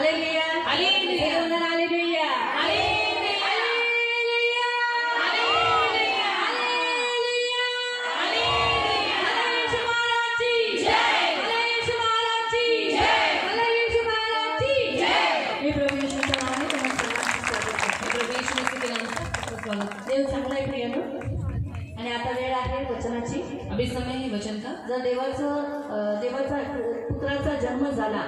Hallelujah hallelujah hallelujah hallelujah hallelujah hallelujah hallelujah Maharaj की जय महाराज की जय महाराज की जय। मी प्रभू येशूच्या नावाने तुम्हाला सर्वांचे स्वागत करते. प्रभू येशू ख्रिस्त के नाम से आपका स्वागत। देव चांगला आहे प्रियानो. आणि आता वेळ आहे वचनाची. अभी समय है वचन का। जर देवाचा पुत्राचा जन्म झाला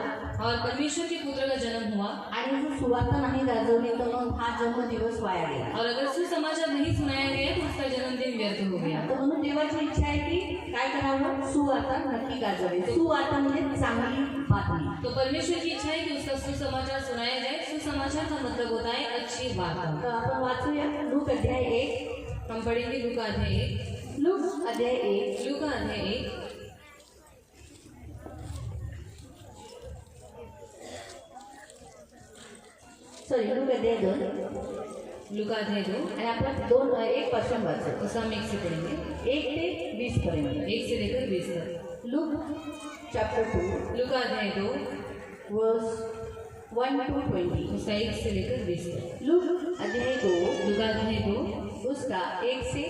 और परमेश्वर के पुत्र का जन्म हुआ आणि जर सुवार्थ नाही गाजवली तर मग हा जन्म दिवस वाया गेला. और अगर सुसमाचार नहीं सुनाया गया तो उसका जन्मदिन व्यर्थ हो गया। तर म्हणून देवाची इच्छा आहे की काय करावं, सुवार्ता नक्की गाजवावी. सुवार्ता म्हणजे चांगली बातमी. तो परमेश्वर की इच्छा है कि उसका सुसमाचार सुनाया जाए। सुसमाचार का मतलब होता है अच्छी बात। तर आपण वाचूया लूक अध्याय 1. हम पढ़ेंगे लूका अध्याय 1। लूक अध्याय 1. लूका अध्याय 1। सॉरी लूक अध्याय 2. लूका अध्याय 2। आणि आपण 1 पासून वाचू. उसका हम 1 से पढ़ेंगे, 1 ते 20 पर्यंत. 1 से लेकर 20 तक। लूक चॅप्टर 2 लूका अध्याय 2 वर्स 1 to 20. उसका 1 से लेकर 20 तक। लूक अध्याय 2 लूका अध्याय 2 उसका 1 से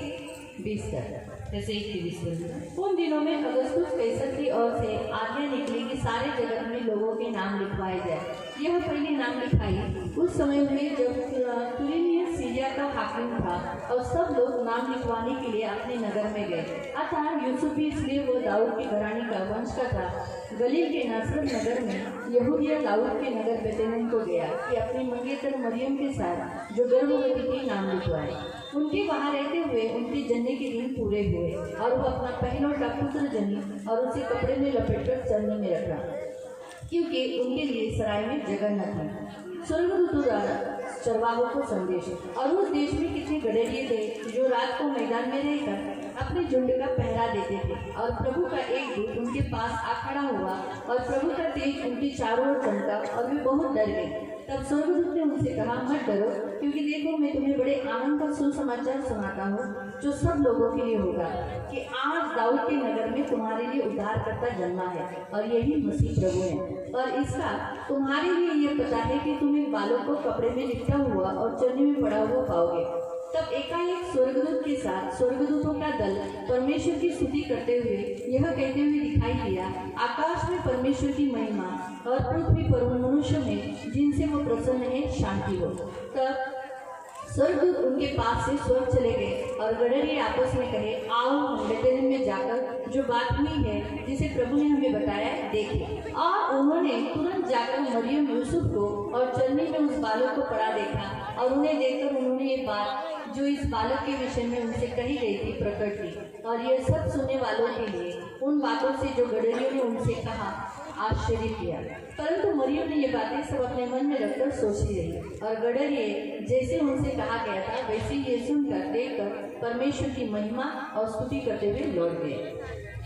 20 तक. जैसे 1 से 20 तक। उन दिनों में अगस्तुस कैसर की ओर से आज्ञा निकली कि सारे जगत में लोगों के नाम लिखवाए जाए. यह पहली नाम लिखाई उस समय में जब क्विरिनियस सीरिया का हाकिम था और सब लोग नाम लिखवाने के लिए अपने नगर में गए. अतः यूसुफ भी इसलिए वो दाऊद की घरानी का वंश का था. गलील के नासरत नगर में यहूदिया दाऊद के नगर बेतलेहम को गया कि अपनी मंगेतर मरियम के साथ जो गर्भवती थी नाम लिखवाए. उनके वहाँ रहते हुए उनके जन्ने के दिन पूरे हुए और वो अपना पहलौठा पुत्र जनी और उसे कपड़े में लपेटकर चरनी में रखा, क्योंकि उनके लिए सराय में जगह न थी. स्वर्गदूतों द्वारा चरवाहों को संदेश. और उस देश में कितने गडरिये थे जो रात को मैदान में रहकर अपने झुंड का पहरा देते थे. और प्रभु का एक दूत उनके पास आ खड़ा हुआ और प्रभु का तेज उनके चारों ओर चमका और वे बहुत डर गए. तब स्वर्गदूत ने उनसे कहा, मत डरो, क्योंकि देखो मैं तुम्हें बड़े आनंद का सुसमाचार सुनाता हूँ जो सब लोगों के लिए होगा कि आज दाऊद के नगर में तुम्हारे लिए उद्धारकर्ता जन्मा है और यही मसीह प्रभु है. और इसका तुम्हारे लिए ये पता है कि तुम एक बालक को कपड़े में लिपटा हुआ और चरनी में पड़ा हुआ पाओगे. तब एकाएक स्वर्गदूत के साथ स्वर्गदूतों का दल परमेश्वर की स्तुति करते हुए यह कहते हुए दिखाई दिया, आकाश में परमेश्वर की महिमा और पृथ्वी पर उन मनुष्यों में जिनसे वो प्रसन्न है शांति हो. तब स्वर्गदूत उनके पास से स्वर्ग चले गए और गडरिये आपस में कहे, आओ बेतलेहम में जाकर जो बात हुई है जिसे प्रभु ने हमें बताया देखें. और उन्होंने तुरंत जाकर मरियम यूसुफ को और चरनी में उस बालक को पड़ा देखा और उन्हें देखकर उन्होंने ये बात जो इस बालक के विषय में उनसे कही गई थी प्रकट की. और ये सब सुनने वालों के लिए उन बातों से जो गडरियों ने उनसे कहा आश्चर्य किया. परंतु मरियम ने ये बातें सब अपने मन में रखकर सोचती रही. और गडरिये जैसे उनसे कहा गया था वैसे ये सुनकर देखकर परमेश्वर की महिमा और स्तुति करते हुए लौट गए.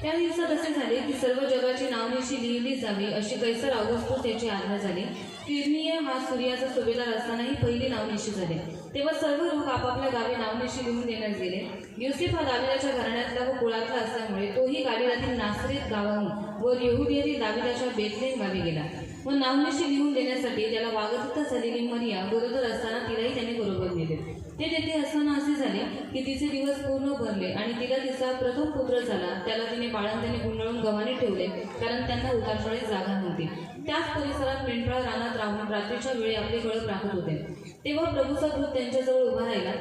त्या दिवसात असे झाले की सर्व जगाची नावनिशी लिहिली जावी अशी कैसर ऑगस्टस याची आज्ञा झाली. क्विरिनिय हा सूर्याचा सुभेदार असतानाही पहिली नावनिशी झाली. तेव्हा सर्व लोक आपापल्या गावी नावनिशी लिहून देण्यास गेले. योसेफ हा दाविदाच्या घराण्यातला व कुळातला असल्यामुळे तोही गालिलातील नासरेत गावाहून व यहुदियातील दाविदाच्या बेतलेहम गावी गेला. व नावनिशी लिहून देण्यासाठी त्याला वागतता झालेली मरिया गरोदर असताना तिलाही त्याने बरोबर नेले. ते तेथे असताना असे झाले की तिचे दिवस पूर्ण भरले आणि तिला तिचा प्रथम पुत्र झाला. त्याला तिने बाळंतीने गुंडाळून गव्हाणे ठेवले, कारण त्यांना उतारपणे जागा नव्हती. त्याच परिसरात मेंढपाळ रानात राहून रात्रीच्या वेळी आपले कळप राखत होते. तेव्हा प्रभूचा दूत त्यांच्याजवळ उभा राहिला.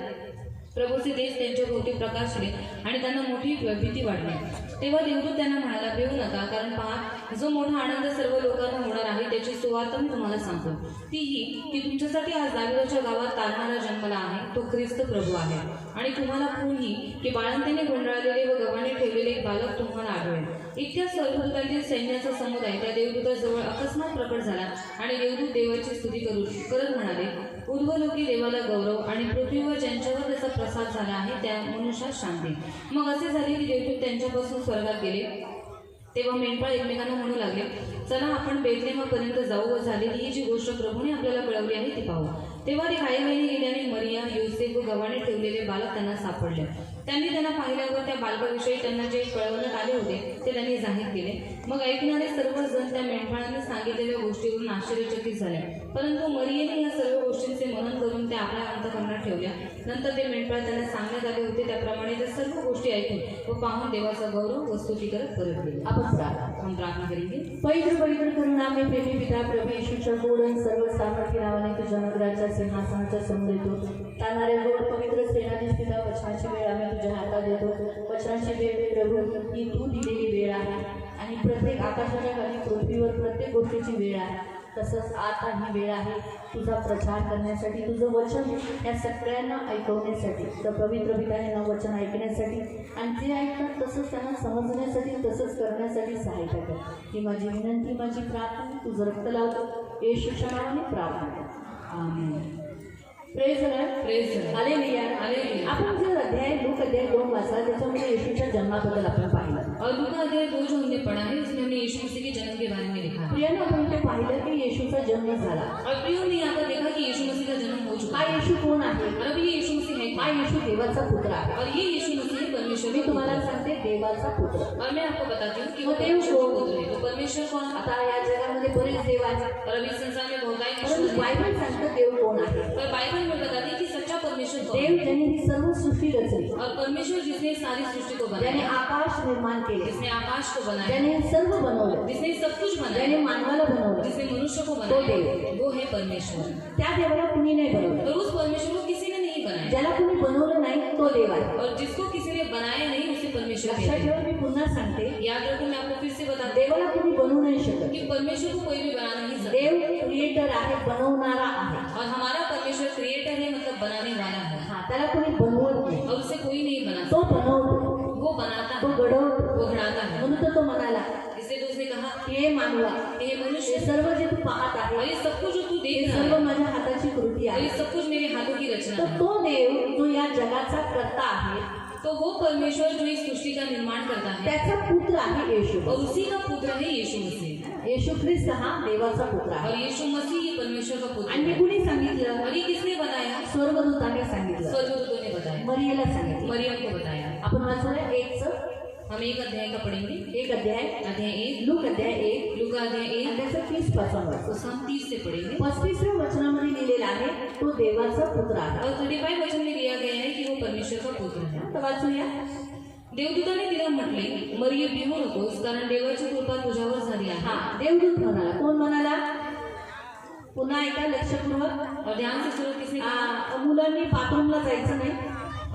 प्रभूचे तेज त्यांच्या भोवती प्रकाशले आणि त्यांना मोठी भीती वाटली. तेव्हा देवदूत त्यांना म्हणाला, भिवू नका, कारण पहा जो मोठा आनंद सर्व लोकांना होणार आहे त्याची सुवार्ता मी तुम्हाला सांगतो. ती ही की तुमच्यासाठी आज दाविदाच्या गावात तारणारा जन्मला आहे. तो ख्रिस्त प्रभू आहे. आणि तुम्हाला खूण ही की बाळंतीने गुंडाळलेले व गव्हाणे ठेवलेले एक बालक तुम्हाला आढळेल. इतक्या स्वर्गदूतांतील सैन्याचा समुदाय त्या देवदूताजवळ अकस्मात प्रकट झाला आणि देवदूत देवाची स्तुती करत म्हणाले, ऊर्ध्वलोकी देवाला गौरव आणि पृथ्वीवर ज्यांच्यावर त्याचा प्रसाद झाला आहे त्या मनुष्यात शांती. मग असे झाले की देवदूत त्यांच्यापासून स्वर्गात गेले. तेव्हा मेंढपाळ एकमेकांना म्हणू लागले, चला आपण बेतलेहमापर्यंत जाऊ व झालेली ही जी गोष्ट प्रभूने आपल्याला कळवली आहे ती पाहू. तेव्हा ते घाईघाईने गेले आणि मरिया, योसेफ व गव्हाणे ठेवलेले बालक त्यांना सापडले. त्यांनी त्यांना पाहिल्यावर त्या बालकाविषयी त्यांना जे कळवण्यात आले होते ते त्यांनी जाहीर केले. मग ऐकणारे सर्वजण त्या मेंढपाळांनी सांगितलेल्या गोष्टीवरून आश्चर्यचकित झाले. परंतु मरियेने या सर्व गोष्टींचे मनन करून त्या आपल्या अंतःकरणात ठेवल्या. नंतर ते मेंढपाळ त्यांना सांगण्यात आले होते त्याप्रमाणे त्या सर्व गोष्टी ऐकून व पाहून देवाचा गौरव व स्तुती करत परत गेले. आपण प्रार्थना करेंगे. पवित्र करुणा में प्रेमी पिता प्रभु येशूच्या गोड आणि सर्व सामर्थ्य नावाने तुझ्या नगराच्या सिंहासनाच्या समोर येतो. तानाऱ्या गोड पवित्र सेनाधीश पिता, वचनाची वेळ आम्ही तुझ्या हातात देतो. वचनाची वेळ प्रभू ही तू दिलेली वेळ आहे आणि प्रत्येक आकाशाच्या खाली पृथ्वीवर प्रत्येक गोष्टीची वेळ आहे. तसंच आता ही वेळ आहे तुझा प्रचार करण्यासाठी, तुझं वचन या सगळ्यांना ऐकवण्यासाठी. तर पवित्र पिताने ना वचन ऐकण्यासाठी आणि ते ऐकतात तसंच त्यांना समजण्यासाठी, तसंच करण्यासाठी सहायता कर. ही माझी विनंती, माझी प्रार्थना तुझं रक्त लावतो येशूच्या नावाने प्रार्थना. Amen. Praise the Lord. Praise the Lord. Hallelujah. Hallelujah. आपण जे लूका अध्याय 2 वाचला त्याच्यामध्ये येशूच्या जन्माबद्दल आपण पाहिलं. और लूका अध्याय 2 जो हमने पढ़ा है उसमें हमने यीशु मसीह के जन्म के बारे में लिखा है. प्रियानं आपण ते पाहिलं की येशूचा जन्म झाला. और प्रियो ने यहाँ पर देखा कि यीशु मसीह का जन्म हो चुका हा है. येशू कोण आहे? और अब ये यीशु मसीह है हा क्या? येशू देवाचा पुत्र आहे. और ये यीशु मसीह परमेश्वर मी का तुम्हाला पुत्र है. सांगते देवाचा पुत्र. और मैं आपको बताती हूँ कि वो वो देव परमेश्वर का को- पुत्र है. तो परमेश्वर कौन है? आता या जगामध्ये बरेच देव आहेत, और अभी संसार में बहुतायत परंतु ईश्वर है. बायबल सांगतं देव कोण आहे. पर बाइबल में बताती है कि सच्चा परमेश्वर कौन देव है. ज्याने ही सर्व सृष्टी रचली, और परमेश्वर जिसने सारी सृष्टि को ज्याने बनाया, आकाश निर्माण केले, जिसने आकाश को बनाया, ज्याने सर्व बनवलं, जिसने सब कुछ ज्याने बनाया, मानवाला बनवलं, जिसने मनुष्य को तो बनाया, देव. वो है परमेश्वर. त्या देवाला कुणी नाही बनवलं. और उस परमेश्वर को किसी ने नहीं बनाया. ज्याला कुणी बनवलं नाही तो देव आहे. और जिसको किसी ने बनाया नहीं उसे परमेश्वर लक्षात कहते हैं. ठेवा, मी पुन्हा सांगते, याद रखो, मैं आपको फिर से बता दूं देवाला कुणी बनवू नाही शकत. कि परमेश्वर को कोई भी बना नहीं सकता. देव क्रिएटर आहे, बनवणारा आहे. और हमारा परमेश्वर क्रिएटर है, मतलब बनाने वाला है. हा, त्याला कुणी बनवत नाही, और उसे कोई नहीं बना तो सकता. बनवतो, वो बनाता तो है, घडवतो. वो घड़ाता है. म्हणून तर तो म्हणाला इसलिए तो उसने कहा की हे मानवा, कि हे हे मनुष्य, सर्व जे तू पाहत और आहे ये सब कुछ जो तू हे देख रहा सर्व है, माझ्या हाताची कृती और ये आहे. सब कुछ मेरे हाथों की रचना तर है. तो देव जो या जगाचा कर्ता आहे तो वो परमेश्वर जो इस सृष्टि का निर्माण करता है, त्याचा पुत्र आहे येशू. और उसी का पुत्र है यीशु मसीह. येशू ख्रिस्त हा देवाचा पुत्र और आहे. यीशु मसीह ये परमेश्वर का पुत्र आणि मी है. कुणी सांगितलं? और ये किसने बताया? स्वर्गदूताने सांगितलं, स्वर्गदूतों ने बताया, मरियेला सांगितलं. मरियम को बताया. आपण वाचूया 1 हम एक अध्याय का पढ़ेंगे. अध्याय, अध्याय 1, लूक अध्याय 1 लूका अध्याय 1, त्याचं 30 पासून वाचू. उसका हम 30 से पढ़ेंगे. 35व्या वचनामध्ये लिहिलेलं आहे तो देवाचा पुत्र आहे. और 35 वचन में दिया गया है कि वो परमेश्वर का पुत्र है. तर वाचूया. देवदूताने तिला म्हटले, मरिये भिवू नकोस, कारण देवाची कृपा तुझ्यावर झाली आहे. हा, देवदूत म्हणाला. कोण म्हणाला? पुन्हा ऐका लक्षपूर्वक. और ध्यान से सुनो, किसने कहा? मुलांनी बाथरूमला जायचं नाही,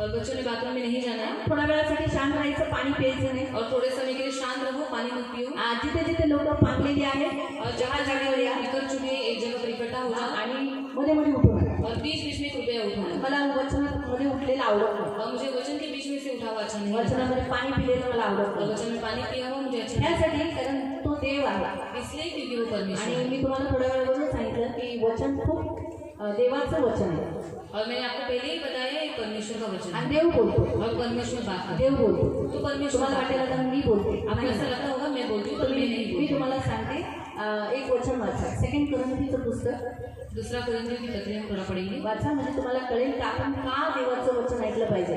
और बच्चों ने बाथरूम में नहीं जाना है, थोड्या वेळासाठी शांत राहायचं, पाणी प्यायचं नाही. और थोड़े समय के लिए शांत रहो, पानी मत पियो. जिथे जिथे लोक पांगलेली आहेत और जहाँ जगह या बिखर चुके हैं, एक जगह पर इकट्ठा हो जाओ. आणि मध्ये मध्ये उठू नका. और बीच बीच में कृपया उठाना. मला वचनामध्ये उठलेलं आवडत नाही. और मुझे वचन के बीच में से उठा हुआ अच्छा नहीं लगता. वचनामध्ये पाणी पिलेलं मला आवडत और नाही. वचन में पानी पिया हुआ मुझे अच्छा नहीं यासाठी कारण तो देव आहे. लगता. इसलिए क्योंकि वो परमेश्वर आणि है. मी तुम्हाला थोड्या वेळापूर्वी सांगितलं की वचन खूप देवाचं वचन आहे और मैंने आपको पहले ही बताया ये परमेश्वर का वचन है. आणि देव बोलतो, और परमेश्वर बात करता देव बोलतो. है. तो परमेश्वर तुम्हाला बात वाटेल करता आता है. मी बोलते, आपको ऐसा लगता होगा मैं बोलती हूँ, पर मैं नहीं मी बोलती. तुम्हाला सांगते. एक वचन वाचा, 2 कोरिंथीचं पुस्तक दूसरा कोरिन्थियों की पत्री हम थोड़ा पढ़ेंगे. वाचा, म्हणजे तुम्हाला कळेल की आपण का देवाचं वचन ऐकलं पाहिजे.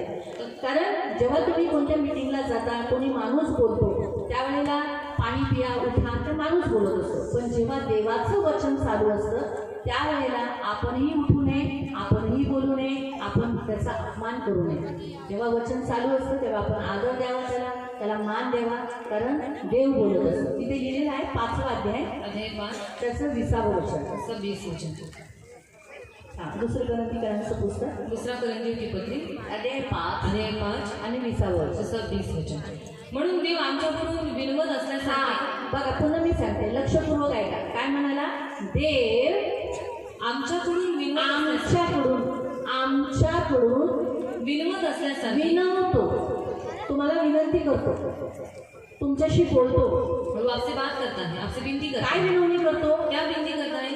कारण जेव्हा तुम्ही कोणत्या मीटिंगला जाता, कोणी माणूस बोलतो त्यावेळेला पाणी पिया, उठा, ते माणूस बोलत असतो. पण जेव्हा देवाचं वचन चालू असतं त्यावेळेला आपणही उठू नये, आपणही बोलू नये, आपण त्याचा अपमान करू नये. जेव्हा वचन चालू असतं तेव्हा आपण आदर द्यावा, त्याला मान द्यावा, कारण देव बोलत असतो. तिथे लिहिलेलं आहे 5वा अध्याय अध्याय 5, त्याचं 20वं वचन. सब 20 वचन. दुसरं कोरिन्थीकरांचं पुस्तक दूसरा कोरिन्थियों की पत्री अध्याय 5 अध्याय 5 आणि 20वं वचन. सब 20 वचन. म्हणून देव आमच्याकडून विनवत असल्यासारखे, बघा पुन्हा मी सांगते, लक्षपूर्वक ऐका. काय म्हणाला? देव आमच्याकडून आमच्याकडून विनवत असल्यासारखे विनवतो, तुम्हाला विनंती करतो, तुमच्याशी बोलतो. वो आपसे बात करता है, आपसे विनती करता काय है. विनवणी करतो? क्या विनती करता है?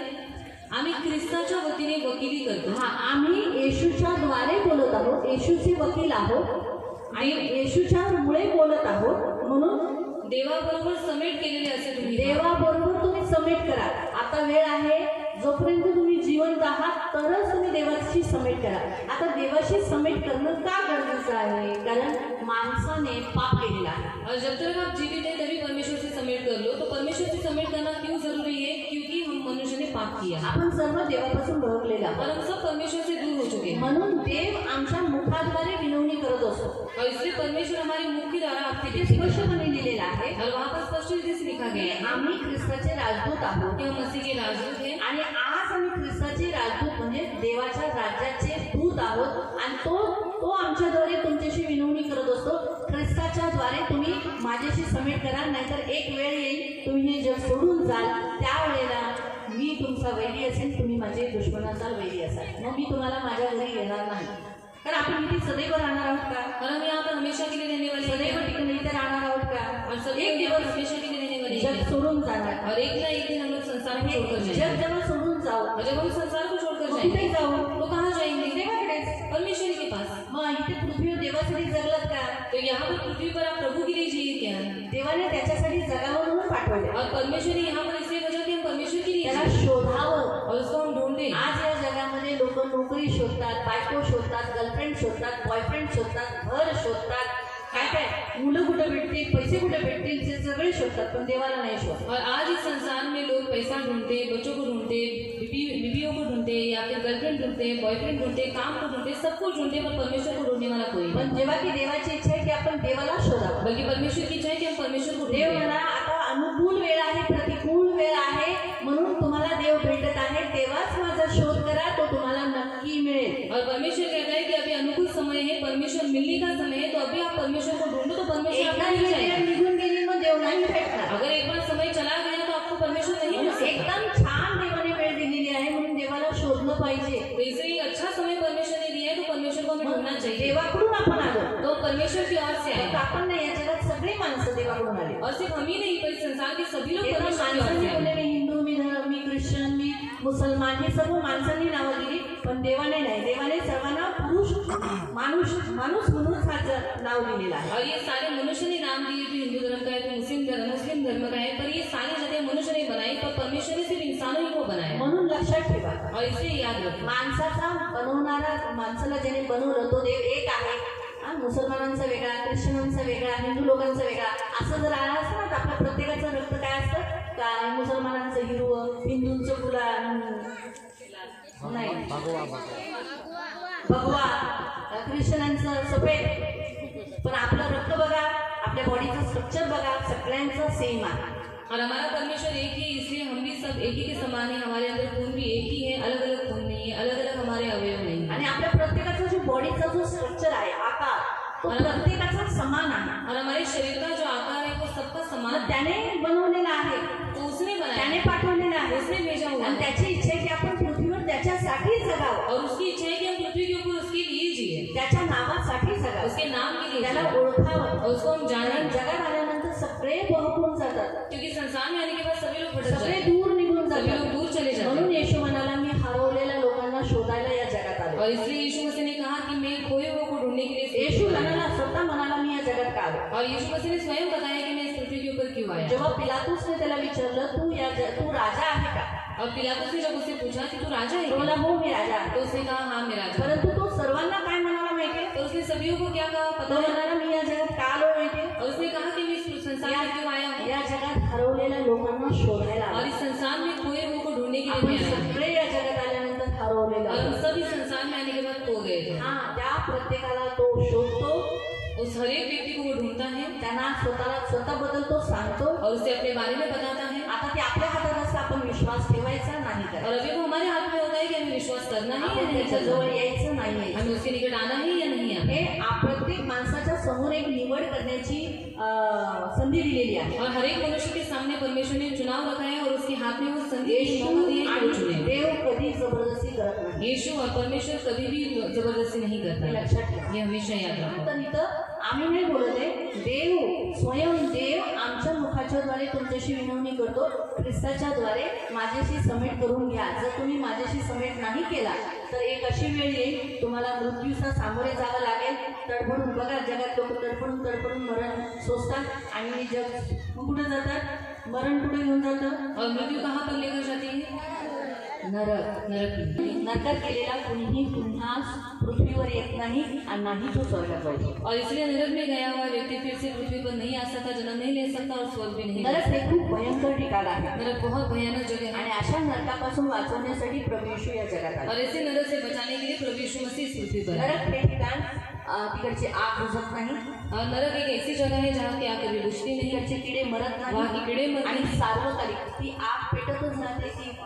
आम्ही ख्रिस्ताच्या वतीने वकिली करतो. हा, आम्ही येशूच्या द्वारे बोलत आहोत, येशूचे वकील आहोत आणि येशूच्या मुळे बोलत आहोत. म्हणून देवाबरोबर समेट केलेले असे तुम्ही देवाबरोबर तुम्ही समेट करा. आता वेळ आहे, जोपर्यंत तुम्ही जिवंत आहात आहात तरच तुम्ही देवाशी समेट करा. आता देवाशी समेट करणं का गरजेचं आहे? कारण माणसाने पाप केलेला आहे. और जब तक आप जीवित हैं तभी परमेश्वर से समेट कर लो. तो परमेश्वर से समेट करना क्यों जरूरी है? क्योंकि हम मनुष्य ने पाप किया. आपण सर्व देवापासून भटकलेला आहोत. और हम सब परमेश्वर से दूर हो चुके हैं. म्हणून देव आमच्या मुखाद्वारे विनवणी करत असतो. और इसलिए परमेश्वर हमारे मुख के द्वारा आपके ते लिए स्पष्टपणे लिहिलेलं आहे और वहाँ पर स्पष्ट रीति से लिखा गया है आम्ही ख्रिस्ताचे राजदूत आहोत. कि हम मसीह के राजदूत हैं. आणि आज आम्ही ख्रिस्ताचे राजदूत म्हणजे देवाच्या राज्याचे दूत आहोत. आणि तो आमच्याद्वारे तुमच्याशी विनवणी करत असतो. ख्रिस्ताच्या द्वारे तुम्ही माझ्याशी समेट करा, नाहीतर एक वेळ येईल तुम्ही हे जग सोडून जाल. त्यावेळेला मी तुमचा वैरी असेल, तुम्ही माझे दुश्मनाचा वैरी असाल. मग मी तुम्हाला माझ्या घरी येणार नाही. कारण आपण इथे सदैव राहणार आहोत का? और हम यहाँ पर हमेशा के लिए रहने वाले हैं. सदैव टिकून इथे राहणार आहोत का? और सब एक यहाँ पर दिवस हमेशा के लिए रहने वाले जग हैं. सोडून जाणार. और एक ना एक दिन हम लोग संसार को छोड़कर जग जाएंगे. जेव्हा सोडून जाऊ और जब हम संसार को छोड़कर मग कुठे जाएंगे जाऊ? तो कहाँ जाएंगे? देवाकडेच. परमेश्वर के पास. मग इथे पृथ्वीवर देवासाठी जगलात का? तो यहाँ पर पृथ्वी पर आप प्रभु के लिए जिए क्या? देवाने त्याच्यासाठी जगावं म्हणून पाठवले. और परमेश्वर ने यहाँ पर इसलिए बजा कि हम परमेश्वर के लिए त्याला जिए. शोधावं. और उसको हम ढूंढे. आज या जगामध्ये लोक नोकरी शोधतात, बायको शोधतात, गर्लफ्रेंड शोधतात, बॉयफ्रेंड शोधतात, घर शोधतात, काय मुलं कुठे भेटतील, पैसे कुठे भेटतील, ते सगळे शोधतात, पण देवाला नाही शोधत. और आज इस संसार में लोग पैसा ढूंढते, बच्चों को ढूंढते, बीवियों को ढूंढते, या फिर गर्लफ्रेंड ढूंढते, बॉयफ्रेंड ढूंढते, काम को ढूंढते, सबको ढूंढते, पर परमेश्वर को ढूंढने वाला कोई नहीं. पण जेव्हा की देवाची इच्छा आहे की आपण देवाला शोधावं. बल्कि परमेश्वर की इच्छा है कि हम परमेश्वर को देव ढूंढें. म्हणा आता अनुकूल वेळ आहे, प्रतिकूल वेळ आहे, म्हणून तुम्हाला देव भेटत आहे, तेव्हाच माझा शोध करा, तो तुम्हाला नक्की मिळेल. और परमेश्वर कहता है कि अभी अनुकूल समय है, परमेश्वर मिलने का समय है, तो अभी आप परमेश्वर को ढूंढो तो परमेश्वर एकदा आपको मिल वेळ जाएगा. निघून गेली मग देव नाही भेटणार. अगर एक बार समय चला गया तो आपको परमेश्वर नहीं मिल सकता. एकदम छान देवाने वेळ दिलेली आहे, म्हणून देवाला शोधलं पाहिजे. तो इसलिए एक अच्छा समय परमेश्वर ने दिया है, तो परमेश्वर को हमें ढूंढना चाहिए. देवाकडून आपण आलो. तो परमेश्वर की ओर से फक्त आए. आपण नाही, या जगात सगळी माणसं देवाकडून आली. और सिर्फ हम ही नहीं, पर इस संसार के सभी लोग एका परमेश्वर की ओर माणसाने से बोलले आए. मी हिंदू, मी ख्रिश्चन, मी मुसलमान, हे सर्व माणसांनी नावं दिली, पण देवाने नाही. देवाने सर्वांना पुरुष माणूस म्हणून नाव दिलेलं आहे. और ये सारे मनुष्य ने नाम दिए, जो हिंदू धर्म का है, तो मुस्लिम धर्म का है, पर ये सारी जगह मनुष्य ने बनाई, पर परमेश्वर ने सिर्फ इंसानों ही को बनाया. म्हणून लक्षात ठेवा, और इसे याद रखो. माणसाचा बनवणारा, माणसाला ज्याने बनवलं तो देव एक आहे. मुसलमानांचा वेगळा, ख्रिश्चनांचा वेगळा, हिंदू लोकांचा वेगळा, असं जर आलं असतं ना तर आपल्या प्रत्येकाचं रक्त काय असतं? काय मुसलमानांचं हिरवं, हिंदूंचं गुलाल नाही, भगवा, ख्रिश्चनांचं सफेद. पण आपलं रक्त बघा, आपल्या बॉडीचं स्ट्रक्चर बघा, सगळ्यांचं सेम आहे. और हमारा परमेश्वर एक ही, इसलिए हम भी सब एक ही के समान है. हमारे अंदर खून भी एक ही है, अलग अलग खून नहीं है, अलग अलग हमारे अवयव नहीं है. आणि आपल्या प्रत्येकाचा जो बॉडीचा जो स्ट्रक्चर आहे, आकार, तो प्रत्येकाचा समान आहे. और हमारे शरीर का जो आकार है वो सबका समान मग है. त्याने बनवलेला आहे, तो उसने बनाया, त्याने पाठवलेला आहे, उसने भेजा हुआ आणि है. त्याची इच्छा आहे की आपण पृथ्वीवर त्याच्यासाठी जगावं, और उसकी इच्छा है कि हम पृथ्वी के ऊपर उसके लिए जिए, त्याच्या नावासाठी जगावं, उसके नाम के लिए त्याला जिए. ओळखावं. और उसको हम कारण जाने, जगात आल्यानंतर सगळे बहकून जातात, क्योंकि संसार में आने के बाद सभी लोग भटक सगळे जाते हैं, दूर निघून सभी लोग जातात. दूर चले जाते म्हणून हैं. येशू म्हणाला, मी हरवलेल्या लोकांना शोधायला या जगात आलो. और इसलिए यीशु मसीह ने कहा कि मैं खोए हुए को ढूंढने के लिए इस येशू पृथ्वी पर आया. म्हणाला, स्वतः म्हणाला, मी या जगात का आलो. और यीशु मसीह ने स्वयं बताया कि मैं इस पृथ्वी के ऊपर क्यों आया. जेव्हा पिलातुसने त्याला विचारलं, तू राजा आहे का? और पिलातुस ने जब उससे पूछा कि तू राजा है तो क्या? बोला, हो मी राजा आहे. तो उसने कहा हाँ मैं राजा हूँ. परंतु तो सर्वांना काय म्हणाला माहितीये? तो उसने सभी को क्या कहा तो पता है? म्हणाला, मी या जगात का आलो माहितीये? और उसने कहा कि मैं इस संसार में क्यों आया हूँ. या जगात हरवलेल्या लोकांना शोधायला और आलो. इस संसार में खोए हुए को ढूंढने के लिए आपण मैं आया हूँ. सगळे या जगात आल्यानंतर हरवलेले और हम आहोत. सब इस संसार में आने के बाद खो गए थे. हा, त्या प्रत्येकाला तो शोधतो, उस हर एक व्यक्ति को वो ढूंढता है त्यांना स्वतःबद्दल तो सांगतो. और उसे अपने बारे में बताता है. आता ते आपल्या हातात असतं, आपण विश्वास ठेवायचा नाही और करायचा, अभी वो हमारे हाथ में होता है कि हमें विश्वास करना है या आपण नहीं त्याच्या करना जवळ है. यायचं नाही यायचं. हमें उसके निकट आना है या नहीं आना. हे प्रत्येक माणसाच्या समोर एक निवड करण्याची संधी दिलेली आहे. और हर एक मनुष्य के सामने परमेश्वर ने चुनाव रखा है और उसके हाथ में वो संधि मौका दी है कि वो चुने. देव कधी जबरदस्ती करत नाही. यीशु और परमेश्वर कभी भी जबरदस्ती नहीं हे करता. लक्षात ठेवा. ये हमेशा याद रखो. तर इथं आम्ही नाही बोलत आहे, स्वयं देव आमच्या मुखाच्या द्वारे तुमच्याशी विनवणी करतो, ख्रिस्ताच्या द्वारे माझ्याशी समेट करून घ्या. जर तुम्ही माझ्याशी समेट नाही केला तर एक अशी वेळ येईल, तुम्हाला मृत्यूचा सामोरे जावं लागेल. तडफडून बघा, जगात लोक तडफडून मरण सोसतात आणि जग कुठे जातात, मरण कुठे घेऊन जातं. और मृत्यु कहाँ पर लेकर जाती है? नरक नरक नरकात गेलेला कोणीही पुन्हा पृथ्वीवर येत नाही आणि नाही तो स्वर्गात जाऊ शकतो. और इसलिए नरक में गया हुआ व्यक्ति फिर से पृथ्वी पर नहीं आ सकता, जन्म नहीं ले सकता और स्वर्ग भी नहीं ले नरक हे खूप भयंकर ठिकाण आहे सकता। नरक बहुत भयानक जगह है आणि अशा नरकापासून वाचवण्यासाठी प्रभू येशू या जगात आले. और ऐसे नरक से बचाने के लिए प्रभु यीशु मसीह इस पृथ्वी पर है। नरक हे ठिकाण तिकडची आग बुझत नाही, और नरक एक ऐसी जगह है जहाँ की आग कभी बुझती नहीं, तिकडचे किडे मरत वहाँ की नाही कीड़े मरते आणि हैं सार्वकालिक ती आग पेटतच राहते. ती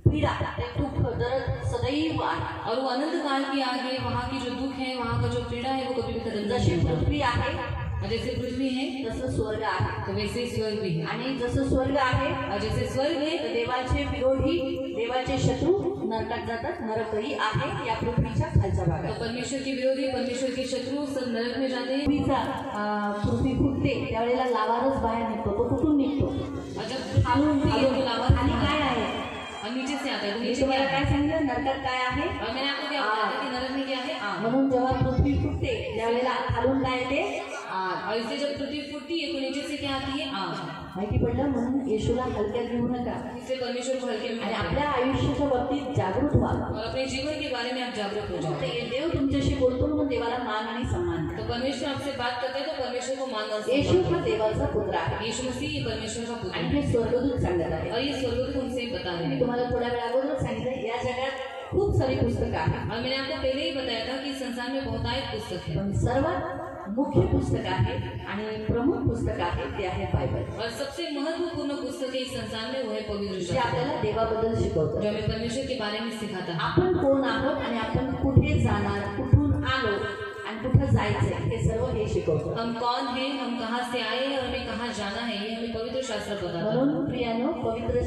पीडा ते दुःख दर्द सदैव आहे. और वो अनंत काल की आग है, वहाँ की जो दुख है, वहाँ का जो पीड़ा है वो कभी भी खत्म जशी नहीं होता। पृथ्वी आहे और जैसे पृथ्वी है तसं स्वर्ग आहे तो वैसे ही स्वर्ग भी है, आणि जसं स्वर्ग आहे और जैसे स्वर्ग है तर देवाचे विरोधी देवाचे शत्रू नरकात जातात. नरकही आहे या पृथ्वीच्या खालच्या तो भागात. परमेश्वर के विरोधी, परमेश्वर के शत्रु सब नरक में जाते हैं। पृथ्वी फुटते त्यावेळेला लावारच बाहेर निघतो. तो कुठून निघतो? और जब खालून खालून खालून तो लावा खाली काय आहे? और नीचे से आता है तो मी नीचे तुम्हाला क्या है? काय सांगितलं नरकात काय आहे? और मैंने आपको क्या बताया था कि नरक में क्या है? आग। म्हणून जेव्हा पृथ्वी फुटते त्यावेळेला खालून काय येते? आग. और इससे जब पृथ्वी फूटती है तो नीचे से क्या आती है? आग। माहिती पडलं? म्हणून येशूला हलक्यात घेऊ नका इससे परमेश्वर को हल्के में आणि मत लेना। आपल्या आयुष्याच्या बाबतीत जागृत व्हा. और अपने जीवन के बारे में आप जागरूक हो जाओ। ते देव तुमच्याशी बोलतो म्हणून देवाला मान आणि सन्मान द्या. तो परमेश्वर आपसे बात करते हैं तो परमेश्वर को मान और येशू सम्मान हा दो। देवाचा पुत्र आहे यीशु मसीह ये परमेश्वर का पुत्र आणि है हे स्वर्गदूत सांगत आहे. और ये स्वर्गदूत हमसे बता रहे मी हैं। तुम्हाला थोड्या वेळ अगोदर सांगितलं या जगात खूप सारी पुस्तकं आहेत, और मैंने आपको पहले ही बताया था कि इस संसार में बहुतायत पुस्तक है पण सर्वात मुख्य पुस्तक आहे आणि प्रमुख पुस्तक आहे ते आहे बायबल, और सबसे महत्वपूर्ण पुस्तक है इस संसार में वो है पवित्र जे शास्त्र, आपल्याला देवाबद्दल शिकवतं. जो हमें परमेश्वर के बारे में सिखाता है। आपण कोण आहोत आणि आपण कुठे जाणार, कुठून आलो आणि कुठं जायचंय हे सर्व हे शिकवतं. हम कौन हैं, हम कहाँ से आए हैं और हमें कहाँ जाना है, ये हमें पवित्र शास्त्र बताता है। म्हणून प्रियानो पवित्र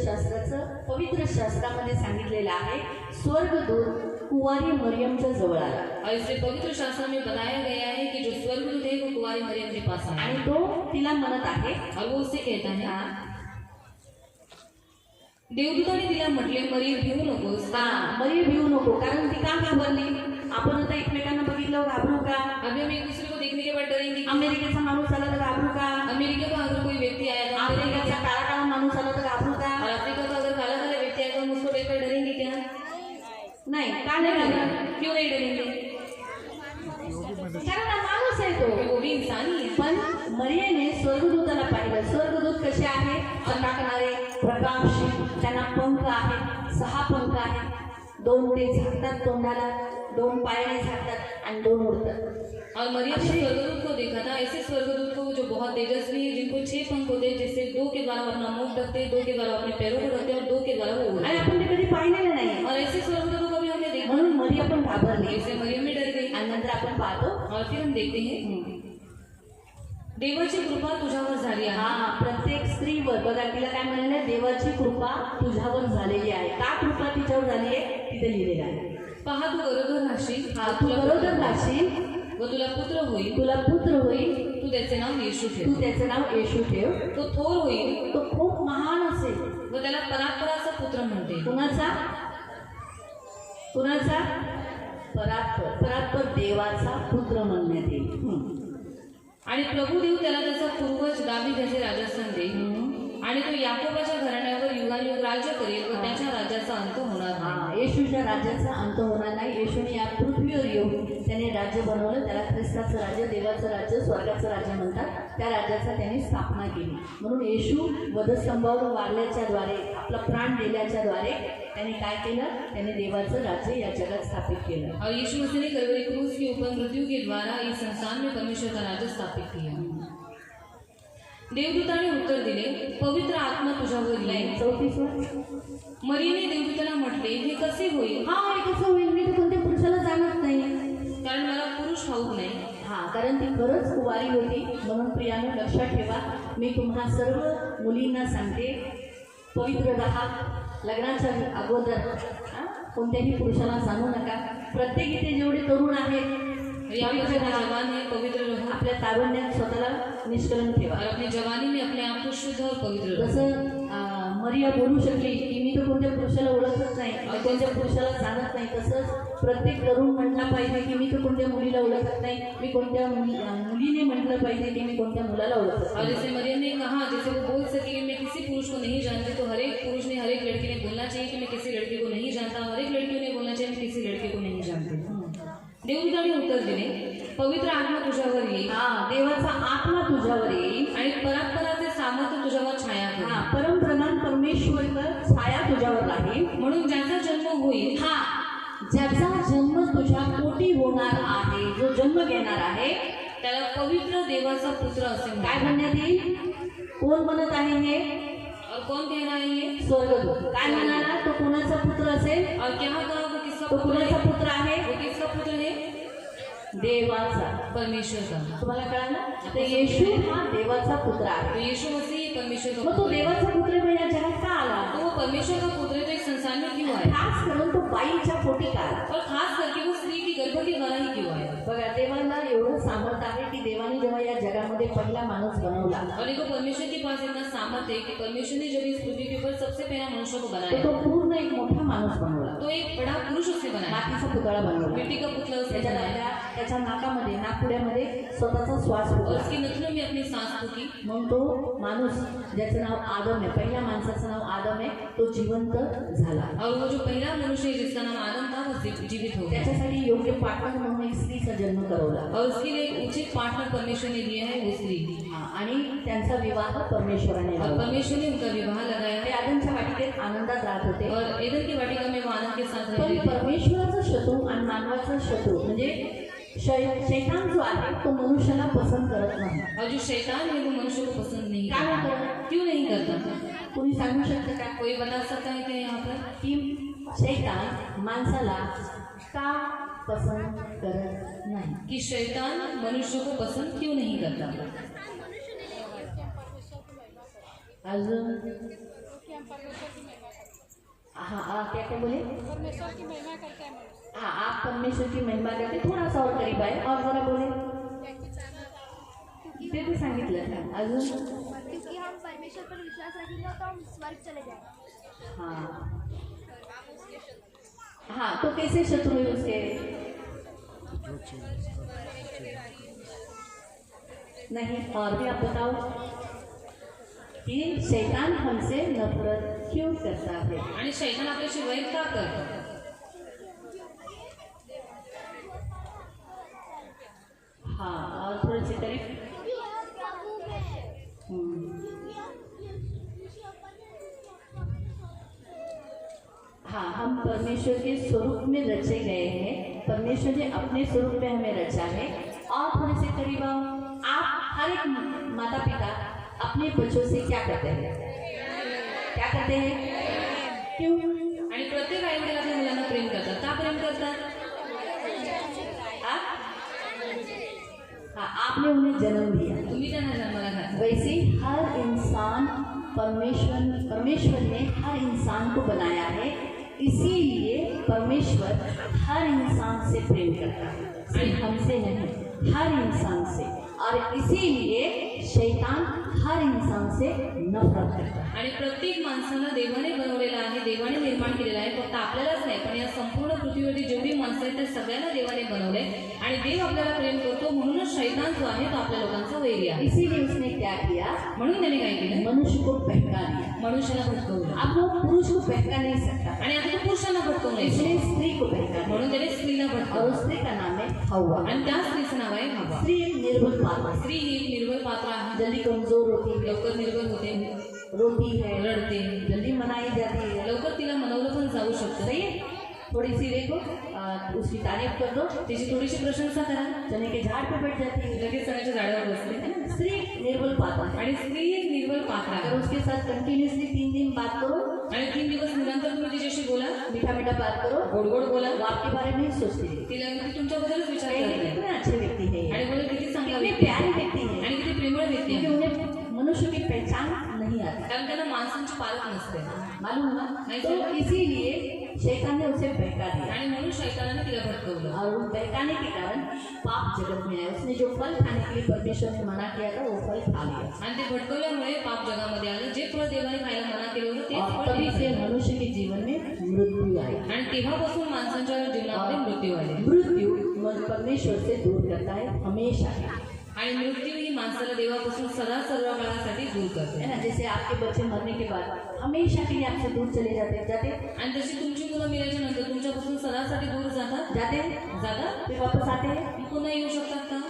शास्त्रामध्ये सांगितलेलं आहे स्वर्गदूत कुवारी मरियमच्या जवळ आला और इससे पवित्र शास्त्र में बताया गया है कि जो स्वर्गदूत है वो कुंवारी मरियम के पास आया आणि तो तिला म्हणत आहे और वो उससे कहता है, देवदूताने तिला म्हटले, मरी भिवू नकोस, मरी भिवू नको. कारण ती का घाबरली? आपण आता एकमेकांना बघितलं घाबरू का? अभी हम एक दूसरे को देखने के बाद डरेंगे कि अमेरिकेचा माणूस आला तर घाबरू का? अमेरिका का अगर कोई व्यक्ति आया तो हम डरेंगे अमेरिकेचा क्या? काळा काळा माणूस आला तर घाबरू का? और अफ्रीका का अगर काला काला व्यक्ति आया तो हम उसको देखकर डरेंगे क्या? नाही. का नाही घाबरणार? क्यों नहीं डरेंगे? कारण हा माणूस आहे तो. क्योंकि वो भी इंसान ही है। पण मरियेने स्वर्गदूताला पाहिलं. स्वर्गदूत कसे आहे? चमकणारे, प्रकाशशील, त्यांना पंख आहेत, 6 पंख आहेत, 2 ते झाकतात तोंडाला, 2 पायाने झाकतात आणि 2 उडतात. और मरियम ने स्वर्गदूत को देखा था, ऐसे स्वर्गदूत को जो बहुत तेजस्वी है, जिनको 6 पंख होते हैं, जैसे 2 के द्वारा वो अपना मुख ढकते हैं, 2 के द्वारा अपने पैरों को ढकते हैं और 2 के द्वारा वो उड़ते आणि हैं। आपण ते कधी पाहिलेलं नाही. और ऐसे स्वर्गदूतों को भी हमने देखा, म्हणून मरियम पण घाबरली ऐसे मरियम में डर गई। आणि नंतर आपण पाहतो और फिर हम देखते हैं, देवाची कृपा तुझ्यावर झाली आहे। हा प्रत्येक स्त्रीवर बघा तिला काय म्हणाले? देवाची कृपा तुझ्यावर झालेली आहे. का कृपा तिच्यावर झाली आहे? तिथे लिहिलेलं आहे. पहा तू गरोदर राहशील, तू बरोबर राहशील, व तुला पुत्र होईल, तुला पुत्र होईल, तू त्याचे नाव येशू तू ठेव। त्याचं नाव येशू ठेव. तो थोर होईल तो खूप महान असेल. व त्याला परात्पराचा पुत्र म्हणते। कुणाचा? परात्पर देवाचा पुत्र म्हणण्यात येईल. आणि प्रभुदेव त्याला त्याचा पूर्वज दावीद याचे राजस्थान देईल, आणि तो याकोबाच्या घराण्यावर युगायुग राज्य करेल व त्याच्या राज्याचा अंत होणार नाही। येशूच्या राज्याचा अंत होणार नाही. येशूने या पृथ्वीवर येऊन त्याने राज्य बनवलं. त्याला ख्रिस्ताचं राज्य, देवाचं राज्य, स्वर्गाचं राज्य म्हणतात. त्या राज्याचा त्याने स्थापना केली. म्हणून येशू वधस्तंभावर वारल्याच्या द्वारे, आपला प्राण दिल्याच्या द्वारे त्याने काय केलं? त्याने देवाचं राज्य या जगात स्थापित केलं. और यीशु मसीह ने कलवरी क्रूस के ऊपर मृत्यु के द्वारा इस संसार में परमेश्वर का राज्य स्थापित किया। देवदूताने उत्तर दिले, पवित्र आत्मा तुझ्यावर येईल। 34 मरियेने देवदूताला म्हटले, हे कसे होईल? हे कसं होईल? मी तर कोणत्या पुरुषाला जाणत नाही. कारण मला पुरुष ठाऊक नाही। कारण ती खरंच कुवारी होती. म्हणून प्रियानो लक्षात ठेवा, मी तुम्हा सर्व मुलींना सांगते, पवित्र राहा. लग्नाच्या अगोदर कोणत्याही पुरुषाला जाणू नका. प्रत्येक इथे जेवढे तरुण आहेत जवान है, पवित्र रहो। आपल्या तारुण्यात स्वतःला निष्कलंक ठेवा. और अपनी जवानी में अपने आप को शुद्ध और पवित्र रखो। जसं मरिया बोलू शकली की मी तर कोणत्या पुरुषाला ओळखत नाही, मी कोणत्या पुरुषाला सांगत नाही. तसंच प्रत्येक तरुण म्हटला पाहिजे की मी तर कोणत्या मुलीला ओळखत नाही, मी कोणत्या मुलीने म्हटलं पाहिजे की मी कोणत्या मुलाला ओळखत और नाही. जैसे मरियम ने कहा, जैसे वो बोल सके कि मैं किसी पुरुष को नहीं जानती, तो हर एक पुरुष ने, हर एक लड़की ने बोलना चाहिए कि मैं किसी लड़की को नहीं जानता. हर एक लड़की ने बोलना चाहिए मैं किसी लड़के को नहीं जानती. देवदूताने उत्तर दिले, पवित्र आत्मा तुझ्यावर येईल देवाचा आत्मा तुझ्यावर येईल आणि परात्पराचे सामर्थ्य तुझ्यावर छाया करेल. परमप्रधान परमेश्वरचा छाया तुझ्यावर राहील. म्हणून ज्याचा जन्म होईल, ज्याचा जन्म तुझ्या पोटी होणार आहे, जो जन्म घेणार आहे त्याला पवित्र देवाचा पुत्र असे म्हणतात. काय म्हणण्यात येईल? कोण म्हणत आहे हे? और कौन कहना है ये? स्वर्गदूत. काय म्हणाला? तो कोणाचा पुत्र असेल? और क्या कहा वो किसका तो पुत्र कोणाचा है? पुत्र आहे? वो किसका पुत्र है? देवाचा. परमेश्वर का. तुम्हाला कळालं? तर येशू हा देवाचा पुत्र तो आहे. यीशु मसीह परमेश्वर का मग तो पुत्र है. देवाचा पुत्र पण या जगात का आला? तो वो परमेश्वर का पुत्र है, तो एक संसार में क्यों आया? खास करून तो बाईच्या पोटी का आला? और खास करके वो स्त्री की गर्भ के द्वारा ही क्यों आया? बघा, देवाला एवढं सामर्थ्य आहे की देवाने जेव्हा या जगामध्ये पहिला माणूस बनवला और देखो परमेश्वर के पास इतना सामर्थ्य है कि परमेश्वर ने जब इस पृथ्वी के ऊपर सबसे पहला मनुष्य को तर बनाया, तो पूर्ण एक मोठा माणूस बनवला. तो एक बड़ा पुरुष उसने बनाया, मातीचा पुतळा बनवला. मिट्टी का पुतला उसने त्याच्या बनाया त्याच्या नाकामध्ये नाकपुड्यामध्ये स्वतःचा श्वास और होता. उसकी नथनों में अपनी सांस फूकी. मग तो माणूस ज्याचं नाव आदम आहे, पहिल्या माणसाचं नाव आदम आहे, तो जिवंत झाला. और वो जो पहला मनुष्य है जिसका नाम आदम था, वो जीवित हो गया. त्याच्यासाठी योग्य पार्टनर म्हणून एक स्त्रीचा जन्म करवला. और उसके लिए एक उचित पार्टनर परमेश्वर ने दिया है, वो स्त्री. आणि त्यांचा विवाह परमेश्वराने और लावला. परमेश्वर ने उनका विवाह लगाया ते है. आदमच्या वाटिकेत आनंदात राहत होते. और एदन की वाटिका में वो आनंद के साथ पण रहते थे. परमेश्वराचा शत्रू आणि मानवाचा शत्रू म्हणजे शैतान जो आहे तो मनुष्याला पसंत करत नाही. और जो शैतान है वो मनुष्य को पसंद नहीं काय करता. करत? क्यों नहीं करता? कोणी सांगू शकतं का कोई बता सकता है क्या यहाँ पर? की शैतान माणसाला का पसंत करत नाही? कि शैतान मनुष्य को पसंद क्यों नहीं करता? अजून हाँ क्या बोले? परमेश्वर की महिमा करते हैं मनुष्य। हाँ, आप परमेश्वर की महिमा करते. थोड़ा सा और करीब आहे और जरा बोले. ते तो सांगितलं का? अजून क्योंकि हम परमेश्वर पर विश्वास रखेंगे तो हम स्वर्ग चले जाएंगे। हाँ हाँ, तो कैसे शत्रु है उसके? नहीं, और भी आप बताओ कि शैतान हमसे नफरत क्यों करता है? आणि शैतान आपल्याशी वैर का करतो? हाँ, और थोड़ी सी करीब. हाँ, हम परमेश्वर के स्वरूप में रचे गए हैं. परमेश्वर ने अपने स्वरूप में हमें रचा है. और थोड़े से करीब आओ. आप हर एक माता पिता अपने बच्चों से क्या करते हैं? क्या करते हैं? क्यों? आणि प्रत्येक आई वडील आपल्या मुलांना प्रेम करतात. का प्रेम करतात? हाँ, आपने उन्हें जन्म दिया. तुम्ही त्यांना जन्माला घातलं. वैसे हर इंसान परमेश्वर ने हर इंसान को बनाया है. इसीलिए परमेश्वर हर इंसान से प्रेम करता है, सिर्फ हमसे नहीं, हर इंसान से. और इसीलिए शैतान हर इंसान से नफरत करता है. आणि प्रत्येक माणसाला देवाने बनवलेला आहे, देवाने निर्माण केलेला आहे. फक्त आपल्यालाच नाही, पण या संपूर्ण पृथ्वीवरती जेवढी माणसं आहेत त्या सगळ्यांना देवाने बनवले. आणि देव आपल्याला प्रेम करतो, म्हणूनच शैतान जो आहे तो आपल्या लोकांचा वैरी आहे. इसीलिए उसने क्या किया? म्हणून त्याने काय केलं? मनुष्य को बहका दिया. मनुष्याला भटकवलं. अब वो पुरुष को बहका नहीं सकता, आणि आता तो पुरुषांना भटकवलं. इसलिए स्त्री को बहका दिया. म्हणून त्याने स्त्रीला और भटकवलं. उस स्त्री का नाम है हव्वा. आणि त्या स्त्रीचं नाव आहे हव्वा. स्त्री एक निर्बल पात्र है, स्त्री ही एक निर्बल पात्र आहे. जल्दी कमजोर होती है, लवकर निर्बल होते, रोती है, रडते, जल्दी मनाई जाती है. लवकर तिला मनवलं पण जाऊ शकतं. सही है? थोड़ी सी देखो, उसकी तारीफ कर दो. तिची थोडीशी प्रशंसा करा. चने के झाड़ पे बैठ जाती है. लगेच सणाच्या झाडावर बसते. है ना? स्त्री एक निर्बल पात्र है. आणि स्त्री एक निर्बल पात्र अगर आहे. उसके साथ कंटिन्यूसली 3 दिन बात करो, आणि 3 दिवस निरंतर तुम्ही तिच्याशी बोला, मीठा मीठा बात करो, गोड गोड बोला, वो आपके बारे में ही सोचती है. तिला ती तुमच्याबद्दलच विचार ये करते कितने अच्छे व्यक्ति है, आणि बोले किती चांगला कितने व्यक्ती प्यारे आहे व्यक्ति है. आणि किती प्रेमळ व्यक्ती क्योंकि आहे. उन्हें मनुष्य की पहचान नहीं आती. कारण त्यांना माणसांची पारख नसते. मालूम ना? नहीं तो चला. इसीलिए शैतान ने उसे बहका दिया. आणि म्हणून शैतानाने तिला भटकवलं. और उस बहकाने के कारण पाप जगत में आया। उसने जो फल खाने के लिए परमेश्वर ने मना किया था वो फल खा लिया आणि ते भटकवल्यामुळे पाप जगामध्ये आलं. जे फळ देवाने खायला मना केलं होतं तेच और फळ तभी त्यांनी से खाल्लं. मनुष्य के जीवन में मृत्यु आई। आणि तेव्हापासून माणसांच्या जीवनामध्ये मृत्यू आले. मृत्यु परमेश्वर से दूर करता है हमेशा के लिए। आणि मृत्यू ही माणसाला देवापासून सदा सर्व काळासाठी दूर करते. है ना, जैसे आपके बच्चे मरने के बाद हमेशा के लिए आपसे दूर चले जाते आणि तशी तुमची मुलं मेल्याच्या नंतर तुमच्यापासून सदासाठी दूर जातात. जातात फिर वापस आते हैं। ती पुन्हा येऊ शकतात का?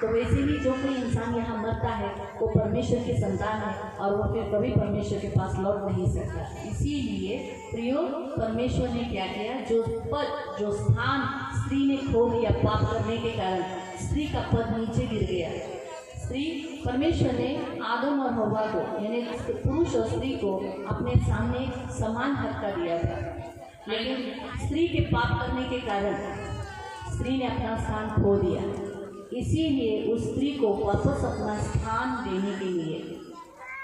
तो वैसे ही जो कोई इंसान यहाँ मरता है वो परमेश्वर की संतान है और वो फिर कभी परमेश्वर के पास लौट नहीं सकता। इसीलिए प्रियो, परमेश्वर ने क्या किया, जो पद जो स्थान स्त्री ने खो दिया पाप करने के कारण, स्त्री का पद नीचे गिर गया। स्त्री, परमेश्वर ने आदम और हव्वा को यानी पुरुष और स्त्री को अपने सामने समान हक का दिया था, लेकिन स्त्री के पाप करने के कारण स्त्री ने अपना स्थान खो दिया। इसीलिए उस स्त्री को वापस अपना स्थान देने के लिए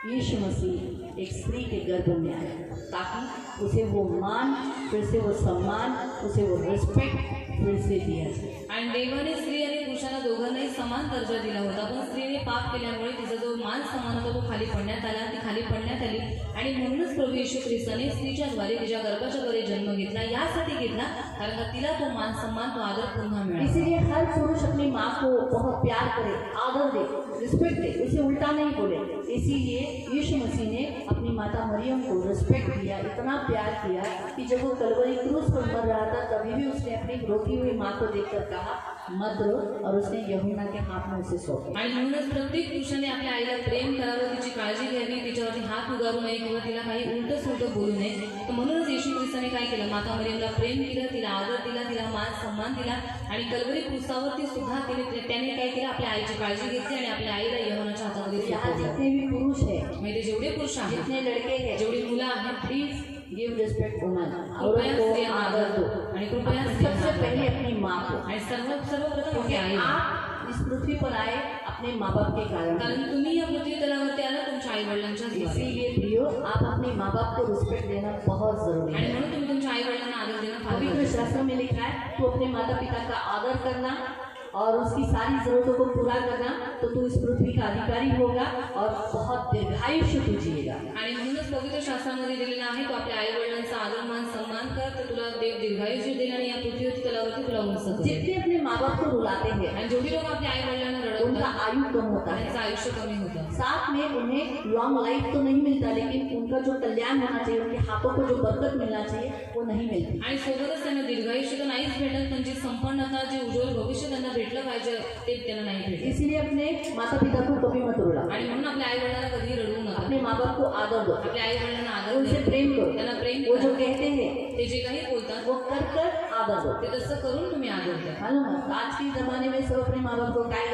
यीशु मसीह एक स्त्री के गर्भ में आया, ताकि उसे वो मान, फिर से वो सम्मान, उसे वो रिस्पेक्ट फिर से दिया जाए। आणि देवाने स्त्री आणि पुरुषाला दोघांनाही समान दर्जा दिला होता, पण स्त्रीने पाप केल्यामुळे तिचा जो मान समान होता तो खाली पडण्यात आला. ती खाली पडण्यात आली आणि म्हणूनच प्रभू येशू ख्रिस्ताने स्त्रीच्या द्वारे तिच्या गर्भाच्या द्वारे जन्म घेतला. यासाठी घेतला कारण का तिला तो मान सम्मान, तो आदर पुन्हा मिळाला. इसीलिए हर पुरुष अपनी माँ को बहुत प्यार करे, आदर दे, रिस्पेक्ट दे, उसे उल्टा नहीं बोले। इसीलिए यीशु मसीह ने अपनी माता मरियम को रिस्पेक्ट दिया, इतना प्यार किया कि जब वो कलवरी क्रूस पर मर रहा था तभी भी उसने अपनी रोती हुई माँ को देखकर कहा मत रो, और उसने यूहन्ना के हाथ में उसे सौंपा। आणि म्हणूनच प्रत्येक पुरुषाने आपल्या आईला प्रेम करावं, तिची काळजी घ्यावी, तिच्यावरती हात उगारू नये किंवा तिला काही उलटं सुलटं बोलू नये. तर म्हणूनच येशू ख्रिस्ताने काय केलं, माता मरियमला प्रेम केलं, तिला आदर दिला, तिला मान सन्मान दिला आणि कलवरी क्रूसावरती सुद्धा त्याने काय केलं, आपल्या आईची काळजी घेतली आणि आपल्या आईला यूहन्नाच्या हातामध्ये यहाँ सोपवलं. जितने भी पुरुष हैं, म्हणजे जेवढे पुरुष आहेत, जितने लड़के हैं, जेवढी मुलं आहेत, प्लीज गिव रिस्पेक्ट वुमन, कृपया औरत को स्त्रियांना आदर दो, आणि कृपया सबसे स्त्रियांना पहले अपनी माँ को, आणि सर्वप्रथम क्योंकि आपल्या आईला. आप इस पृथ्वी पर आए अपने माँ बाप के कारण। कारण तुम्ही या पृथ्वी तलावरती आला तुमच्या आई वडिलांच्या द्वारे. इसीलिए प्रियो, आप अपने माँ बाप को रिस्पेक्ट देना बहुत जरूरी आणि है। म्हणून तुम्ही तुमच्या आई वडिलांना आदर देणं फार पवित्र गरजेचं आहे. शास्त्र में लिखा है, तू अपने माता पिता का आदर करना और उसकी सारी जरूरतों को पूरा करना, तो तू इस पृथ्वी का अधिकारी होगा और बहुत दीर्घायुष्य तू जिएगा। आणि म्हणूनच पवित्र शास्त्रामध्ये दिलेलं आहे, तो आपल्या आई वडिलांचा आदर मान सन्मान कर, तर तुला देव दीर्घायुष्य देईल आणि या पृथ्वी तलावरती तुला उंच करेल. जितने अपने माँ बाप को रुलाते हैं आणि जेवढी लोक आपल्या आई वडिलांना उनका रडवतात आयु कम होता है, त्यांचं आयुष्य कमी होतं. साथ में उन्हें लॉन्ग लाइफ तो नहीं मिलता, लेकिन उनका जो कल्याण होना चाहिए, उनके हाथों को जो बरकत मिलना चाहिए वो नहीं मिलती। आणि सोबतच त्यांना दीर्घायुष्य तर नाहीच भेटत, त्यांची संपन्नता, जे उज्ज्वल भविष्य त्यांना भेटलं पाहिजे ते त्यांना नाही भेटत. इसीलिए अपने माता पिता को कभी मत रुला, आणि म्हणून आपल्या आई वडिलांना कधी रडवू नका. अपने माँ बाप को आदर दो, आपल्या आई वडिलांना आदर उनसे द्या. प्रेम करो, त्यांना प्रेम वो जो करा. कहते हैं ते जे काही बोलतात वो कर कर आदर दो। ते तसं करून तुम्ही आदर द्या. मालूम है, आज के जमाने में सब अपने माँ बाप को काय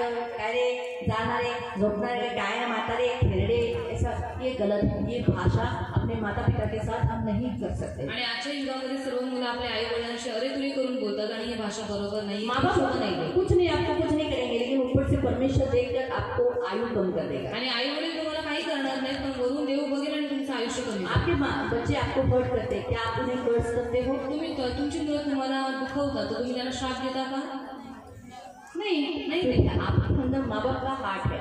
रे जाणारे झोपणारे काय ना म्हातारे खेळडे, ऐसा ये गलत है। ये भाषा अपने माता पिता के साथ हम नहीं कर सकते। आणि आजच्या युगामध्ये सर्व मुलं आपल्या आई वडिलांशी अरे तुरी करून बोलतात आणि ही भाषा बरोबर नाही. माँ बाप शोभा नाही देत. कुछ नहीं, आपको कुछ नहीं करेंगे, लेकिन ऊपर से परमेश्वर देखकर आपको आयु कम कर देगा। आणि आई वडील तुम्हाला काही करणार नाहीत, पण वरून देव बघेल आणि तुमचं आयुष्य कमी होईल. आपके बच्चे आपको हर्ट करते हैं, क्या आप उन्हें हर्ट करते हो? तुमची मुलं तुम्हाला दुखवतात तर तुम्ही त्यांना श्राप देता का? नहीं क्योंकि आपके अंदर माँ बाप का हार्ट है,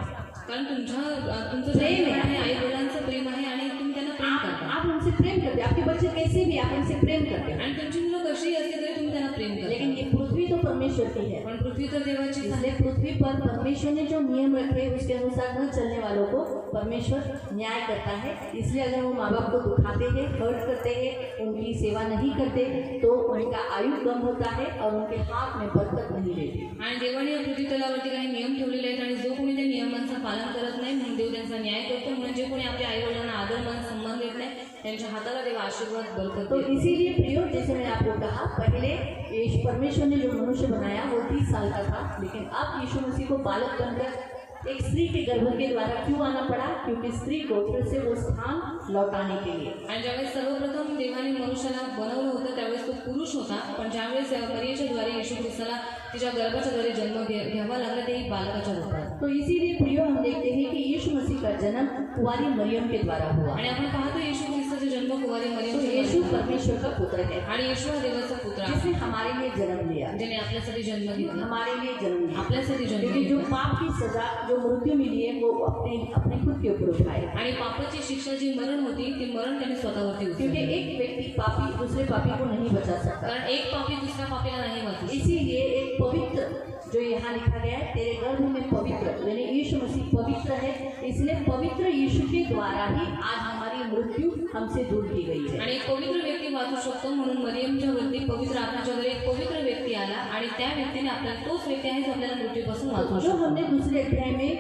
कारण तुमचं प्रेम प्रेम आहे. आहे, आई वडिलांचं प्रेम आहे आणि तुम्ही त्यांना प्रेम करता. आप उनसे प्रेम करते हो, आपके बच्चे कैसे भी आप उनसे प्रेम करते हो, आणि तुमची मुलं कशीही असली तरी तुम्ही त्यांना प्रेम लेकिन करता. ये पृथ्वी तो परमेश्वर की है। पण पृथ्वी तर देवाची आहे. इसलिए पृथ्वी पर परमेश्वर ने जो नियम रखे उसके अनुसार न चलने वालों को परमेश्वर न्याय करता है। इसलिए अगर वो माँ बाप को दुखाते हैं, हर्ट करते हैं, उनकी सेवा नहीं करते, तो उनका आयु कम होता है और उनके हाथ में बरकत नहीं रहती। आणि देवाने या पृथ्वी तलावरती काही नियम ठेवलेले आहेत आणि जो कोणी त्या नियमांचं पालन करत नाही म्हणून देव त्यांचा न्याय करतो. म्हणून जे कोणी आपल्या आई वडिलांना आदर मान सन्मान देत नाही त्यांच्या हाताला देव आशीर्वाद बरकत तो देतो. इसीलिए प्रियो, जैसे मैंने आपको कहा, पहले परमेश्वर ने जो मनुष्य बनाया वो 30 साल का था, लेकिन अब यीशु मसीह को बालक बनकर एक स्त्री के गर्भ के द्वारा क्यों आना पड़ा? क्योंकि स्त्री को फिर से वो स्थान लौटाने के लिए। आणि ज्यावेळेस सर्वप्रथम देवाने मनुष्याला बनवलं होतं त्यावेळेस तो पुरुष होता, पण ज्यावेळेस मरियेच्या द्वारे येशू ख्रिस्ताला तिच्या गर्भाच्या द्वारे जन्म घ्यावा लागला तेही बालकाच्या रूपात. तो इसीलिए प्रियो हम देखते हैं कि यीशु मसीह का जन्म कुंवारी मरियम के द्वारा हुआ। आणि आपण पाहतो येशू ख्रिस्ताचा जन्म कुमारी तो मरियम यीशु परमेश्वर का पुत्र है आणि येशू हा देवाचा पुत्र आहे जिसने हमारे लिए जन्म लिया, ज्याने आपल्यासाठी जन्म घेतला हमारे लिए जन्म लिया, आपल्यासाठी जन्म क्योंकि जो घेतला पाप की सजा, जो मृत्यु मिली है, वो अपने अपने खुद के ऊपर उठाए। आणि पापाची शिक्षा जी मरण होती ती मरण त्याने स्वतःवरती क्योंकि उचलली एक व्यक्ति पापी दूसरे पापी को नहीं बचा सकता, कारण एक पापी दुसऱ्या पापीला नाही वाचू शकत. इसीलिए एक पवित्र, जो यहाँ लिखा गया है, तेरे गर्भ में पवित्र, यानी यीशु मसीह पवित्र है, इसलिए पवित्र यीशु के द्वारा ही आज हमारी मृत्यु हमसे दूर की गई है। आणि एक पवित्र व्यक्ती वाचू शकतो म्हणून मरियमच्या वरती पवित्र आत्म्याच्या घरी एक पवित्र व्यक्ती आला आणि त्या व्यक्तीने आपल्याला तोच व्यक्ती आहे जो आपल्याला मृत्यूपासून वाचवू जो शकतो. हमने दूसरे अध्याय में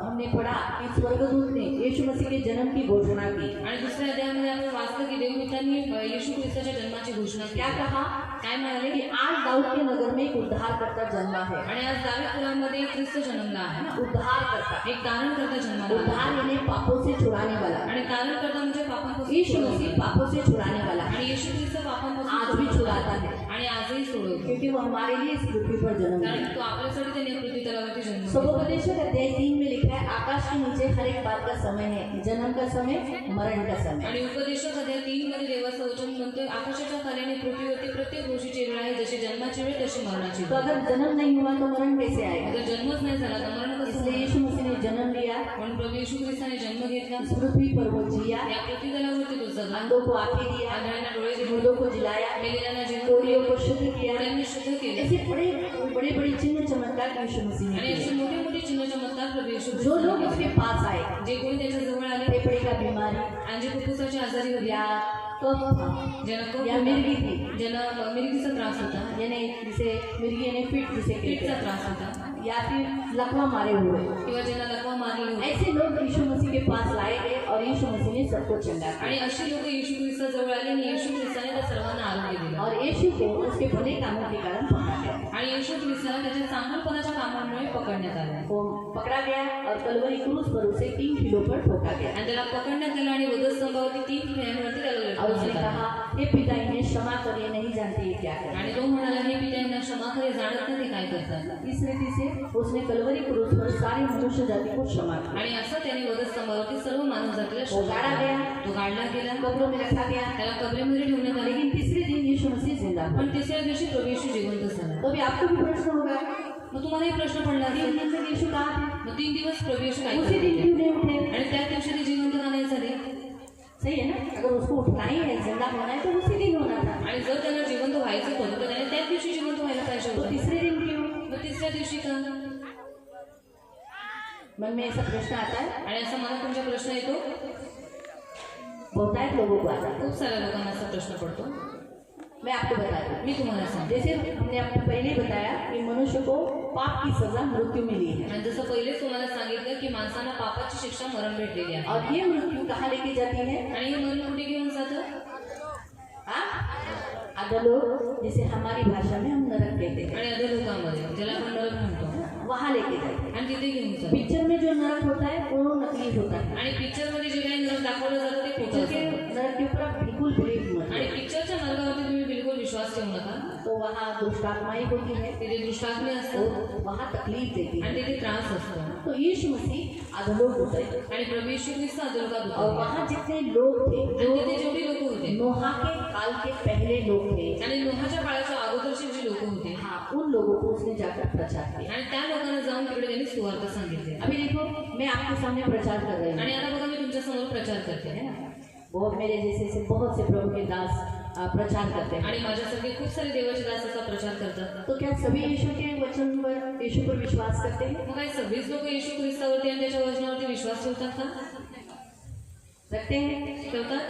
हमने पढ़ा कि स्वर्गदूत ने यीशु मसीह के जन्म की घोषणा की। आणि दुसऱ्या अध्यायामध्ये आपण वाचलं की देवदूतांनी येशू ख्रिस्ताच्या जन्माची घोषणा क्या केली. कहा काय म्हणाले कि आज दाऊद के नगर में एक उद्धारकर्ता जन्मा है। आणि आज दावीदपुरामध्ये ख्रिस्त जन्मला आहे. उद्धारकर्ता, एक तारणकर्ता जन्मला आहे. उद्धार यानी पापों से छुड़ाने वाला। आणि तारणकर्ता म्हणजे पापांपासून यीशु सोडवणे. मसीह पापों से छुड़ाने वाला है, आणि येशू ख्रिस्त पापांपासून आज भी छुड़ाता है, आणि आजही सोडवतो क्योंकि वो हमारे लिए इस पृथ्वी पर जन्म कारण लिया। तो आपल्यासाठी त्याने पृथ्वी तलावरती जन्म घेतला. सुबोपदेशक अध्याय 3 में लिखा है, आकाश के नीचे हर एक बात का समय है, जन्म का समय, मरण का समय। आणि उपदेशक अध्याय 3 मध्ये देवाचं वचन म्हणतोय आकाशाच्या खाली आणि पृथ्वीवरती प्रत्येक गोष्टीची वेळ आहे, जशी जन्माची वेळ तशी मरणाची तो वेळ. अगर जन्म नहीं हुआ तो मरण कैसे आएगा? जर जन्मच नाही झाला तर मरण कसं इसलिए होणार? यीशु मसीह ने जन्म लिया, म्हणून प्रभू येशू ख्रिस्ताने जन्म घेतला. इस पृथ्वी पर वो जिया, या पृथ्वी तलावरती तो जगला. अंधों को आंखें दिया, आंधळ्यांना डोळे दिले, मुर्दों को जिलाया, मेलेल्यांना जीवन कोढ़ियों दिले, को शुद्ध किया। कोड्यांनी शुद्ध केले. ऐसे बड़े बड़े बड़े चिन्ह चमत्कार यीशु मसीह ने आणि असे किए। मोठे मोठे चिन्ह चमत्कार प्रभू येशू जो लोग ख्रिस्ताने उसके केले. पास आए, जे कोणी त्याच्या जवळ आले फेफड़े का बीमारी आणि जे फुफ्फुसाचे आजारी होते या कफ था, ज्यांना कफ या होता, मिर्गी थी, ज्यांना मिरगीचा त्रास होता, यानी जिसे मिर्गी यानी फिट जिसे कहते पीठचा हैं, त्रास होता या फिर लकवा मारे हुए, किंवा ज्यांना लकवा मारले होते. ऐसे लोग यीशु मसीह के पास लाए गए और यीशु मसीह ने सबको चंगा आणि किया। अशी लोक येशू ख्रिस्ताजवळ आली आणि येशू ख्रिस्ताने त्या सर्वांना आरोग्य दिलं. और यीशु को उसके भले कामों के कारण पकड़ा गया, आणि येशू ख्रिस्ताला त्याच्या चांगुलपणाच्या कामांमुळे पकडण्यात आले वो पकड़ा गया और कलवरी क्रूस पर उसे 3 किलो पर ठोका गया आणि त्याला पकडण्यात आलं आणि वधस्तंभावरती 3 खेळ्यांवरती त्याला और उसने लटकवण्यात आलं. कहा, हे पिता इन्हें क्षमा कर, ये नहीं जानते ये क्या कर। आणि तो म्हणाला हे पिता यांना क्षमा करे, जाणत नाही ते काय करतात. इस रीति से उसने कलवरी क्रूस पर सारी मनुष्य जाति को क्षमा किया। आणि असं त्याने वधस्तंभावरती सर्व मानव जातीला वो गाड़ा गया, तो काढला गेला, कब्रों में रखा गया, त्याला कबरेमध्ये ठेवण्यात आले. लेकिन तीसरे दिन यीशु मसीह जिंदा हुआ। पण तिसऱ्या दिवशी प्रभू येशू जिवंत झाला. तो भी आपको भी प्रश्न होगा, मग तुम्हालाही प्रश्न पडला 3 असेल दिन तक यीशु कहाँ थे? मग 3 दिवस प्रभू येशू काय उसी दिन करत क्यों होते? नहीं उठे? आणि त्या दिवशी ते जिवंत का नाही झाले? सही है ना, अगर उसको उठना ही है, जिंदा होना है तो उसी दिन होना था। आणि जर त्याला जिवंत व्हायचं होतं तर त्याने त्याच दिवशी जिवंत व्हायला पाहिजे तो होतं. तीसरे दिन क्यों? मग तिसऱ्या दिवशी का? मन में ऐसा प्रश्न आता है, आणि असा मला तुमचा प्रश्न येतो. बहुतायत लोगों को आता है। खूप साऱ्या लोकांना असा प्रश्न पडतो. मैं आपको बता दूं, मी तुम्हाला सांगते. जैसे हमने आपको पहले बताया कि मनुष्य को पाप की सजा मृत्यु मिली है, आणि जसं पहिलेच तुम्हाला सांगितलं की माणसांना पापाची शिक्षा मरण भेटलेली आहे. और ये मृत्यु कहाँ लेके जाती है? आणि हे मरण कुठे घेऊन जातं? अधोलोक, जिसे हमारी भाषा में हम नरक कहते हैं, आणि अधोलोकामध्ये ज्याला आपण नरक म्हणतो वहाँ लेके जाते हैं। आणि तिथे घेऊन जातो. पिक्चर में जो नरक होता है वो नकली होता है, आणि पिक्चरमध्ये जे काही नरक दाखवलं जातं ते खोटं पिक्चर के असतं. नरक के ऊपर आप बिल्कुल बिलीव मत आणि करो। पिक्चरच्या नरकावरती तुम्ही बिलकुल विश्वास ठेवू नका. तो वहाँ दुष्टात्माएं होती है, तिथे दुष्टात्मे वो असतात वहाँ तकलीफ देती आणि है। तिथे त्रास असतो. तो यीशु मसीह अधोलोक उतरे आणि प्रभू येशू ख्रिस्त अधोलोकात और उतरले. वहाँ जितने लोग थे आणि जो तिथे जेवढी लोक होते नोहा के काल के पहले लोग थे, आणि नोहाच्या काळाच्या अगोदरचे जे लोक होते हाँ, उन लोगों को उसने जाकर प्रचार किया। आणि त्या लोकांना जाऊन तिकडे त्यांनी सुवार्ता सांगितली. अभी देखो, मैं आपके सामने प्रचार कर रही आणि हूँ, आता बघा मी तुमच्या समोर प्रचार करते है ना? बहुत मेरे जैसे से बहुत से प्रभु के दास प्रचार करते हैं। आणि माझ्यासारखे खूप सारे देवाचे दास असा प्रचार करतात. तो क्या सभी यीशु के वचन पर, यीशु पर विश्वास करते हैं? मग काय सगळीच लोक येशू ख्रिस्तावरती आणि त्याच्या वचनावरती विश्वास ठेवतात का? रखते हैं? ठेवतात?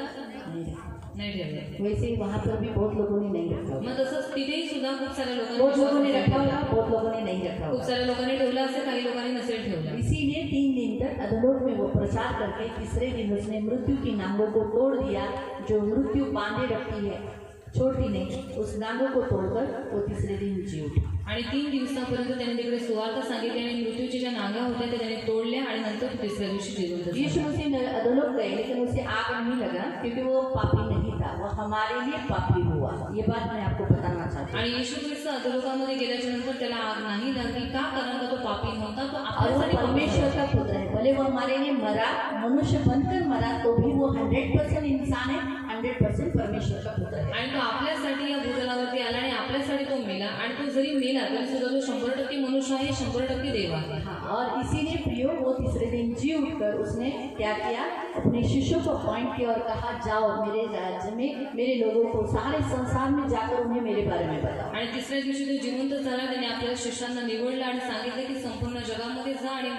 नहीं। नाही ठेवले. वैसे ही वहाँ पर भी बहुत लोगों ने नहीं रखा होगा। मग तसंच तिथेही सुद्धा खूप साऱ्या बहुत लोगों ने रखा लोकांनी होगा, बहुत लोगों ने नहीं रखा खूप होगा। साऱ्या लोकांनी ठेवलं असेल, काही लोकांनी नसेल ठेवलं. इसीलिए 3 दिन तक अधोलोक में वो प्रचार करके तीसरे दिन उसने मृत्यु की नांगों को तोड़ दिया, जो मृत्यू बांधे रखती है, छोड़ती नहीं, उस नांगों को तोड़कर वो तीसरे दिन जी उठी। आणि 3 दिवसापर्यंत त्याने तिकडे सुवार्ता सांगितली आणि मृत्यूच्या ज्या नांगा होत्या त्या त्याने तोडल्या आणि नंतर तिसऱ्या दिवशी जिवंत झाला. यीशु मसीह अधोलोक गए, लेकिन उसे आग नहीं लगा क्योंकि वो पापी नहीं था वो हमारे लिए पापी हुआ। ये बात मैं आपको बताना चाहती हूँ। आणि येशू ख्रिस्त अधोलोकामध्ये गेल्याच्या नंतर त्याला आग नाही लागली का? कारण का तो पापी नव्हता, तो और वो आपल्यासाठी पापी परमेश्वर झाला. का पुत्र है, भले वो हमारे लिए मरा, मनुष्य बनकर मरा, तो भी वो 100% इंसान है, 100% परमेश्वर का पुत्र है। आणि तो आपल्यासाठी या भूतलावरती आला आणि आपल्यासाठी तो मेला. आणि तो जरी मेला तरी सुद्धा तो 100% मनुष्य आहे, 100% देव आहे. हाँ, और इसीलिए प्रियो वो तीसरे दिन जी उठकर उसने क्या किया, अपने शिष्यों को अपॉइंट किया और कहा जाओ मेरे राज्य में मेरे लोगों को सारे संसार में जाकर उन्हें मेरे बारे में बताओ। आणि तिसऱ्या दिवशी तो जिवंत झाला. त्याने आपल्या शिष्यांना निवडलं आणि सांगितलं की संपूर्ण जगामध्ये जा आणि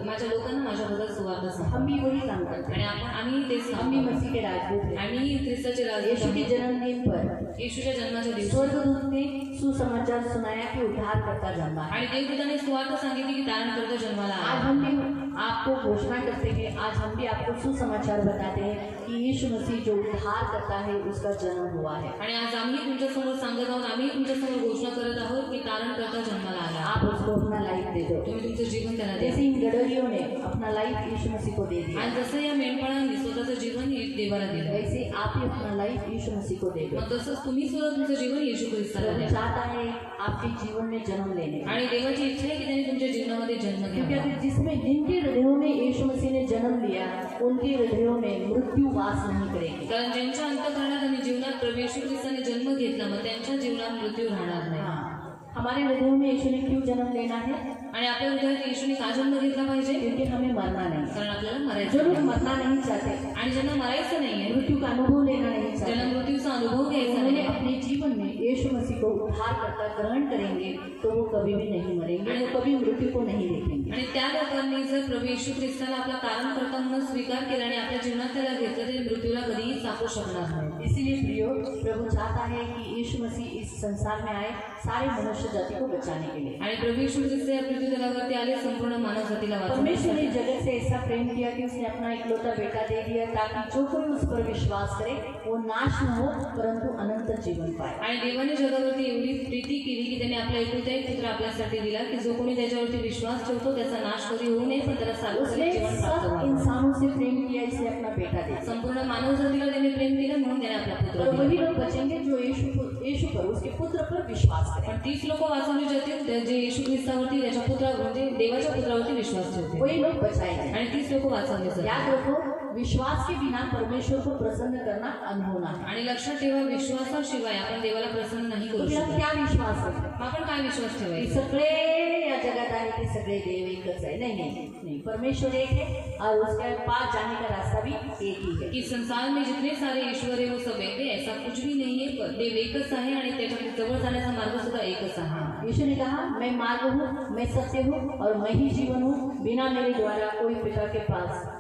माझ्या लोकांना माझ्याबद्दल सुवार्ता सांगा. हम भी वही काम करते आणि हैं, आम्ही तेच हम भी सांगतो. मसीह के राजदूत हैं। आम्ही ख्रिस्ताचे यीशु के राजदूत. जन्मदिन पर येशूच्या जन्माच्या दिवशी स्वर्गदूत ने सुसमाचार सुनाया कि उद्धारकर्ता जन्मा है। आणि देवदूताने सुवार्ता सांगितली की तारणकर्ता जन्माला आज आला. हम भी आपको घोषणा करते हैं, आज हम भी आपको सुसमाचार बताते हैं कि यीशु मसीह जो उद्धार करता है उसका जन्म हुआ है। आणि आज आम्ही तुमच्यासमोर सांगत आहोत, आम्ही तुमच्यासमोर घोषणा करत आहोत की तारणकर्ता जन्माला आला. आप उसको अपना लाइफ दे दो। तुम्ही तुमचं जीवन त्याला द्या. जैसे इन गडरियों ने अपना लाइफ यीशु मसीह को दे दिया, आणि जसं या मेंढपाळांनी स्वतःचं जीवन देवाला दिलं, वैसे आप भी अपना लाइफ यीशु मसीह को दे दो। मग तसंच तुम्ही सुद्धा तुमचं जीवन येशू ख्रिस्ताला प्रभु द्या. चाहता है आपके जीवन में जन्म लेने का। आणि देवाची इच्छा आहे की त्यांनी तुमच्या जीवनामध्ये जन्म क्योंकि घ्यावा. अगर जिसमें जिनके हृदयों में यीशु मसीह ने जन्म लिया उनके हृदयों में मृत्यु वास नहीं करेगी। कारण ज्यांच्या अंतःकरणात आणि जीवनात प्रभू येशू ख्रिस्ताने जन्म घेतला मग त्यांच्या जीवनात मृत्यू राहणार नाही. हाँ, हमारे हृदयों में यीशु ने क्यों जन्म लेना है? आणि आपल्या हृदयात येशूने का जन्म घेतला पाहिजे? क्योंकि हमें मरना नहीं, कारण आपल्याला जो मरायचं लोग नाही. मरना नहीं चाहते, आणि ज्यांना मरायचं नाहीये, मृत्यु का अनुभव लेना नहीं ज्यांना चाहते, मृत्यूचा अनुभव घ्यायचा उन्होंने नाही, अपने जीवन में यीशु मसीह को उद्धार करता ग्रहण करेंगे तो वो कभी भी नहीं मरेंगे, वो कभी मृत्यू को नहीं देखेंगे। आणि त्या लोकांनी जर प्रभू येशू ख्रिस्ताला आपला तारणकर्ता म्हणून स्वीकार केला आणि आपल्या जीवनात त्याला घेतलं तरी मृत्यूला कधीही सापू शकणार नाही. इसीलिए प्रियो प्रभु चाहता है कि यीशु मसीह इस संसार में आए सारे मनुष्य जाति को बचाने के लिए। आणि प्रभू येशू ख्रिस्त या पृथ्वी तलावरती आले संपूर्ण मानव जातीला परमेश्वर ने वाचवण्यासाठी. जगत से ऐसा प्रेम किया कि उसने अपना इकलौता बेटा दे दिया ताकि जो कोई उस पर विश्वास करे वो नाश न हो परंतु अनंत जीवन पाए। आणि देवाने जगावरती एवढी प्रीती केली की त्याने आपला एकुलता एक पुत्र आपल्यासाठी दिला की जो कोणी त्याच्यावरती विश्वास ठेवतो त्याचा नाश कधी होऊ नये पण त्याला सार्वत्रिक उसने जीवन प्राप्त सब व्हावं. इंसानों से प्रेम किया इसलिए अपना बेटा दे दिया। संपूर्ण मानव जातीला त्याने प्रेम केलं म्हणून त्याने आपला पुत्र और दिला. वही लोग बचेंगे जो यीशु पर उसके पुत्र पर विश्वास करें। पण 30 लोक वाचवली जातील जे येशू ख्रिस्तावरती त्याच्या पुत्रा म्हणजे देवाच्या पुत्रावरती विश्वास ठेवतील. वही लोग बचाए जाएंगे। आणि 30 लोक वाचवले जातील. याद रखो, विश्वास के बिना परमेश्वर को प्रसन्न करना अनहोना है। आणि लक्षात ठेवा विश्वासाशिवाय आपण देवाला प्रसन्न नाही तो करू फिर हम शकत. क्या विश्वास रखें? मग आपण काय विश्वास कि ठेवायचा? सगळे या जगत आहे ते सगळे देव एकच आहे? नहीं नहीं नहीं, परमेश्वर एक है और उसके पास जाने का रास्ता भी एक ही है। कि संसार में जितने सारे ईश्वर है वो सब एक है, ऐसा कुछ भी नहीं है. देव एकच आहे आणि त्याच्या जवळ जाण्याचा मार्ग सुद्धा एकच आहे. यीशु ने कहा मैं मार्ग हूँ, मैं सत्य हूँ और मैं ही जीवन हूँ, बिना मेरे द्वारा कोई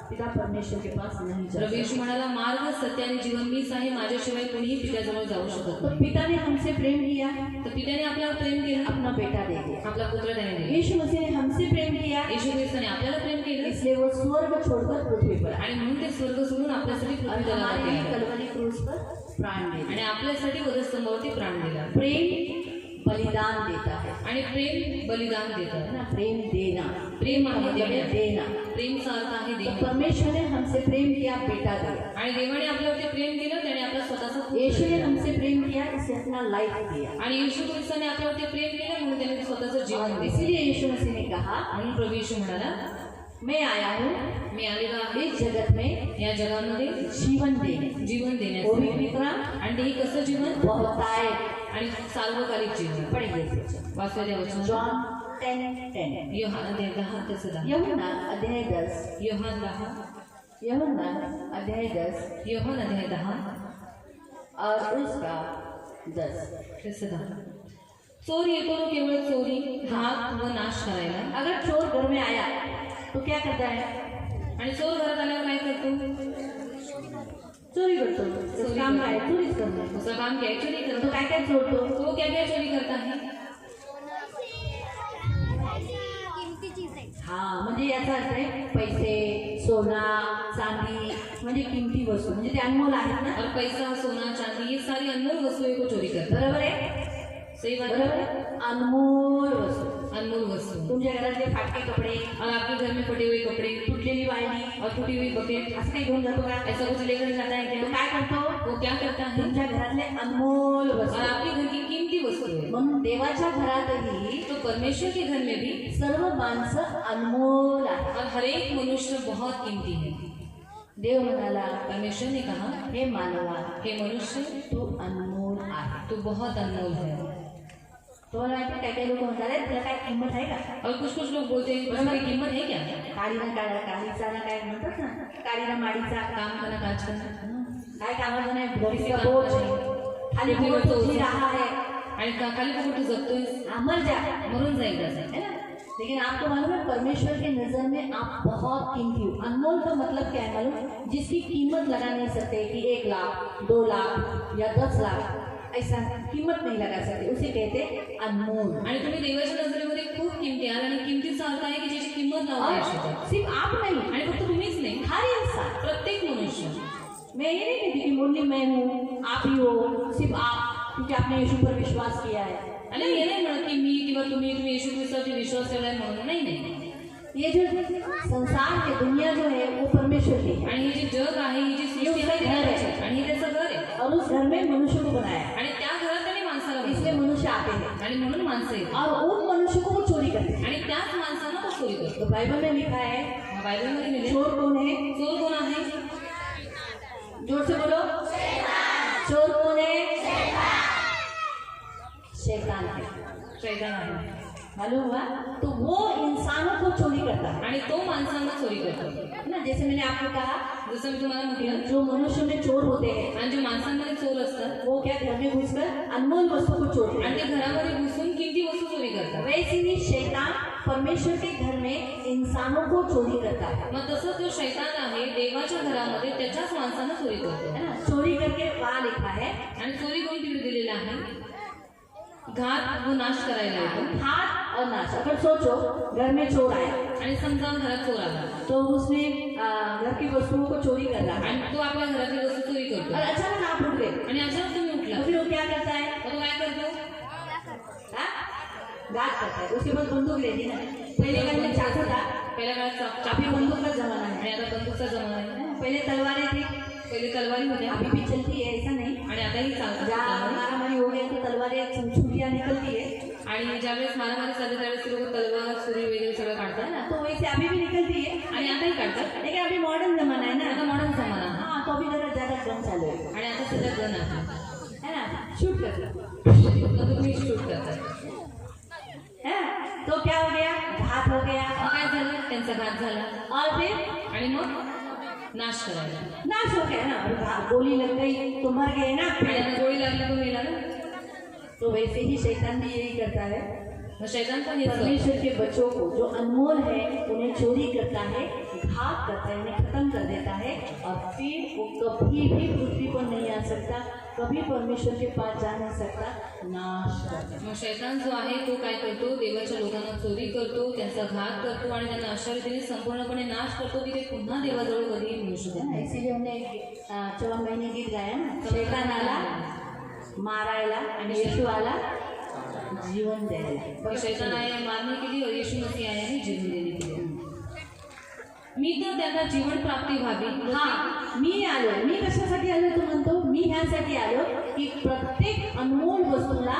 पिता परमेश्वर के पास नहीं जा प्रभू सकता। येशू म्हणाला मार्ग सत्य आणि जीवन मीच आहे, माझ्याशिवाय कोणीही पित्याजवळ जाऊ शकत तो नाही. पिता ने हमसे प्रेम किया, तर पित्याने आपल्यावर प्रेम केलं, अपना बेटा दे दिया। आपला पुत्र त्याने दिला. यीशु मसीह ने हमसे प्रेम किया, येशू ख्रिस्ताने आपल्याला प्रेम केलं इसलिए वो स्वर्ग छोड़कर पृथ्वी पर आए आणि म्हणून ते स्वर्ग सोडून आपल्यासाठी और पृथ्वी हमारे लिए तलावरती आले कलवरी क्रूस पर प्राण दे आणि दिया। आपल्यासाठी वधस्तंभावरती प्राण दिला. प्रेम बलिदान देता है आणि प्रेम बलिदान देतं. ना, प्रेम देना, प्रेम आहे मतलब है देणं. देना। प्रेमचा अर्थ आहे तो देणं. परमेश्वर ने हमसे प्रेम किया, बेटा दिया। आणि देवाने आपल्यावरती प्रेम केलं, त्याने आपला स्वतःचा पुत्र यीशु ने दिला. हमसे प्रेम किया, इसने अपना लाइफ दिया। आणि येशू ख्रिस्ताने आपल्यावरती प्रेम केलं म्हणून त्याने स्वतःचं जीवन और दिलं. इसीलिए यीशु मसीह ने कहा म्हणून प्रभू येशू म्हणाला मैं आया हूँ मी आलेलो आहे इस जगत में या जगामध्ये जीवन देने। जीवन वो भी देण्यासाठी. कितना आणि ते कसं जीवन? बहुतायत। आणि सार्वकालिक जीवन. पढ़िए वाचूया त्या वचनात. जॉन 10:10, योहान अध्याय 10 ते 10. यूहन्ना अध्याय 10, योहान 10, यूहन्ना अध्याय 10 योहान अध्याय 10 और उसका 10। ते 10. चोर येतो तो केवळ चोरी, घात व नाश करायला. अगर चोर घर में आया तो क्या करता है? आणि चोर घरात आल्यावर काय करतो? चोरी करतो। उसका काम काय? चोरीच करतो। उसं काम काय? चोरी तो करतो. काय काय चोरतो? तो क्या क्या चोरी करता है? किमती चीज आहे. हाँ, म्हणजे याचा अर्थ आहे पैसे, सोना, चांदी म्हणजे किमती वस्तू, म्हणजे ते अनमोल आहेत ना, और पैसा, सोना, चांदी ये सारी अनमोल वस्तुएं को चोरी करता है. बरोबर आहे? सही बात बरोबर है. आहे? अनमोल वस्तू अनमोल वस्तु। तुमच्या घरातले फाटके कपडे, और आपके घर में फटे हुए कपड़े तुटलेली वाळली, और टूटी हुई बकेट, असं काही घेऊन जातो का? ऐसा कुछ लेकर जाता है तो क्या? काय करतो? वो क्या करता है? तुमच्या घरातले अनमोल और वस्तू, आपके घर की कीमती वस्तु है। म्हणून देवाच्या घरातही तो परमेश्वर के घर में भी सर्व माणसं अनमोल आहे. और हर एक मनुष्य बहुत कीमती है। देव म्हणाला, परमेश्वर ने कहा, हे मानवा, हे मनुष्य, तू अनमोल आहे. तू बहुत अनमोल है। तुम्हाला माहिती काय काय लोक म्हणतात, "अरे, तुला काय किंमत आहे का?" और कुछ लोग बोलते हैं तुम्हारी कीमत है क्या? काळीना काळीचा ना काय म्हणतात ना, काळीना माडीचा काम करना काज करना काय कामाचं नाही. किसी घरचा काम बोझ, का नहीं। खाली पृथ्वीवर बोझ तो जी रहा है, आणि खाली पण कुठे जगतोय, अमर जा मरून जाईल है त्याचा। ना. लेकिन आपको मालूम है, परमेश्वर की नजर में आप बहुत कीमती हो. अनमोल का मतलब क्या है मालूम? जिसकी कीमत लगा नहीं सकते कि 1 लाख 2 लाख या 10 लाख, ऐसा कीमत नहीं लगा सकते, उसे कहते अनमोल. आणि तुम्ही देवाच्या नजरेमध्ये खूप किमती आहात आणि किमतीचा अर्थ आहे की ज्याची किंमत लावता येऊ शकते। और सिर्फ आप नहीं, आणि फक्त तुम्हीच नाही, हर इंसान. प्रत्येक मनुष्य। मैं ये नहीं कहती कि मुरली मैं हूँ, आप ही हो, सिर्फ आप, क्योंकि आपने यीशु पर विश्वास किया है. आणि हे नाही म्हणत की मी किंवा तुम्ही येशू ख्रिस्तावरती विश्वास ठेवलाय म्हणून, नहीं नहीं। ये जो संसार है, दुनिया जो है, वो परमेश्वर की है आणि हे जे जग आहे, ही जी सृष्टी आहे, घर आहे. देवाची. आणि हे त्याचं घर आहे और उस घर में मनुष्य को बनाया है. आणि त्या घरात त्याने माणसाला इसलिए बनवलं. मनुष्य आते हैं आणि म्हणून माणसं येतात और उन मनुष्य को वो चोरी करते हैं. आणि त्याच माणसांना तो चोरी करतो। तो बाइबल में लिखा है, बायबलमध्ये लिहिले चोर कौन है? चोर कोण आहे? जोर से बोलो. चोर कौन है? शैतान है. शैतान आहे मालूम हुआ? तो वो इंसानों को चोरी करता है आणि तो माणसांना चोरी करतो। ना. जैसे मैंने आपको कहा, जसं मी तुम्हाला म्हटलं, जो मनुष्य में चोर होते हैं, आणि जे माणसांमध्ये चोर असतात वो क्या घर में घुसकर अनमोल वस्तु को चोरते आणि हैं. ते घरामध्ये घुसून किमती वस्तू चोरी करतात। वैसे ही शैतान परमेश्वर के घर में इंसानों को चोरी करता है. मग तसं जो शैतान आहे देवाच्या घरामध्ये त्याच्याच माणसांना चोरी करतो। है ना. चोरी करके वहाँ लिखा है, आणि चोरी करून तिकडे दिलेला आहे, घात व नाश करायला येतो। हाथ और नाश. अगर सोचो, घर में चोर आया आणि समजा घरात चोर आला तो उसने घर की वस्तुओं को चोरी कर रहा है आणि तो आपल्या घरातली वस्तू चोरी करतो और अचानक आप उठ गए, आणि अचानक तुम्ही उठला, तो फिर वो क्या करता है? तर तो काय करतो? हाँ? घात करता है. उसके पास बंदूक लेनी ना. पहले काल में चाकू था, पहिल्या काळात अभी बंदूक का जमाना है. आणि आता बंदूकचा जमाना आहे। पहले तलवारें थी, पहिले तलवारी होत्या अभी भी चलती है, ऐसा नहीं. आणि आताही चालतात जहाँ तलवारी। मारामारी हो गई तो तलवारें छुरियाँ निकलती है आणि ज्यावेळेस मारामारी चालते त्यावेळेस ते लोक तलवार सुरी वगैरे सगळं है काढतात ना. तो वैसे अभी भी निकलती है, आणि आताही काढतात। लेकिन अभी मॉडर्न जमाना है आता ना. मॉडर्न जमाना आहे हाँ, तो अभी जरा ज्यादा गन चालू है. आणि आता सध्या गन आहे, है ना. शूट करते तुम्ही शूट करतात। है. तो क्या हो गया? घात हो गया. मग काय झालं? त्यांचा घात झाला और फिर आणि मग नाश करायला, नाश हो गया ना. गोली लग गई तो मर गए ना. आणि आता गोळी लागली तो मेला ना। तो वैसे ही शैतान भी यही करता है. मग शैतान पण हेच करतो। परमेश्वर के बच्चों को जो अनमोल है उन्हें चोरी करता है, घात करता है, उन्हें खत्म कर देता है और फिर वो कभी भी पृथ्वी पर नहीं आ सकता, कभी परमेश्वर के पास जा नहीं सकता, नाश करता है. मग शैतान जो आहे तो काय करतो? देवाच्या लोकांना चोरी करतो, त्यांचा घात करतो आणि त्यांना अशा रीतीने संपूर्णपणे नाश करतो की ते पुन्हा देवाजवळ कधीही मिळू शकत है ना. नाही। इसीलिए हमने 14 महीने गीत गाया ना, शैतान आला मारायला आणि येशू आला जीवन द्यायला. मग शैतान आया मारने के लिए और यीशु मसीह आया है जीवन देने के लिए। मी तर त्यांना जीवन प्राप्ती व्हावी। हा, मी आलो. मी कशासाठी आलो तो म्हणतो? मी ह्यासाठी आलो की प्रत्येक अनमोल वस्तूला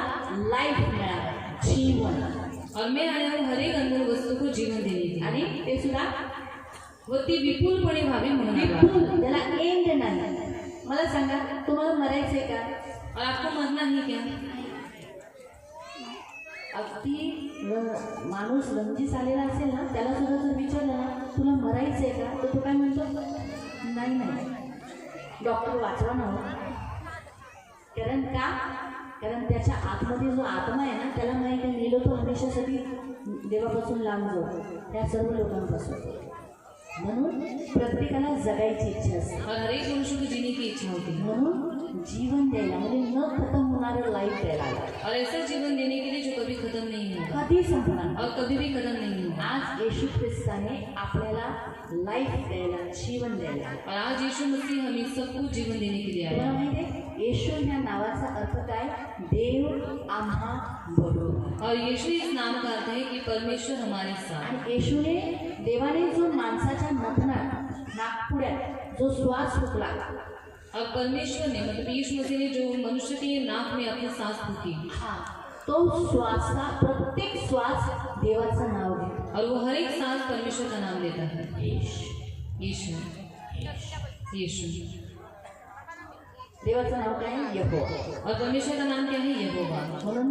लाईफ मिळावं, जीवन. और मैं आया हूँ हर एक अनमोल वस्तू को जीवन देने के लिए आणि ते सुद्धा व ती विपुलपणे व्हावी म्हणून आलो आहे। विपुल, त्याला एंड नाही. मला सांगा, तुम्हाला मरायचंय का? और आपको मरना ही क्या? अगदी माणूस रंजीस आलेला असेल ना, त्याला सुद्धा जर विचारलं ना तुला मरायचंय का, तर तो काय म्हणतो? नाही नाही. डॉक्टर वाचवा ना. कारण का? कारण त्याच्या आतमध्ये जो आत्मा आहे ना, त्याला माहिती आहे मेलो तो हमेशासाठी देवापासून लांब जाऊ, त्या सर्व लोकांपासून. म्हणून प्रत्येकाला जगायची इच्छा असते, और हर एक मनुष्य को जीने की इच्छा होती है म्हणून जीवन द्यायला म्हणजे न खतम होणारं लाईफ द्यायला आलं. और ऐसा जीवन देने के लिए जो कभी खत्म नहीं होगा। कधी कधीही संपणार नाही. और कभी भी खत्म नहीं होगा। आज येशू ख्रिस्ताने आपल्याला लाईफ द्यायला, जीवन द्यायला. और आज यीशु मसीह हमें सबको जीवन देने के लिए आया तुम्हाला है। माहिती आहे येशू ह्या नावाचा अर्थ काय? देव आम्हा बरोबर. और यीशु इस नाम का अर्थ है कि परमेश्वर हमारे साथ। आणि येशूने, देवाने जो माणसाच्या नथनात, नाकपुड्यात जो श्वास फुकला, और परमेश्वर ने मतलब यीशु मसीह ने जो मनुष्य के नाक में अपनी सांस फूकी, हा तो श्वासला, प्रत्येक श्वास देवाचं नाव घेतो. और वो हर एक सांस परमेश्वर का नाम लेता है। यीशु, यीशु। देवाचं नाव काय? यहोवा. और परमेश्वर का नाम क्या है? यहोवा। म्हणून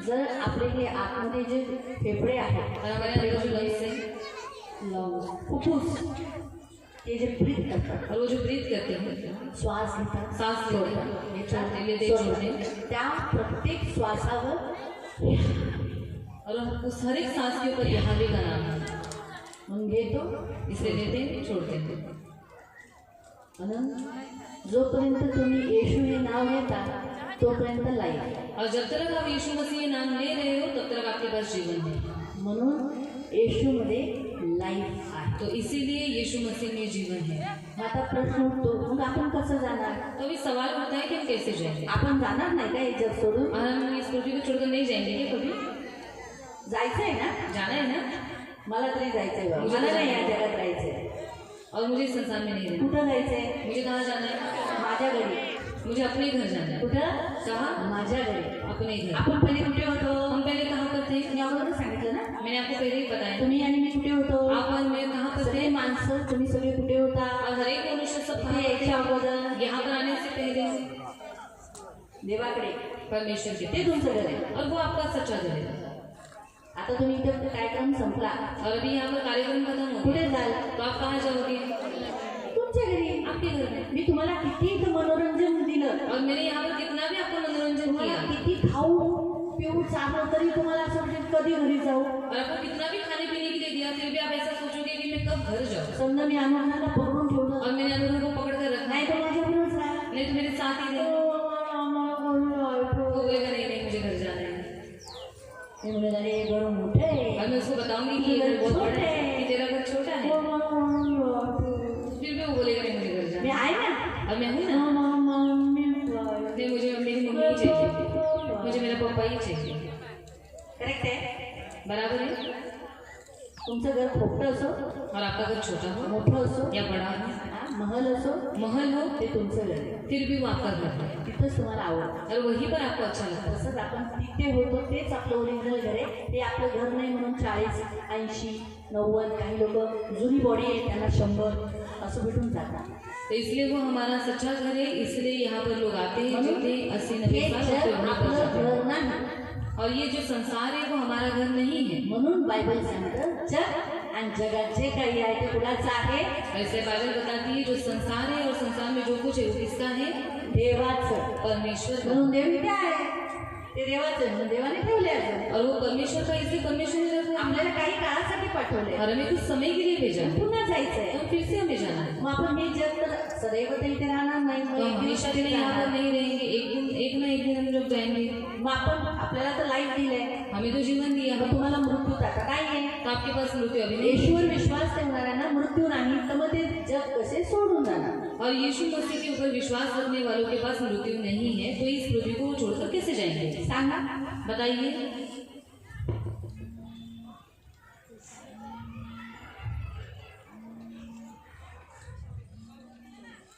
जर आपले हे आतमध्ये जे फेफडे आहेत, और हमारे अंदर जो लंग्स है, फुफ्फुस, ते जे ब्रीथ करतात, और वो जो ब्रीथ करते हैं, श्वास घेतात, सांस लेते हैं, लेते छोड़ते हैं, त्या प्रत्येक श्वासावर और उस हर एक सांस के ऊपर यहोवा का नाम है। म्हणून घेतो. इसे लेते हैं, छोड़ते हैं। म्हणून जोपर्यंत तुम्ही येशू हे नाव घेता तोपर्यंत लाईफ. और जब तक आप यीशु मसीह नाम ले रहे हो तब तक आपके पास जीवन है। म्हणून येशूमध्ये लाईफ आहे. तो इसीलिए यीशु मसीह में जीवन है। मग आता प्रश्न उठतो, मग आपण कसं जाणार? तो अभी सवाल उठता है कि हम कैसे जाएंगे? आपण जाणार नाही का हे जग सोडून? और हम इस पृथ्वी को छोड़कर नहीं जाएंगे क्या कभी? जायचंय ना? जाना है ना? मला तरी जायचंय बाबा. मला नाही या जगात राहायचंय. और मुझे इस संसार में नहीं रहना। कुठं जायचंय? मुझे कहाँ जाना है? माझ्या घरी. मुझे अपने घर जाना है। कुठं? कहाँ? माझ्या घरी. अपने घर। आपण पहिले कुठे होतो? हम पहले कहाँ पर थे? मी अगोदर सांगितलं ना, मैंने आपको पहले ही बताया। तुम्ही आणि मी कुठे होतो? आप और मैं कहाँ पर सगळे थे? माणसं तुम्ही सगळे कुठे होता? और हर एक मनुष्य सब कहाँ इथे पर थे? यायच्या अगोदर यहाँ पर आने से पहले देवाकडे. परमेश्वर के ते तुमचं घर आहे. और वो आपका सच्चा घर है। आता तुम्ही इथं कार्यक्रम संपला, और अभी यहाँ पर कार्यक्रम खत्म हो कुठे गया जाल? तो आप कहाँ जाओगे? तुमच्या घरी. आपके घर में। मी तुम्हाला किती इथं मनोरंजन दिलं, और मैंने यहाँ पर कितना भी आपको मनोरंजन तुम्हाला किया, किती खाऊ पिऊ चाललं तरी तुम्हाला असं वाटेल कधी घरी जाऊ. और आपको कितना भी खाने पीने के लिए दिया, फिर भी आप ऐसा सोचोगे कि मैं कब घर जाऊँ। समजा मी अनुराला पकडून ठेवलं, और मैंने अनुभव को पकड़ कर रखा नाही है, तर माझ्याबरोबर राहा. नहीं तो मेरे साथ ही रहे। वो बोलेगा नहीं नहीं मुझे घर जाना है। मी म्हणाले, "अरे घर मोठं आहे." और मैं उसको बताऊंगी कि ये घर बहुत बड़ा है, कि तेरा घर छोटा है, फिर भी वो बोलेगा नहीं मुझे घर मी जाना है। आहे ना. और मैं हूँ ना, नहीं मुझे मेरी मम्मी ही चाहिए, मुझे मेरा पापा ही चाहिए। करेक्ट आहे. बराबर है। तुमचं घर खोटं असो, और आपका घर छोटा हो मोठं असो, या बड़ा हो, हा, महल असो, महल हो, ते तुमचं घर आहे. फिर भी वो आपका घर है, तिथंच तुम्हाला आवडतं. और वहीं पर आपको अच्छा लगता है। तसंच आपण तिथे होतो तेच आपलं ओरिजिनल घर आहे. ते आपलं घर नाही म्हणून 40, 80, 90, काही लोक जुनी बॉडी आहे त्यांना 100 असं भेटून जातात. तो इसलिए वो हमारा सच्चा घर है, इसलिए यहाँ पर लोग आते हैं, जीते 80-90 हे साल और फिर जग वहीं पर आपलं जाते हैं। घर नाही. और ये जो संसार है वो हमारा घर नहीं है। म्हणून बायबल सांगतं जग आणि जगात जे काही आहे ते कुणाचं आहे? ऐसे बाइबल बताती है जो संसार है और संसार में जो कुछ है वो किसका है? देवाचं. परमेश्वर का। म्हणून देव इथे आहे, ते देवाचं म्हणून देवाने ठेवले असेल. और वो परमेश्वर का, इसलिए परमेश्वर ने रखा है। आपल्याला काही काळासाठी पाठवले, और हमें कुछ समय के लिए भेजा है, पुन्हा जायचंय. तो फिर से हमें जाना है। मग आपण हे जग तर सदैव तर इथे राहणार नाही. मग तो एक हम दिवस हमेशा के लिए यहाँ पर जाणार. नहीं रहेंगे, एक ना एक दिन हम लोग जाएंगे। मग आपण आपल्याला तर लाईफ दिलंय, हमें तो जीवन दिया मग है, तुम्हाला मृत्यूत आता काय आहे? तो आपके पास मृत्यू अभी नहीं है। येशूवर विश्वास ठेवणाऱ्यांना मृत्यू नाही, तर मग ते जग कसे सोडून जाणार? और यीशु मसीह के ऊपर विश्वास रखने वालों के पास मृत्यु नहीं है, तो इस पृथ्वी को छोड़कर कैसे जाएंगे? सांगा. बताइए।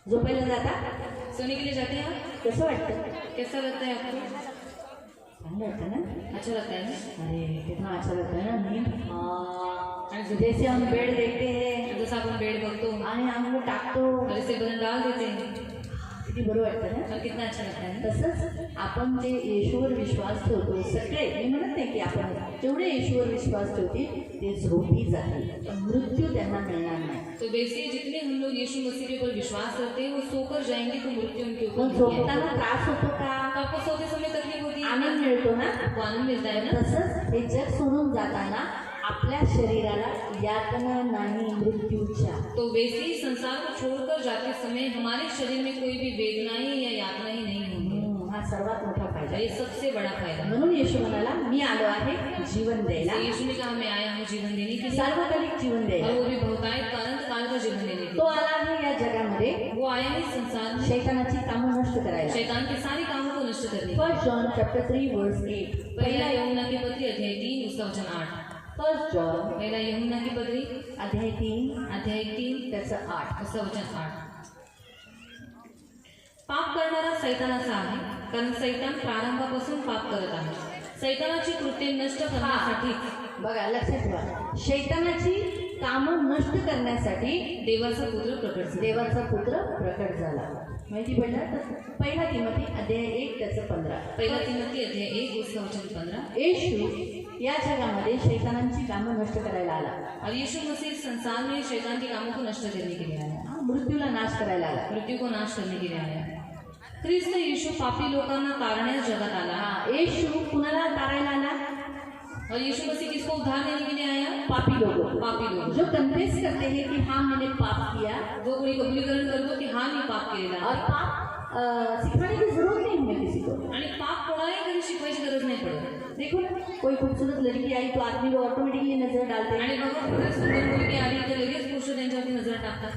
झोपायला जाता? सोने के लिए जाते हैं आप? कसं वाटतं? कैसा लगता है आपको? चांगलं वाटतं ना? अच्छा लगता है ना? अरे कितना अच्छा लगता है ना. नींद और जैसे हम बेड देखते हैं जैसा आपण बेड बघतो आणि अंग टाकतो, और इसे बदन डाल देते हैं, किती बरं वाटतं ना. और कितना अच्छा लगता है। तसंच आपण जे येशूवर विश्वास ठेवतो, सगळे, मी म्हणत नाही की आपण जेवढे येशूवर विश्वास ठेवतील ते झोपी जातील, पण मृत्यू त्यांना मिळणार नाही. तो वैसे जितने हम लोग यीशु मसीह के ऊपर विश्वास करते हैं वो सोकर जाएंगे तो मृत्यु उनके ऊपर पण नहीं है। झोपताना त्रास होतो का? तो आपको सोते समय तकलीफ होती है, आनंद मिळतो ना. आपको आनंद मिलता है ना। तसंच हे जग सोडून जाताना आपल्या शरीराला यातना नाही मृत्यूच्या. तो वैसे ही संसार को छोड़कर जाते समय हमारे शरीर में कोई भी वेदनाएं या यातनाएं नहीं होंगी। हा सर्वात मोठा फायदा ये आहे. सबसे बड़ा फायदा है। म्हणून येशू म्हणाला मी आलो आहे जीवन द्यायला, इसलिए यीशु ने कहा मैं आया हूँ जीवन देने के लिए, सार्वकालिक जीवन और द्यायला. वो भी बहुतायत अनंत काल का जीवन देने के तो लिए. आला आहे या जगामध्ये वो आया ही संसार में शैतानाची कामं नष्ट करायला. शैतान के सारे कामों को नष्ट करने के लिए. 1 जॉन चॅप्टर 3 वर्स 8. पहला यूहन्ना की पत्री अध्याय 3 उसका वचन 8. 1 जॉन पहला यूहन्ना की पत्री अध्याय 3 अध्याय 3 त्याचं 8. उसका वचन 8. पाप करणारा सैतानाचा आहे, कारण सैतान प्रारंभापासून पाप करत आहे. सैतानाची कृत्ये नष्ट करण्यासाठी बघा लक्षात ठेवा, शैतानाची कामं नष्ट करण्यासाठी देवाचा पुत्र प्रकट झाला. देवाचा पुत्र प्रकट झाला. माहिती पडलं तर पहिला तिमोथी अध्याय 1 त्याचं 15. पहिला तिमोथी अध्याय 1 उसका वचन 15. येशू या जगामध्ये शैतानांची कामं नष्ट करायला आला, और यीशु मसीह संसार में शैतान के कामों को नष्ट करने के लिए आया, मृत्यूला नाश करायला आला. मृत्यू को नाश करने के लिए आया. ख्रिस्त यीशु पापी लोकांना तारण्यास जगात आला. येशू कुणाला तारायला आला? और यीशु मसीह किसको उद्धार देने के लिए आया? पापी लोगों. पापी लोग जो कन्फेस करते हैं कि हाँ मैंने पाप किया, जो कोणी कबुलीकरण करतो की हा मी पाप केलेला और आहे. पाप सिखाने की जरूरत नहीं हमें किसी को. आणि पाप कोणालाही कधी शिकवायची गरज नाही पडत. देखो ना, कोई खूबसूरत लड़की आई तो आदमी को ऑटोमेटिकली नजर डालते आणि हैं. बघा कुठे सुंदर मुलगी आली तर लगेच पुरुष त्यांच्यावरती नजर टाकतात.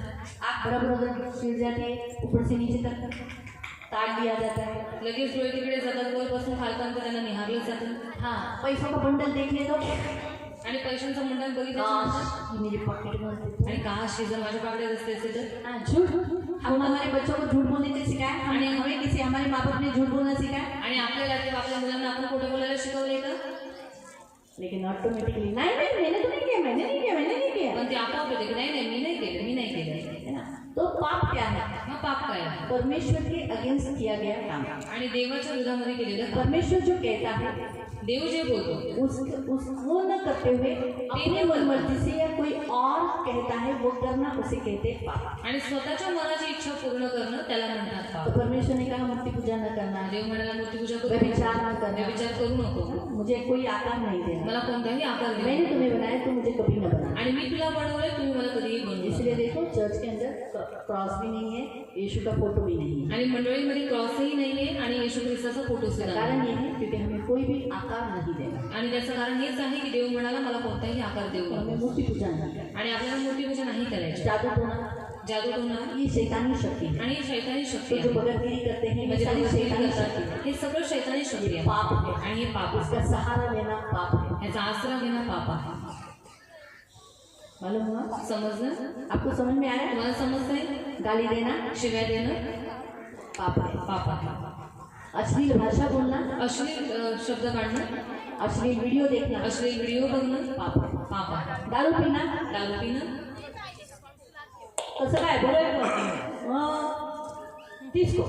आँख बराबर फिर जाती है, ऊपर से नीचे तक ताड़ लिया जाता है. लगेच डोळे तिकडे जातात, वरपासून खालपर्यंत त्यांना निहारलं जातं. हाँ, पैसों का बंडल देखने दो. आणि पैशांचं मंडळ बघितलं काश ये मेरे पॉकेट में होते. आणि काश जर माझ्या पाकड्यात असते असेल तर. हाँ, झूठ. हम हमारे बच्चों को झूठ बोलने के सिखाए, हमें किसी हमारे माँ बाप ने झूठ बोलना सिखाया. आणि आपल्याला किंवा आपल्या मुलांना आपण खोटं बोलायला शिकवलंय का? लेकिन ऑटोमेटिकली नहीं मैंने तो नहीं किया, मैंने नहीं किया. पण ते आपोआप येते की नाही नाही मी नाही केलं. है ना? तो पाप क्या है? मग पाप काय आहे? परमेश्वर के अगेंस्ट किया गया काम. आणि देवाच्या विरोधामध्ये केलेलं काम. परमेश्वर जो कहता है देव जे बोलतो वो न करते हुए अपने मनमर्जी से या कोई और कहता है वो करना, उसे कहते पाप. आणि स्वतःच्या मनाची इच्छा पूर्ण करणं त्याला म्हणतात तो पाप. परमेश्वर ने कहा मूर्ति पूजा न करना, देव म्हणाला मूर्तीपूजा करू व्यभिचार न करना, विचार करू नको, मुझे कोई आकार नहीं देना, मला कोणताही आकार देऊ मैंने नको. तुम्हें बनाया तो मुझे कभी न बनाना. आणि मी तुला बनवलंय, तुम्ही मला कधीही बनवू नका. इसलिए देखो चर्च के अंदर क्रॉस भी नहीं है, यीशु का फोटो भी नहीं है. आणि मंडळीमध्ये क्रॉसही नाहीये आणि येशू ख्रिस्ताचा फोटो सुद्धा नाही. कारण ये है क्योंकि हमें कोई भी आकार नहीं देना, आणि त्याचं कारण हेच आहे की देव म्हणाला मला कोणताही आकार देऊ हमें नको. मूर्ति पूजा नहीं करना. आणि आपल्याला मूर्तीपूजा नाही करायची. जादू टोना जादू टोना ये शैतानी शक्ति है. आणि शैतानी तो शक्ती जो आहे. बगरगिरी करते हैं ये म्हणजे सारी भगवद्गीता शैतानी शक्ति करतात, है. हे सगळं शैतानी शक्ती ये आहे. पाप है, आणि हे पाप इसका आहे. सहारा लेना पाप है. ह्याचा आसरा घेणं पाप आहे. मालूम हुआ? समजलं? आपको समझ में आया? तुम्हाला समजतंय? गाली देना शिव्या देणं पाप है. पाप आहे. अश्लील भाषा बोलना, अश्लील शब्द काढणं, अश्लील वीडियो देखना अश्लील व्हिडिओ बघणं पाप है. पाप आहे. दारू पिना दारू पिणं कसं काय बरोबर डिस्को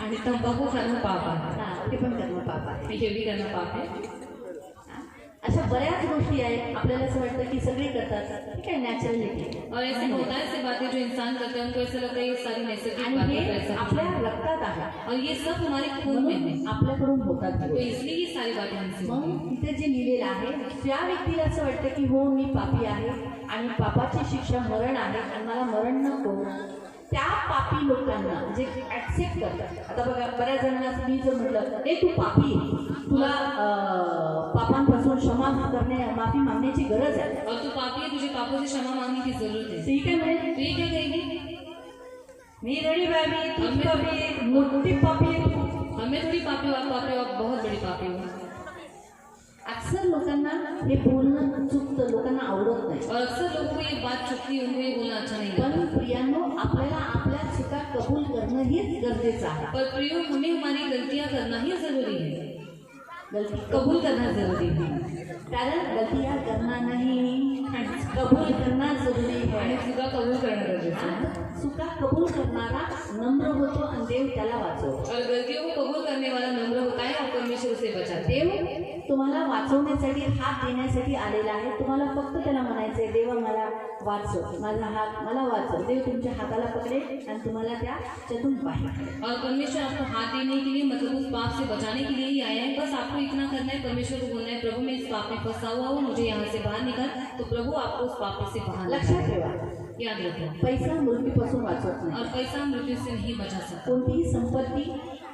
आणि तंबाखू करणं पाप आहे. हा ते पण करणं पाप आहे. हे बी करणं पाप आहे. अशा बऱ्याच गोष्टी आहेत, आपल्याला असं वाटतं की सगळे करतात, ठीक आहे नॅचरलिटी. और ऐसे होता है ऐसी बातें जो इंसान करते हैं उनको ऐसा लगता है ये सारी नैसर्गिक आणि बातें हे ऐसा आपल्या रक्तात आहे, और ये सब हमारे खून में है. म्हणून आपल्याकडून होतात. तो इसलिए ये सारी बातें हमसे होती हैं. मग तिथे जे लिहिलेलं आहे त्या व्यक्तीला असं वाटतं की हो मी पापी आहे आणि पापाची शिक्षा मरण आहे आणि मला मरण नको. त्या पापी लोकांना जे ॲक्सेप्ट करतात. आता बघा बऱ्याच जणांना मी जर म्हटलं हे तू पापी आहे, तुला पापांपासून क्षमा माफी मागण्याची गरज आहे, और तू पापी है, तुझे पापों से क्षमा मांगने की जरूरत है. ठीक आहे म्हणे तो ये क्या कहेगी? मी रडी बाबी तू पापी मोठी पापी आहे तू. हमें थोड़ी पापी हो, आप पापी हो, आप बहुत बड़ी पापी हो. अक्सर लोकांना हे बोलणं चुकतं, लोकांना आवडत नाही. और अक्सर लोगों को ये बात चुपती उनको ये बोलना अच्छा नहीं लगता. पण प्रियांनो आपल्याला आपल्या चुका कबूल करणं हेच गरजेचं आहे. पर प्रियो हमें हमारी गलतियां करना ही जरूरी है. गलती कबूल करना जरूरी है. कारण गलतियां करना नहीं, कबूल करना जरुरी आणि है. चुका कबूल करणं गरजेचं आहे. चुका कबूल करणारा नम्र होतो आणि देव त्याला वाचवतो. और गलतियों को कबूल करने वाला नम्र होता है और परमेश्वर उसे बचाते हैं. देव तुम्हाला वाचवण्यासाठी हात देण्यासाठी आलेला आहे. तुम्हाला फक्त त्याला म्हणायचं आहे देवा मला वाचव, माझा हात मला वाचव. देव तुमच्या हाताला पकडेल आणि तुम्हाला त्याच्यातून बाहेर काढेल. और परमेश्वर आपको हाथ देने के लिए मतलब उस पाप से बचाने के लिए ही आया है. बस आपको इतना करना है, परमेश्वर को बोलना है प्रभु मैं इस पाप में फंसा हुआ हूँ, मुझे यहाँ से बाहर निकाल. तो प्रभु आपको उस पाप से बाहर लक्षात ठेवा, याद रखो. पैसा मृत्यूपासून वाचवत नाही. और पैसा मृत्यू से नहीं बचा सकता. कोणतीही संपत्ती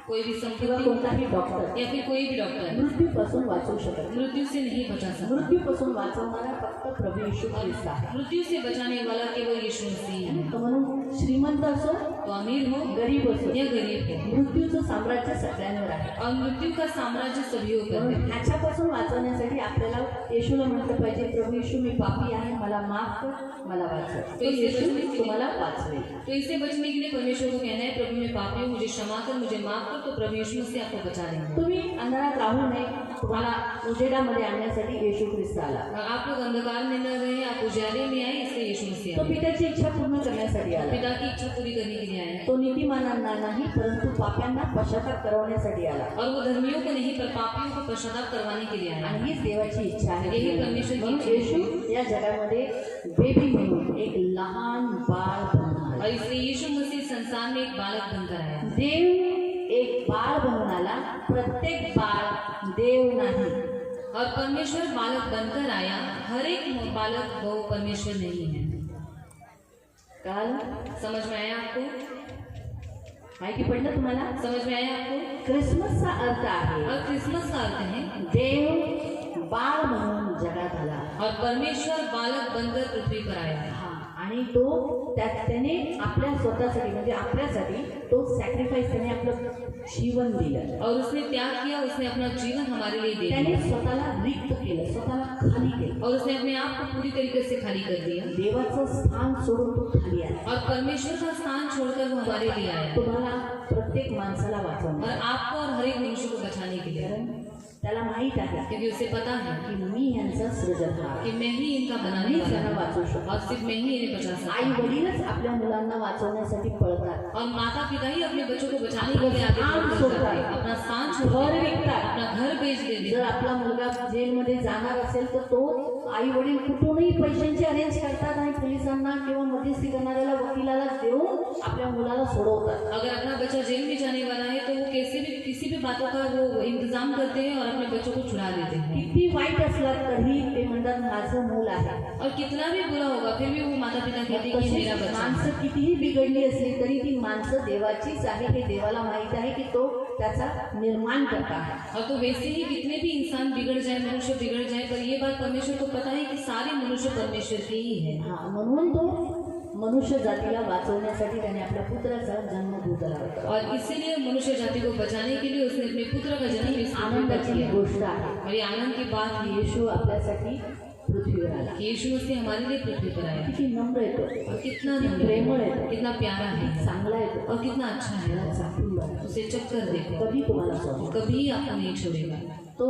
कोई भी किंवा संपत्ति कोणताही डॉक्टर या फिर कोई भी डॉक्टर मृत्यूपासून वाचवू शकत नाही. मृत्यू से नहीं बचा सकता। मृत्यूपासून वाचवणारा फक्त प्रभू येशू ख्रिस्त आहे. मृत्यू से बचाने वाला केवल यीशु मसीह है। तर म्हणून श्रीमंत असो तो अमीर हो गरीब असो या गरीब हो, मृत्यूचं साम्राज्य सगळ्यांवर आहे. और मृत्यू का साम्राज्य सभी ऊपर म्हणून है। ह्याच्यापासून वाचवण्यासाठी आपल्याला येशूला म्हटलं पाहिजे, प्रभू येशू मी पापी आहे, मला माफ कर, मला वाचव. तो येशू तुम्हाला वाचवेल. तो इससे बचने के लिए परमेश्वर को कहना है, प्रभु मैं पापी हूँ, मुझे क्षमा कर, मुझे माफ कर, तो प्रभु यीशु मसीह आपको बचा लेंगे। तुम्ही अंधारात राहू नये, तुम्हाला उजेडामध्ये आणण्यासाठी येशू ख्रिस्त आला. और आप लोग अंधकार में न रहे, आप उजाले में आए, इसलिए यीशु मसीह तो आए। पित्याची इच्छा पूर्ण करण्यासाठी आला. पिता की इच्छा पूरी करने के लिए आया है। तो नीतिमानांना नाही परंतु पाप्यांना पश्चाताप करवण्यासाठी आला. और वो धर्मियों को नहीं पर पापियों को पश्चाताप करवाने के लिए आया है। आणि हीच देवाची इच्छा आहे. यही परमेश्वर की म्हणून इच्छा येशू या जगामध्ये बेबी म्हणून एक लहान बाळ बनून आला. और इसलिए यीशु मसीह संसार में एक बालक बनकर आया। देव एक बाळ बनून आला. प्रत्येक बाळ देव नाही. और परमेश्वर बालक बनकर आया, हर एक बालक वो परमेश्वर नहीं है। काल समझ में आया आपको? माहिती पडलं तुम्हाला? समझ में आया आपको? क्रिसमसचा अर्थ आहे और क्रिसमस का अर्थ है देव बाळ म्हणून जगात आला. और परमेश्वर बालक बनकर पृथ्वी पर आया। हा, आणि तो त्याने आपल्या स्वतःसाठी म्हणजे आपल्यासाठी तो सॅक्रिफाईस, त्याने आपलं जीवन दिलं. और उसने त्याग किया, उसने अपना जीवन हमारे लिए दे त्याने दिया। स्वतःला रिक्त केलं, स्वतःला खाली केलं. और उसने अपने आप को पूरी तरीके से खाली कर दिया। देवाचं स्थान सोडून तो खाली आला. और परमेश्वर का स्थान छोड़कर वो हमारे लिए आया। तुम्हाला प्रत्येक माणसाला वाचवणार. और आपको और हर एक मनुष्य को बचाने के लिए, कारण त्याला माहित आहे क्योंकि उसे पता है की मी यांचा सृजनहार, कि मैं ही इनका बनाने मी वाला त्यांना हूँ, वाचवू शकतो. और सिर्फ मैं ही इन्हें बचा सकता आई हूँ। वडीलच आपल्या मुलांना वाचवण्यासाठी पळतात. और माता पिता ही अपने बच्चों को बचाने के लिए आगे बढ़कर जाते हैं। अपना स्थान छोड़ घर देते हैं, विकतात. अपना घर बेच देते जर हैं। आपला मुलगा जेलमध्ये जाणार असेल तर तो आई वडील कुठूनही पैशांची अरेंज करतात आणि पोलिसांना किंवा मध्यस्थी करणाऱ्याला वकिलाला देऊन आपल्या मुलाला सोडवतात. अगर अपना बच्चा जेल में जाने वाला है तो वो किसी भी बातों का वो इंतजाम करते हैं और अपने बच्चों को छुड़ा देते हैं। किती वाईट असला तरी ते म्हणतात माझं मूल आहे. और कितना भी बुरा होगा फिर भी वो माता पिता कहते हैं कि ये मेरा तशीच बच्चा है। माणसं कितीही बिघडली असली तरी ती माणसं देवाचीच आहे हे देवाला माहित आहे की तो त्याचा निर्माण करता है. और तो वैसे ही कितने भी इंसान बिगड़ जाए, मनुष्य बिगड़ जाए, पर ये बात परमेश्वर को पता है कि सारे मनुष्य परमेश्वर के ही है। हा, म्हणून तो मनुष्य जातीला वाचवण्यासाठी त्याने आपल्या पुत्राचा जन्मभूत लावला. और इसीलिए मनुष्य जाति को बचाने के लिए उसने अपने पुत्र का जन्म इस पृथ्वी पर आनंदाची ही किया। गोष्ट आहे और ये आनंद की बात है की येशू आपल्यासाठी पृथ्वीवर आला. कि यीशु मसीह हमारे लिए पृथ्वी पर आया। किती नम्र येतो, और कितना किती नम्र प्रेमळ है, येतो, कितना प्यारा है, चांगला येतो, और कितना अच्छा है। त्याला चाकून बघा. उसे चक्कर देखो, कधी तुम्हाला सोडणार. कभी आपको नहीं छोड़ेगा। तो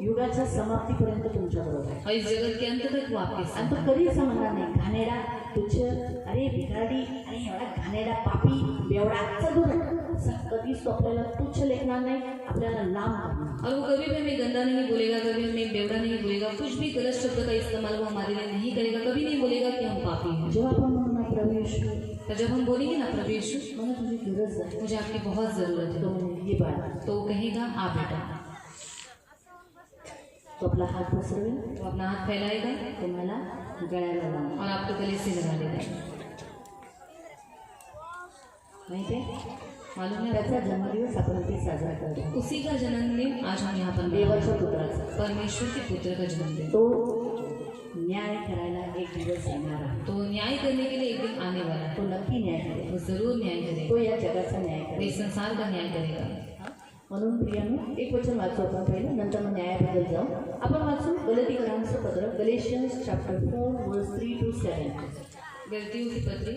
युगाच्या समाप्तीपर्यंत तुमच्या बरोबर आहे. और इस जगत के अंत तक वो आपके आणि साथ तो है। कधीच म्हणणार नाही घाणेरा तुच्छ, अरे बिघाडी आणि एवढा घाणेरा पापी बेवडा चलून, असं कधीच तो आपल्याला तुच्छ लेखणार नाही, आपल्याला लांब करणार. और वो कभी भी हमें गंदा नहीं बोलेगा, कभी हमें बेवड़ा नहीं बोलेगा, कुछ भी गलत शब्द का इस्तेमाल वो हमारे लिए नहीं करेगा, कभी नहीं बोलेगा कि हम पापी हैं। जेव्हा आपण म्हणू ना प्रभू येशू, तो जब हम बोलेंगे ना प्रभु यीशु मला तुझी गरज आहे, मुझे आपकी बहुत ज़रूरत तो है, म्हणे, ये बाळा. तो वो कहेगा आ बेटा। तो आपला हात पसरवेल, वो अपना हाथ फैलाएगा तुम्हाला गळ्याला लावणार. और आपको गले से लगा लेगा। माहिती आहे, मालूम है? त्याचा जन्मदिवस आपण ते साजरा करतो. उसी का जन्मदिन आज हम यहाँ पर मना रहे देवाच्या हैं। पुत्राचा परमेश्वर के पुत्र का जन्मदिन। तो न्याय करायला एक दिवस येणार आहे. तो न्याय करने के लिए एक दिन आने वाला है। तो नक्की न्याय करेल. वो जरूर न्याय करेगा, तो या जगाचा न्याय वो करेल. इस संसार का न्याय करेगा। म्हणून प्रियानो, एक वचन वाचू आपण पहिलं, नंतर मग न्यायाबद्दल जाऊ. आपण वाचू गलतीकरांचं पत्र, गलेशियन्स चॅप्टर 4 वर्स 3 to 7. गलतियों की पत्री,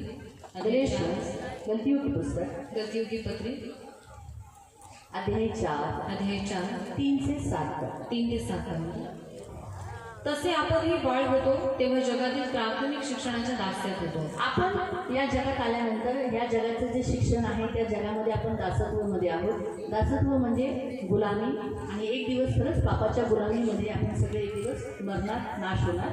गलेशियन्स, गलतियों की पुस्तक, गलतियों की पत्री, अध्याय 4 अध्याय 4 3 से 7. 3 ते 7. तसे आपणही बाळ होतो तेव्हा जगातील प्राथमिक शिक्षणाच्या दास्यात होतो। आपण या जगात आल्यानंतर या जगाचं जे शिक्षण आहे त्या जगामध्ये आपण दासत्वमध्ये आहोत। दासत्व म्हणजे गुलामी, आणि एक दिवस खरंच पापाच्या गुलामीमध्ये आपण सगळे एक दिवस मरणार, नाश होणार।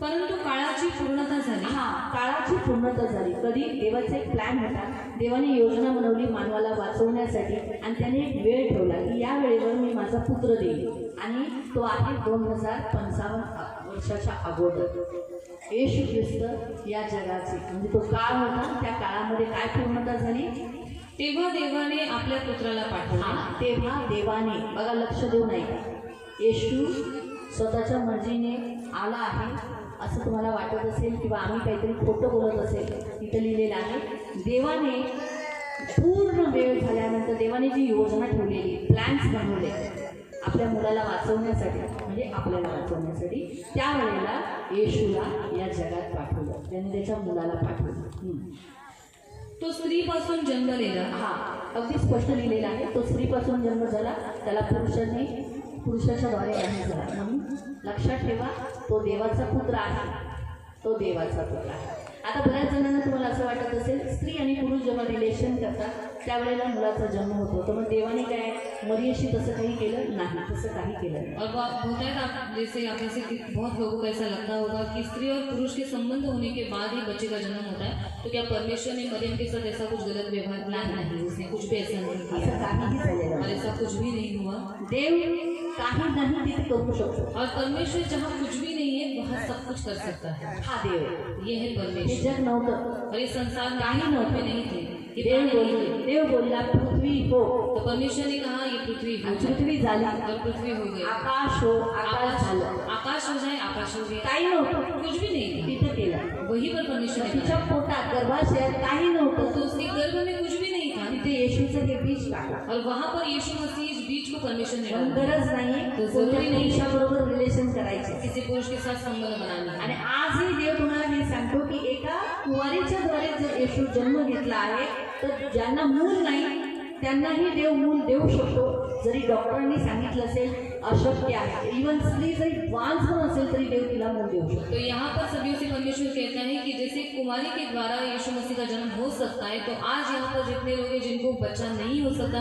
परंतु काळाची पूर्णता झाली। काळाची पूर्णता झाली। कधी? देवाचा एक प्लॅन होता, देवाने योजना बनवली मानवाला वाचवण्यासाठी, आणि त्याने एक वेळ ठेवला की या वेळेवर मी माझा पुत्र देईल, आणि तो आहे 2055 वर्षाच्या अगोदर। येशू ख्रिस्त या जगाचे म्हणजे तो काळ होता, त्या काळामध्ये काय पूर्णता झाली? तेव्हा देवाने आपल्या पुत्राला पाठवले. हा, तेव्हा देवाने, बघा लक्ष देऊ नये, येशू स्वतःच्या मर्जीने आला आहे असं तुम्हाला वाटत असेल किंवा आम्ही काहीतरी खोटं बोलत असेल, तिथं लिहिलेलं आहे देवाने पूर्ण वेळ झाल्यानंतर देवाने जी योजना ठेवलेली, प्लॅन्स बनवले आपल्या मुलाला वाचवण्यासाठी, म्हणजे आपल्याला वाचवण्यासाठी, त्यावेळेला येशूला या जगात पाठवलं, त्याने त्याच्या मुलाला पाठवलं. तो स्त्रीपासून जन्मलेला. हा, अगदी स्पष्ट लिहिलेला आहे, तो स्त्रीपासून जन्म झाला, त्याला पुरुषाच्या द्वारे जन्म झाला. म्हणून लक्षात ठेवा, तो देवाचा पुत्र आहे, तो देवाचा पुत्र आहे. आता बऱ्याच जणांना तुम्हाला असं वाटत असेल, स्त्री आणि पुरुष जेव्हा रिलेशन करतात त्यावेळेला मुलाचा जन्म होतो, तर मग देवाने काय मरियेशी तसं काही केलं नाही, तसं काही केलं नाही. और होता है आप जैसे आप में से बहुत लोगों को ऐसा लगता होगा कि स्त्री और पुरुष के संबंध होने के बाद ही बच्चे का जन्म होता है, तो क्या परमेश्वर ने मरियम के साथ ऐसा कुछ गलत व्यवहार नहीं, उसने कुछ भी ऐसा नहीं असं किया काहीही झालेलं और नाही. ऐसा कुछ भी नहीं हुआ. देव काही नाही तिथे करू शकतो. और परमेश्वर जहाँ कुछ भी नहीं है वहाँ सब कुछ कर सकता है. हा देव, ये है हे परमेश्वर. जग नव्हतं, और ये संसार में काही कहीं नव्हते नहीं थे, ये देव प्राणी नहीं थे. बोलले, देव बोलला पृथ्वी हो, तो परमेश्वर ने कहा ये पृथ्वी हो आणि जाए पृथ्वी झाली. और पृथ्वी हो गई. आकाश हो, आकाश झालं. आकाश हो जाए, आकाश हो गया. काही नव्हतं, कुछ भी नहीं था. तिथं केलं. वही पर परमेश्वर ने तिच्या बनाया. पोटात गर्भाशयात काही नव्हतं, तो उसके गर्भ में कुछ भी नहीं था तिथे येशूचं हे बीज टाकलं. और वहाँ पर यीशु मसीह इस बीज को परमेश्वर ने पण डाला. गरज नाही तो कोणत्या जरुरी नाही. पुरुषाबरोबर रिलेशन करायचे. किसी पुरुष के साथ संबंध बनाने. आणि आजही देव तुम्हाला हे सांगतो की एका कुवारीच्या द्वारे जर येशू जन्म घेतला आहे, तर ज्यांना मूल नाही त्यांनाही देव मूल देऊ शकतो. जरी डॉक्टरांनी सांगितलं असेल अशक्य आहे, इवन स्त्री जरी वांझ पण असेल तरी देव तिला मूल देऊ शकतो. तो यहाँ पर सदियों से परमेश्वर कहता है कि जैसे कुमारी के द्वारा यीशु मसीह का जन्म हो सकता है, तो आज यहाँ पर जितने लोग हैं जिनको बच्चा नहीं हो सकता,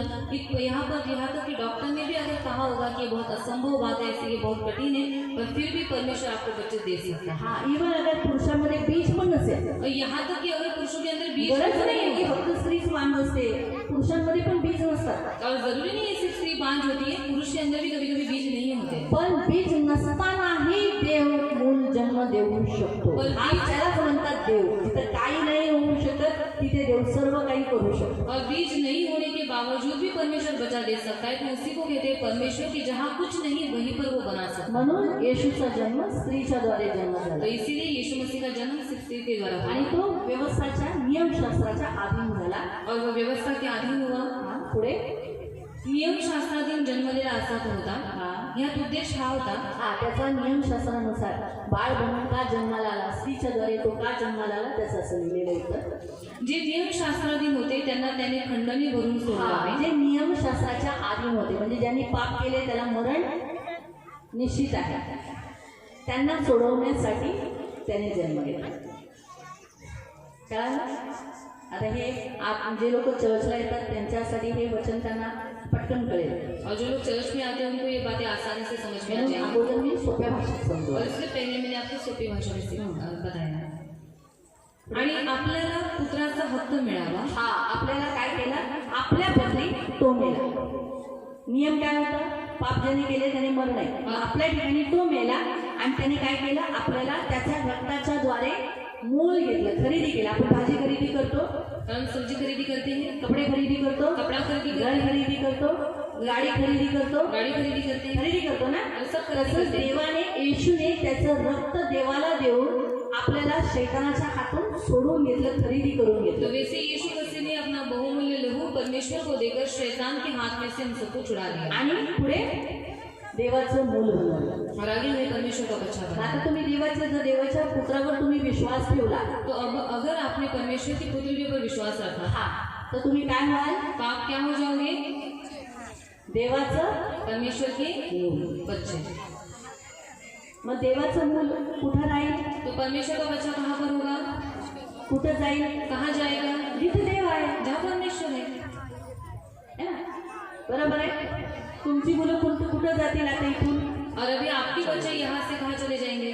यहाँ तक कि डॉक्टर ने भी अगर कहा होगा कि ये बहुत असंभव बात है, ऐसे ये बहुत कठिन है, पर फिर भी परमेश्वर आपको बच्चे दे सकता है. हा, इवन अगर पुरुषामध्ये बीज पण नसेल, और यहाँ तक कि अगर पुरुषों के अंदर बीज गरज नहीं नाही की होगा, फक्त स्त्रीच वांझ असते, पुरुषांमध्ये पण बीज नसतात. और जरूरी नहीं है सिर्फ स्त्री बांझ होती है, पुरुष के अंदर भी कभी कभी बीज नहीं होते. पण बीज नसतानाही देव मूल जन्म देऊ शकतो. पण हा बीज- त्यालाच म्हणतात देव. जिथं काही नाही होऊ शकत तिथे देव सर्व काही करू शकतो. और बीज नहीं होने के बावजूद भी परमेश्वर बचा दे सकता है, तो उसी को कहते हैं परमेश्वर की जहाँ कुछ नहीं वहीं पर वो बना सकता है. म्हणून येशूचा जन्म स्त्रीच्या द्वारे जन्म तो झाला इसीलिए यीशु मसीह का जन्म सिर्फ स्त्री के द्वारा आणि हुआ तो व्यवस्थाच्या नियमशास्त्राच्या अधीन झाला. और वो व्यवस्था के अधीन हुआ. हा, पुढे नियमशास्त्राधीन जन्मलेला असा तो होता. हा यात उद्देश हा होता हा त्याचा नियमशास्त्रानुसार बाळ बनून का जन्माला आला, स्त्रीच्या द्वारे तो का जन्माला आला, त्याचं असं लिहिलेलं होतं. जे नियमशास्त्राधीन होते त्यांना त्याने खंडणी भरून हा, सोडवावे. जे नियमशास्त्राच्या अधीन होते, म्हणजे ज्यांनी पाप केले त्याला मरण निश्चित आहे, त्यांना सोडवण्यासाठी त्याने जन्म घेतला. कळालं? आता हे जे लोक चर्चला येतात त्यांच्यासाठी हे वचन त्यांना पटकन कळेल. और जो लोग चर्च में आते हैं उनको ये बातें आसानी से समझ में आ म्हणून जाएंगी. अगोदर मी सोप्या भाषेत समजू. और इससे पहले मैंने आपको सोपी भाषा में बताया. आणि आपल्याला पुत्राचा हक्क मिळावा. हा, आपल्याला काय केलं, आपल्या बदली तो मेला. नियम काय होता, पाप ज्याने केले त्याने मरण आहे, मग आपल्या ठिकाणी तो मेला आणि त्याने काय केलं, आपल्याला त्याच्या रक्ताच्या द्वारे मूल घेतलं, खरेदी केलं. आपण भाजी खरेदी करतो, हम सब्जी खरीदी करते हैं, कपडे खरेदी करतो, कपड़ा खरीदी घर करते हैं, खरेदी करतो, गाडी खरेदी करतो, गाड़ी खरीदी करते हैं. खरेदी करतो ना. और सब खरेदी तसंच करते हैं. देवाने, येशूने त्याचं रक्त देवाला देऊन आपल्याला शैतानाच्या हातून सोडून घेतलं, खरेदी करून तो घेतलं. वैसे यीशु मसीह ने अपना बहुमूल्य लहू परमेश्वर को देकर शैतान के हाथ में से हम सबको छुड़ा लिया आणि पुढे देवाचं मूल बनवलं. और आगे हमें परमेश्वर का बच्चा बना. आता तुम्ही देवाच्या पुत्रावर तुम्ही विश्वास ठेवला, तो अब अगर आपने परमेश्वर की पुत्री के ऊपर विश्वास रखा हा, तर तुम्ही काय व्हाल, तो आप क्या हो जाओगे, देवाचं परमेश्वर के मूल. बच्चे. मग देवाचं मूल कुठं राहील, तो परमेश्वर का बच्चा कहाँ पर होगा, कुठं जाईल, कहाँ जाएगा, जिथे देव आहे. जहाँ परमेश्वर है. है ना? बरोबर आहे. तुमची मुलं कुठं जातील आता इथून, और अभी आपके बच्चे यहाँ से कहाँ चले जाएंगे,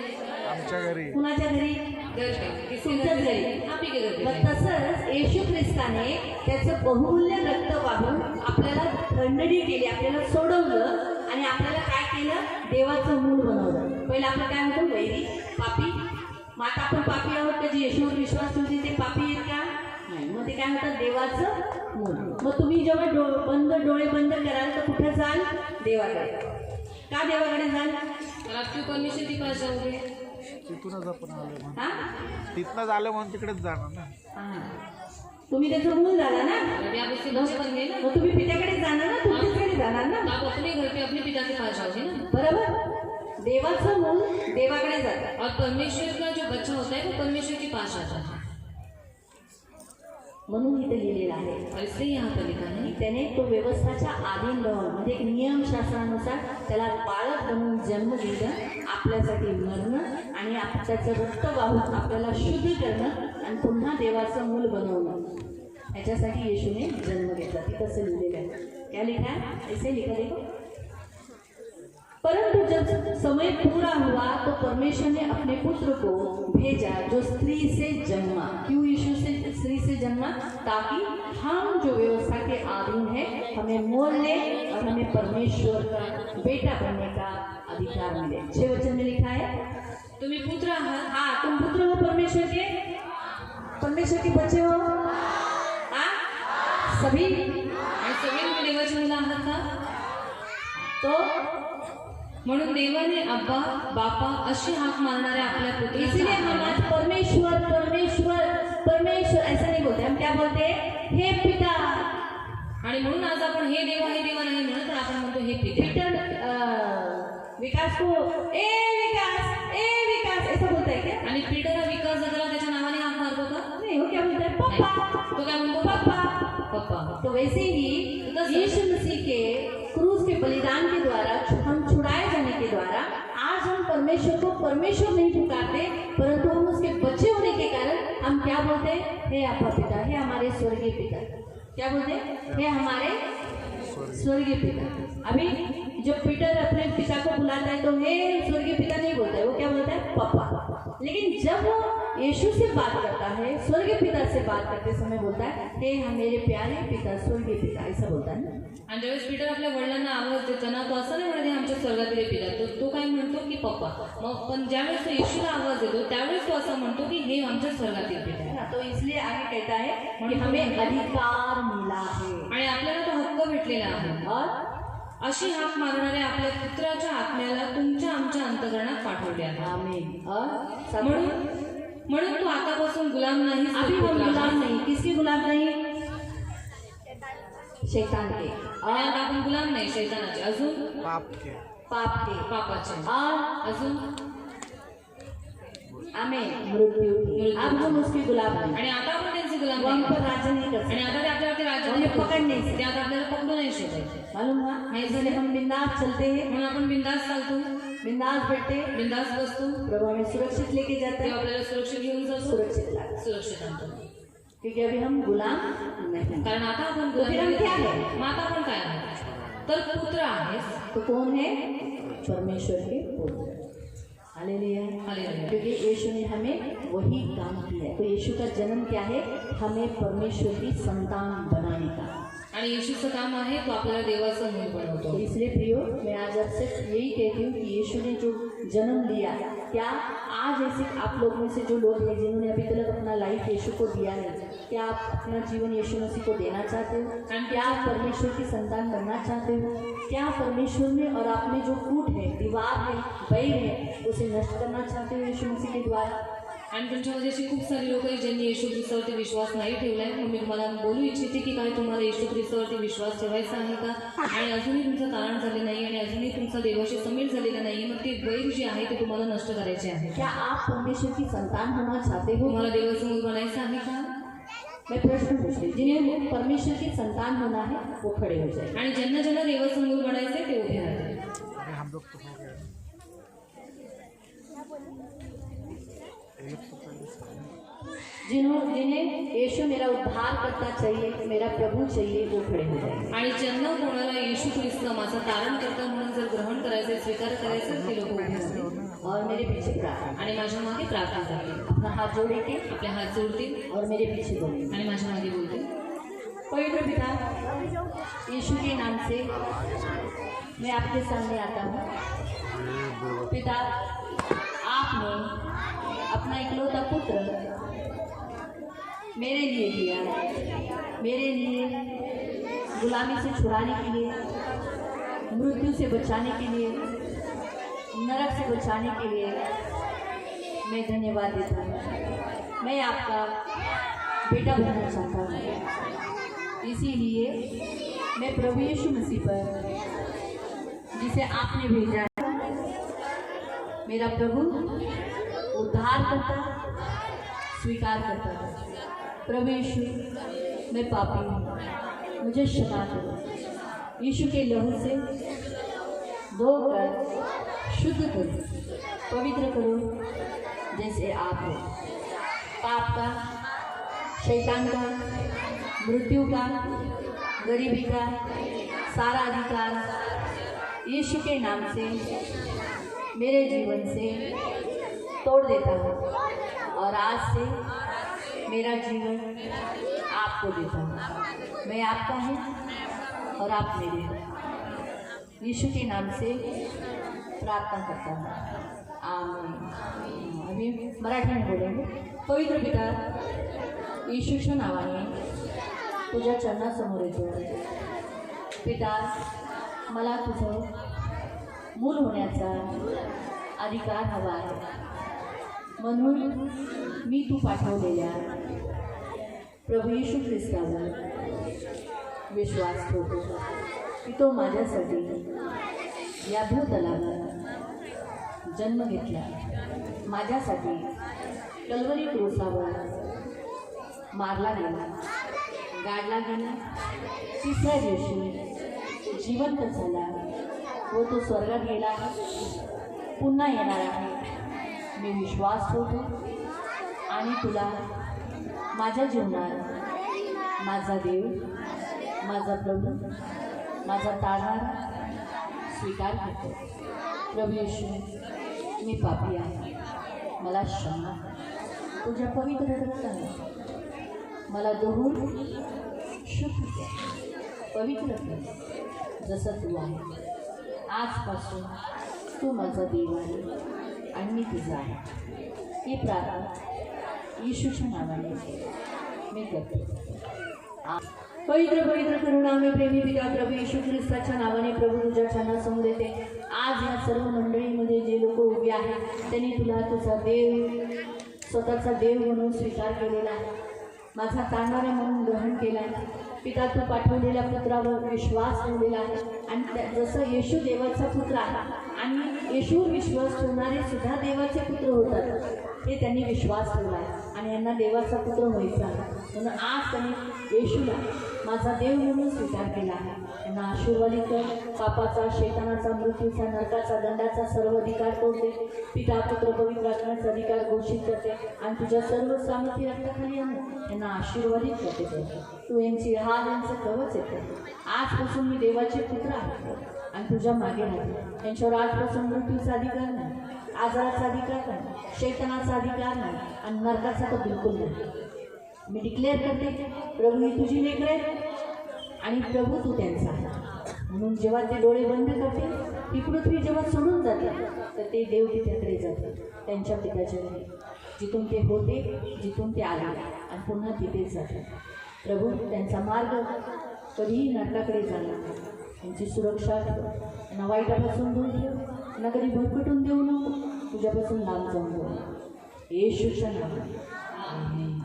आमच्या घरी कुणाच्या घरी, घर पे. किसके तुमच्याच घर घरी. पे, आप ही के घर पे मग जाएंगे. तसंच येशू ख्रिस्ताने त्याचं बहुमूल्य रक्त वाहून आपल्याला खंडणी केली, आपल्याला सोडवलं आणि आपल्याला काय केलं, देवाचं मूल बनवलं. पहिलं आपलं काय होतं, वैरी, पापी. मग आता आपण पापी आहोत का, जे येशूवर विश्वास ठेवते ते पापी आहेत का, नाही. मग ते काय होतं, देवाचं मूल. मग तुम्ही जेव्हा डोळे बंद कराल तर कुठे जाल? देवाकडे. का देवाकडे जाल? तर आपली परमेश्वर की भाषा होते. तिथूनच आपण आलो म्हणून. हा? तिथनंच आलो म्हणून तिकडेच जाणार ना. हा. तुम्ही त्याचं मूल झाला ना, अभी आप उसके बच्चे बन गए ना, मग तुम्ही पित्याकडे जाणार ना, तुमच्याच घरी जाणार ना. तो आप अपने घर पे अपने पिता की भाषा होगी ना. बरोबर. देवाचं मूल देवाकडे जातं. और परमेश्वर का जो बच्चा होता है वो परमेश्वर की पास आता है. म्हणून इथे लिहिलेलं आहे. और इसलिए यहाँ पर लिखा है त्याने तो व्यवस्थाच्या अधीन राहून म्हणजे एक नियमशास्त्रानुसार त्याला बाळक बनवून जन्म दिलं, आपल्यासाठी मरणं आणि त्याचं रक्त वाहून आपल्याला शुद्ध करणं आणि पुन्हा देवाचं मूल बनवणं, याच्यासाठी येशूने जन्म घेतला. ती तसं लिहिलेलं आहे. क्या लिखा है? ऐसे लिखा देखो. परंतु जब समय पूरा हुआ तो परमेश्वर ने अपने पुत्र को भेजा जो स्त्री से जन्मा. क्यों यीशु से स्त्री से जन्मा? ताकि हम जो व्यवस्था के अधीन है हमें मोल ले और हमें परमेश्वर का बेटा बनने का अधिकार मिले. 6 वचन में लिखा है, तुम्ही पुत्र आहात. हाँ तुम पुत्र हो परमेश्वर के बच्चे हो. हाँ सभी. आणि सगळे तुम्ही देवाची मुलं आहात का? तो म्हणून देवाने अब्बा बापा अशी हाक मारणाऱ्या आपल्या इसलिए पुत्राला हम आज परमेश्वर परमेश्वर परमेश्वर ऐसा नहीं बोलते. हम क्या बोलते हैं? हे पिता. आणि म्हणून आज आपण हे देवा नाही म्हणत, तर आपण म्हणतो हे पिता. पीटर विकास को ए विकास ऐसा बोलता है क्या? आणि पीटर हा विकास जगाला त्याच्या नावाने हाक मारतो का? नहीं, वो क्या बोलता है? पापा. तो काय म्हणतो? पापा. पप्पा. तो वैसे ही यीशु मसीह के क्रूस के बलिदान के द्वारा हम छुड़ाए जाने के द्वारा आज हम परमेश्वर को परमेश्वर नहीं पुकारते, परंतु हम उसके बच्चे होने के कारण हम क्या बोलते हैं? हे आपका पिता, हे हमारे स्वर्गीय पिता. क्या बोलते हैं? हे हमारे स्वर्गीय पिता. अभी जब पीटर अपने पिता को बुलाता है तो हे स्वर्गीय पिता नहीं बोलता है, वो क्या बोलता है? पापा. लेकिन जब वो यीशु से बात करता है, स्वर्गीय पिता से बात करते समय बोलता है हे मेरे प्यारे पिता, स्वर्गीय पिता, ऐसा बोलता है ना. आणि ज्यावेळेस पीटर आपल्या वडिलांना आवाज देतो ना, तो असं नाही म्हणत हे आमच्या स्वर्गातील पिता, तो काय म्हणतो की पप्पा. मग पण ज्यावेळेस तो येशूला आवाज देतो त्यावेळेस तो असं म्हणतो की हे आमच्या स्वर्गातील पिता आहे. तो इसलिए आगे कहता है कि हमें अधिकार मिला है आणि आपल्याला तो हक्क भेटलेला आहे. और अशी हाक मारणाऱ्या आपल्या पुत्राच्या आत्म्याला तुमच्या आमच्या अंतकरणात पाठवले आहे. आमीन. और म्हणून तू आतापासून गुलाम नाही. अभी हम गुलाम नहीं. किसके गुलाम नहीं? शैतान के. आणि आता आपण गुलाम नाही शैतानाचे, अजून पाप के. पाप के. पापाचे, और अजून आमीन मृत्यु की. अब हम उसके गुलाम नहीं. आणि आता आपण त्यांचे गुलाम वो हम नाही. पर राज्य नहीं कर आणि सकते. आता ते आपल्यावरती राज्य हमें नाही पकड़ नहीं सकते. ते आता आपल्याला पकडू नाही शकत. मालूम हुआ? इसलिए हम बिंदास चलते हैं, म्हणून आपण बिंदास चालतो, बिंदास बैठते, बिंदास बसतो. प्रभु हमें सुरक्षित लेके जाता तेव्हा है, आपल्याला सुरक्षित घेऊन जातो, सुरक्षित लाता है. सुरक्षित आणतो. क्योंकि अभी हम गुलाम नहीं. कारण आता आपण तो फिर हम क्या गुलाम है? मग आता आपण काय आहे? तर पुत्र आहेस. तो कौन है? परमेश्वर के पुत्र. हालेलुया. हालेलुया. क्योंकि यीशु ने हमें वही काम किया है. तो यीशु का जन्म क्या है? हमें परमेश्वर की संतान बनाने का. आणि येशूचं काम आहे तो आपल्याला देवाचं मूल तो बनवतो. इसलिए प्रियो मैं आज आपसे यही कहती हूँ कि यीशु ने जो जन्म लिया, क्या आज ऐसे आप लोग में से जो लोग हैं जिन्होंने अभी तक अपना लाइफ यीशु को दिया है, क्या आप अपना जीवन यीशु मसीह को देना चाहते हो? क्या आप परमेश्वर की संतान बनना चाहते हो? क्या परमेश्वर में और आप में जो फूट है, दीवार है, बैर है, उसे नष्ट करना चाहते हो यीशु मसीह के द्वारा? आणि तुमच्यामध्ये अशी खूप सारी लोक आहेत ज्यांनी येशू ख्रिस्तावरती विश्वास नाही ठेवला आहे. मी तुम्हाला बोलू इच्छिते की काय तुम्हाला येशू ख्रिस्तावरती विश्वास ठेवायचा आहे का? आणि अजूनही तुमचं तारण झाले नाही आणि अजूनही तुमचा देवाशी समीर झालेला नाही, मग ती वैर जी आहे ते तुम्हाला नष्ट करायचे आहे. क्या आप परमेश्वर की संतान होना चाहते हो? तुम्हाला देवाचं मूल बनायचं आहे का? मैं प्रश्न पूछती हूँ, जिन्हें परमेश्वर की संतान होना है वो खड़े हो जाए. आणि ज्यांना ज्यांना देवाचं मूल बनायचं आहे ते उभे राहते. अरे हम लोग तो हो गए. जिन्हें यीशु मेरा उद्धार करता चाहिए, मेरा प्रभु चाहिए, वो खड़े हो जाए. आणि ज्यांना कोणाला येशू ख्रिस्त माझा तारण करता म्हणून जर ग्रहण करायचं स्वीकार करायचं ते लोक उभे राहतील और मेरे पीछे प्रार्थना. आणि माझ्या मागे प्रार्थना करतील. अपना हाथ जोड़े के आपले हात जोडतील और मेरे पीछे बोले. आणि माझ्या मागे बोलतील. पवित्र पिता यीशु के नाम से मैं आपके सामने आता हूँ. पिता, आपने अपना इकलौता पुत्र मेरे लिए दिया, मेरे लिए गुलामी से छुड़ाने के लिए, मृत्यु से बचाने के लिए, नरक से बचाने के लिए मैं धन्यवाद देता हूँ। मैं आपका बेटा बनना चाहता हूँ, इसीलिए मैं प्रभु यीशु मसीह पर, जिसे आपने भेजा है, मेरा प्रभु उद्धार करता, स्वीकार करता है। प्रभु यीशु, मैं पापी हूँ, मुझे क्षमा करो। यीशु के लहू से धोकर शुद्ध करो, पवित्र करो, जैसे आप हो। पाप का, शैतान का, मृत्यु का, गरीबी का सारा अधिकार यीशु के नाम से मेरे जीवन से तोड़ देता हूँ और आज से मेरा जीवन आपको देता हूँ। मैं आपका हूँ और आप मेरे हो। यीशु के नाम से प्रार्थना करता हूँ, आमीन। अभी मराठी में बोलेंगे। पवित्र पिता, येशूच्या नावाने तुझ्या चरणासमोर येतो। पिता, मला तुझं मूल होण्याचा अधिकार हवा आहे, म्हणून मी तू पाठवलेल्या प्रभू येशू ख्रिस्तावर विश्वास ठेवतो की तो माझ्यासाठी या भूतलावर जन्म घेतला, माझ्यासाठी कल्वरी क्रूसावर मारला गेला, गाडला गेला, तिसऱ्या दिवशी जिवंत झाला व तो स्वर्गात गेला आहे, पुन्हा येणार आहे। मी विश्वास ठेवतो आणि तुला माझ्या जीवनात माझा देव, माझा प्रभू, माझा तारणारा स्वीकार करतो। प्रभू येशू, मी पापी आहे, मला क्षमा। तुझ्या पवित्र रक्ताने मला धुवून शुद्ध कर, पवित्र कर, जसं तू आहे। आजपासून तू माझा देव आहे आणि मी तुझा आहे। ही प्रार्थना येशूच्या नावाने मी करते। पवित्र पवित्र करुणामय प्रेमी पिता प्रभू येशू ख्रिस्ताच्या नावाने प्रभू तुझ्या चरणासमोर येते। आज या सर्व मंडळीमध्ये जे लोक उभे आहेत त्यांनी तुला तुझा देव, स्वतःचा देव म्हणून स्वीकार केलेला आहे, माझा तारणारा म्हणून ग्रहण केला आहे। पिता, तू पाठवलेल्या पुत्रावर विश्वास ठेवलेला आहे आणि जसं येशू देवाचा पुत्र आहे आणि येशूवर विश्वास ठेवणारे सुद्धा देवाचे पुत्र होतात, हे त्यांनी विश्वास ठेवला आहे आणि यांना देवाचा पुत्र व्हायचा आहे। म्हणून आज त्यांनी येशूला माझा देव म्हणून स्वीकार केला आहे। त्यांना आशीर्वादित कर, पापाचा, शैतानाचा, मृत्यूचा, नरकाचा, दंडाचा सर्व अधिकार तोडते। पिता, पुत्र, पवित्र आत्म्याचा अधिकार घोषित करते आणि तुझ्या सर्व सामर्थ्य रक्ताखाली आणून त्यांना आशीर्वादित करते। तू यांची हात, यांचं कवच येते। आजपासून मी देवाचे पुत्र आहे आणि तुझ्या मागे राहते। त्यांच्यावर आजपासून मृत्यूचा अधिकार नाही, आजाराचा अधिकार नाही, शैतानाचा अधिकार नाही आणि नरकाचा तर बिलकुल नाही। मी डिक्लेअर करते, प्रभू ही तुझी लेकरं आहेत आणि प्रभू तू त्यांचा आहे। म्हणून जेव्हा ते डोळे बंद करते, ती पृथ्वी जेव्हा सोडून जाते तर ते देव तिच्याकडे जाते, त्यांच्या पित्याच्या घरी, जिथून ते होते, जिथून ते आले आणि पुन्हा तिथेच जाते। प्रभू त्यांचा मार्ग कधीही नरकाकडे जाणार नाही, त्यांची सुरक्षा ठेव, त्यांना वाईटापासून दूर ठेव, त्यांना कधी भरकटून देऊ नको, तुझ्यापासून लांब जाऊन देऊ, येशूच्या नावाने आमेन।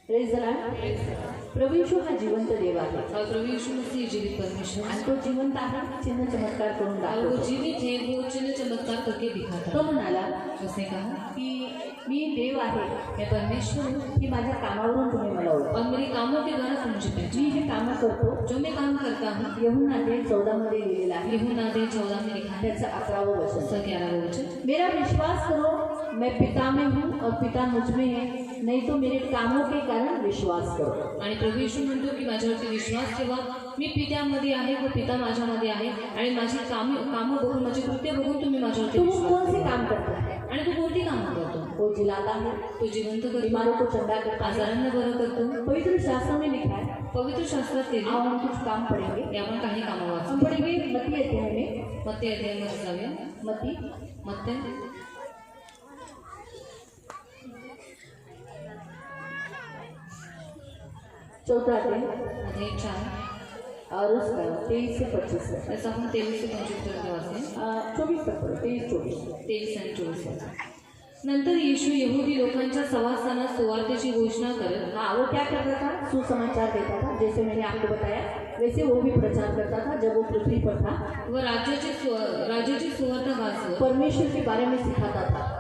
Praise the Lord. प्रभू येशू हा जिवंत देव आहे और प्रभु यीशु मसीह जीवित परमेश्वर आणि तो जिवंत आहे, चिन्ह चमत्कार करून और वो दाखवतो। जीवित है, वो चिन्ह चमत्कार करके दिखाता तो है। म्हणाला उसने कहा, की मी देव आहे, मैं परमेश्वर हूँ की माझ्या कामावरून तुम्ही मला ओळखता। और मेरे कामों के द्वारा तुम मुझे मी पहचानो। जे कामं करतो, जो मैं काम करता हूँ, यूहन्ना 14 मध्ये लिहिलेलं आहे, यूहन्ना 14 में लिखा है, त्याचं 11वं वचन। उसका 11वां वचन, मेरा विश्वास करो, मैं पिता में हूँ और पिता मुझ में है, नहीं तो मेरे कामों के कारण विश्वास करो। आणि प्रभू येशू म्हणतो की माझ्यावरती विश्वास ठेवा, मी पित्यामध्ये आहे व पिता माझ्यामध्ये आहे आणि माझी कामं बघून, माझी कृत्य बघून तुम्ही माझ्यावरती तुम विश्वास कौन से ठेवा। काम करता है? आणि तू कोणती कामं करतो? वो जिलाता है, तो जिवंत करतो, बीमारों को चंगा करता है। आजारांना बरं करतो। पवित्र शास्त्र में लिखा है, पवित्र शास्त्रात ते आओ हम कुछ काम पढ़ेंगे। ते आपण काही कामं वाचू। हम पढ़ेंगे मत्ती अध्याय में, मत्ती अध्यायामध्ये जाऊया। मत्ती मत्ती चौथा अध्याय अध्याय 4 और उसका 23 से 25 तक त्याचा आपण 23 ते 25 पर्यंत वाचेल. 24 तक पढ़ो 23-24. 23 आणि 24. नंतर येशू यहुदी लोकांच्या सवासांना सुवार्तेची घोषणा करत हाँ, वो क्या करता था? सुसमाचार देता था. जैसे मैंने आपको बताया वैसे वो भी प्रचार करता था जब वो पृथ्वी पर था. व राज्याची सुवार्ता गाजवत परमेश्वर के बारे में सिखाता था.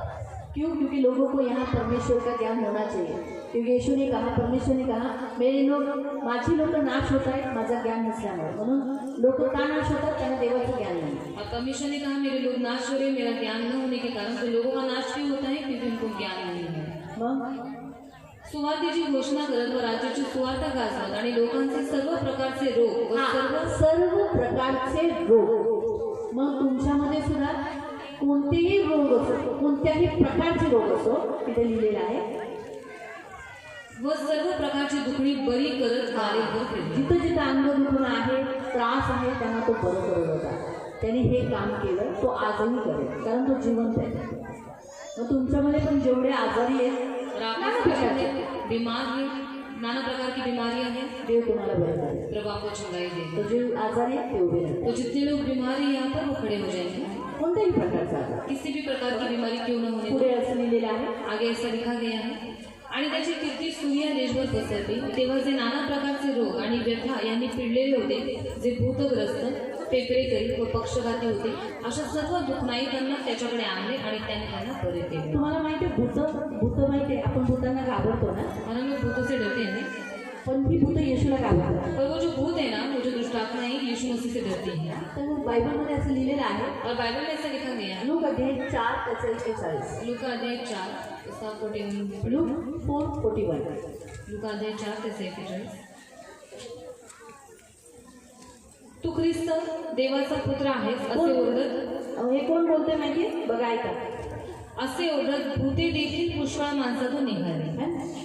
क्यों? क्योंकि लोगों को यहाँ परमेश्वर का ज्ञान होना चाहिए. क्योंकि यीशु ने कहा, परमेश्वर ने कहा, मेरे लोग माझी लोक नाश होत आहेत माझा ज्ञान नसल्यामुळे. म्हणून लोक का नाश होतात? त्यांना देवाचं ज्ञान नाही. और परमेश्वर ने कहा मेरे लोग नाश हो रहे मेरा ज्ञान न होने के कारण तो लोगों का नाश क्यों होता है क्योंकि उनको ज्ञान नहीं है. मग सुवार्तेची घोषणा करत व राज्याची सुवार्ता गाजवत आणि लोकांचे सर्व प्रकारचे रोग व सर्व प्रकारचे रोग. मग तुमच्यामध्ये सुद्धा कोणतेही रोग असो, कोणत्याही प्रकारचे रोग असो, तिथे लिहिलेलं आहे. व सर्व प्रकारची दुखणी बरी करत गाडीवर फिरली. जिथं जिथं अंग दुखणं आहे, त्रास आहे, त्यांना तो बरं करत होता. त्यांनी हे काम केलं, तो आजही करेल कारण तो जिवंत आहे. मग तुमच्यामध्ये पण जेवढे आजारी आहेत, नाना प्रकारचे, बीमार है, नाना प्रकार की बीमारियां हैं, देव तुम्हाला बरं करेल. प्रभु आपको चंगाई देगा. तो जे आजारी आहेत ते उभे राहतात. तो जितने लोग बीमार हैं यहाँ पर वो खड़े हो जाएंगे. कोणत्याही प्रकारचा आजार. किसी भी प्रकार की बीमारी क्यों न होने पुढे असं लिहिलेलं आहे. आगे ऐसा लिखा गया है. आणि त्याची कीर्ती सूर्य देशभर पसरली. तेव्हा जे नाना प्रकारचे रोग आणि व्यथा यांनी पिडलेले होते, जे भूतग्रस्त, पेपरेकरी व पक्षघाती होते, अशा सर्व दुःखनायकांना त्याच्याकडे आणले आणि त्याने त्यांना बरे केले. तुम्हाला माहिती आहे भूत माहिती आहे, आपण भूतांना घाबरतो ना, मला लोग भूतों से डरते हैं पण ही भूत येशूला घाबरतात. पर वो जो भूत है ना वो जो दुष्ट आत्मा है यीशु मसीह से डरती है. तर बायबलमध्ये असं लिहिलेलं आहे. और बाइबल में ऐसा लिखा गया है. लूक अध्याय 4 त्याचं 41. लूका अध्याय 4 इसका 41. लूक 4:41. लूका अध्याय 4 ते 41. तू ख्रिस्त देवाचा पुत्र आहेस असे ओरडत. हे कोण बोलते माहिती आहे? बघा ऐका. असे ओरडत भूते देखील पुष्कळ माणसातून निघाली.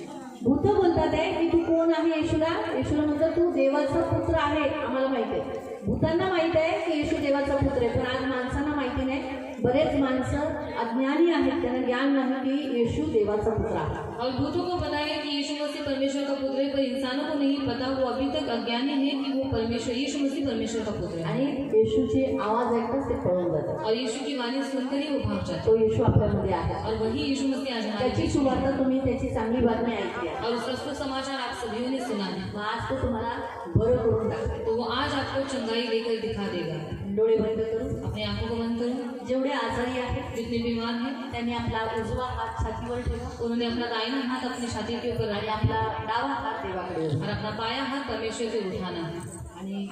भूत बोलतात आहे की तू कोण आहे येशूला. येशूला म्हणतात तू देवाचा पुत्र आहे. आम्हाला माहिती आहे, भूतांना माहित आहे की येशू देवाचा पुत्र आहे, पण आज माणसांना माहिती नाही. बरेच माणसं अज्ञानी आहेत, त्यांना ज्ञान नाही की येशू देवाचा पुत्र आहे. और भूतों को पता है कि यीशु मसीह परमेश्वर का पुत्र है, पर इंसानों को नहीं पता, वो अभी तक अज्ञानी है कि वो परमेश्वर यीशु मसीह परमेश्वर का पुत्र है. आणि येशूचे आवाज ऐकताच ते पळून जातात. और यीशु की वाणी सुनकर ही वो भाग जाते. तो येशू आपल्यामध्ये आहे. और वही यीशु मसीह आज हमारे त्याची बीच में है. सुवार्ता तुम्ही त्याची चांगली बातमी ऐकली आहे. और उसका सुसमाचार आप सभी ने सुना है. मग आज तो तुम्हाला बरं करून टाकते. तो वो आज आपको चंगाई देकर दिखा देगा. डोळे बंद करून अपने आंखों को बंद करो. जेवढे आजारी आहेत जितने बीमार हैं त्यांनी आपला उजवा हात छातीवर ठेवा उन्होंने अपना दाहिना हाथ अपनी छाती के ऊपर आणि रखा आपला डावा हात देवाकडे और अपना बायां हाथ परमेश्वर से उठाना है. आणि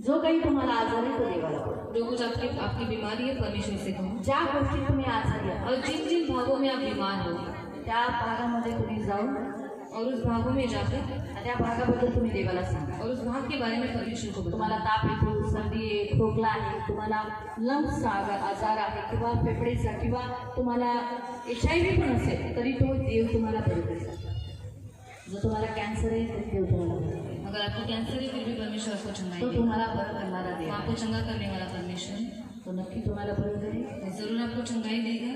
जो काही तुम्हाला आजार आहे तो देवाला बोला. जो कुछ आपकी बीमारी है परमेश्वर से कहो. ज्या गोष्टी तुम्ही आजारी आहात और जिन जिन भागों में आप बीमार हो त्या भागामध्ये तुम्ही जाऊन और उस भागों में जाकर त्या भागाबद्दल तुम्ही देवाला सांगा. और उस भाग के बारे में परमेश्वर को बताओ. तुम्हाला ताप येतो, सर्दी आहे, खोकला आहे, तुम्हाला लंग्सचा आजार आहे किंवा फेफडेचा किंवा तुम्हाला HIV पण असेल तरी तो देव तुम्हाला बरं करेल. जर तुम्हाला कॅन्सर आहे तरी देव तुम्हाला बरं करेल. अगर आपको कैंसर है फिर भी परमेश्वर आपको चंगाई तो देगा. तुम्हाला बरं करणारा देव आपको चंगा करने वाला परमेश्वर है. तो नक्की तुम्हाला बरं करेल. तो जरूर आपको चंगाई देगा.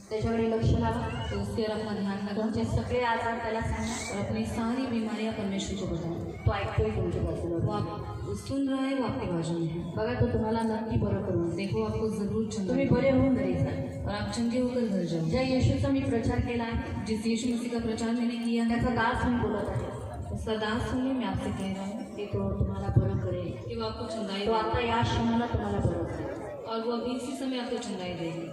त्याच्याकडे लक्ष लावा. तो उसके और अपना ध्यान लगाओ तुमचे सगळे आजार त्याला सांगा. और अपनी सारी बीमारियां परमेश्वर को बताओ. तो ऐकतोय तुमच्या वो बाजूला. आप सुन रहा है, वो आपके बाजू में है. बघा तो तुम्हाला नक्की बरं करून देईल. देखो आपको जरूर तुम्ही चंगाई बरे देगा. होऊन घरी जा. और आप चंगे होकर घर जाओ. ज्या येशूचा मी प्रचार केला आहे जिस यीशु मसीह का प्रचार मैंने किया है त्याचा दास मी बोलत आहे उसका दास सुनिए मैं आपसे कह रहा हूँ की तो तुम्हाला बरं करेल. कि वो आपको चंगाई तो देगा. आता या क्षणाला तुम्हाला बरं करेल. और वो अभी इसी समय आपको चंगाई देगी.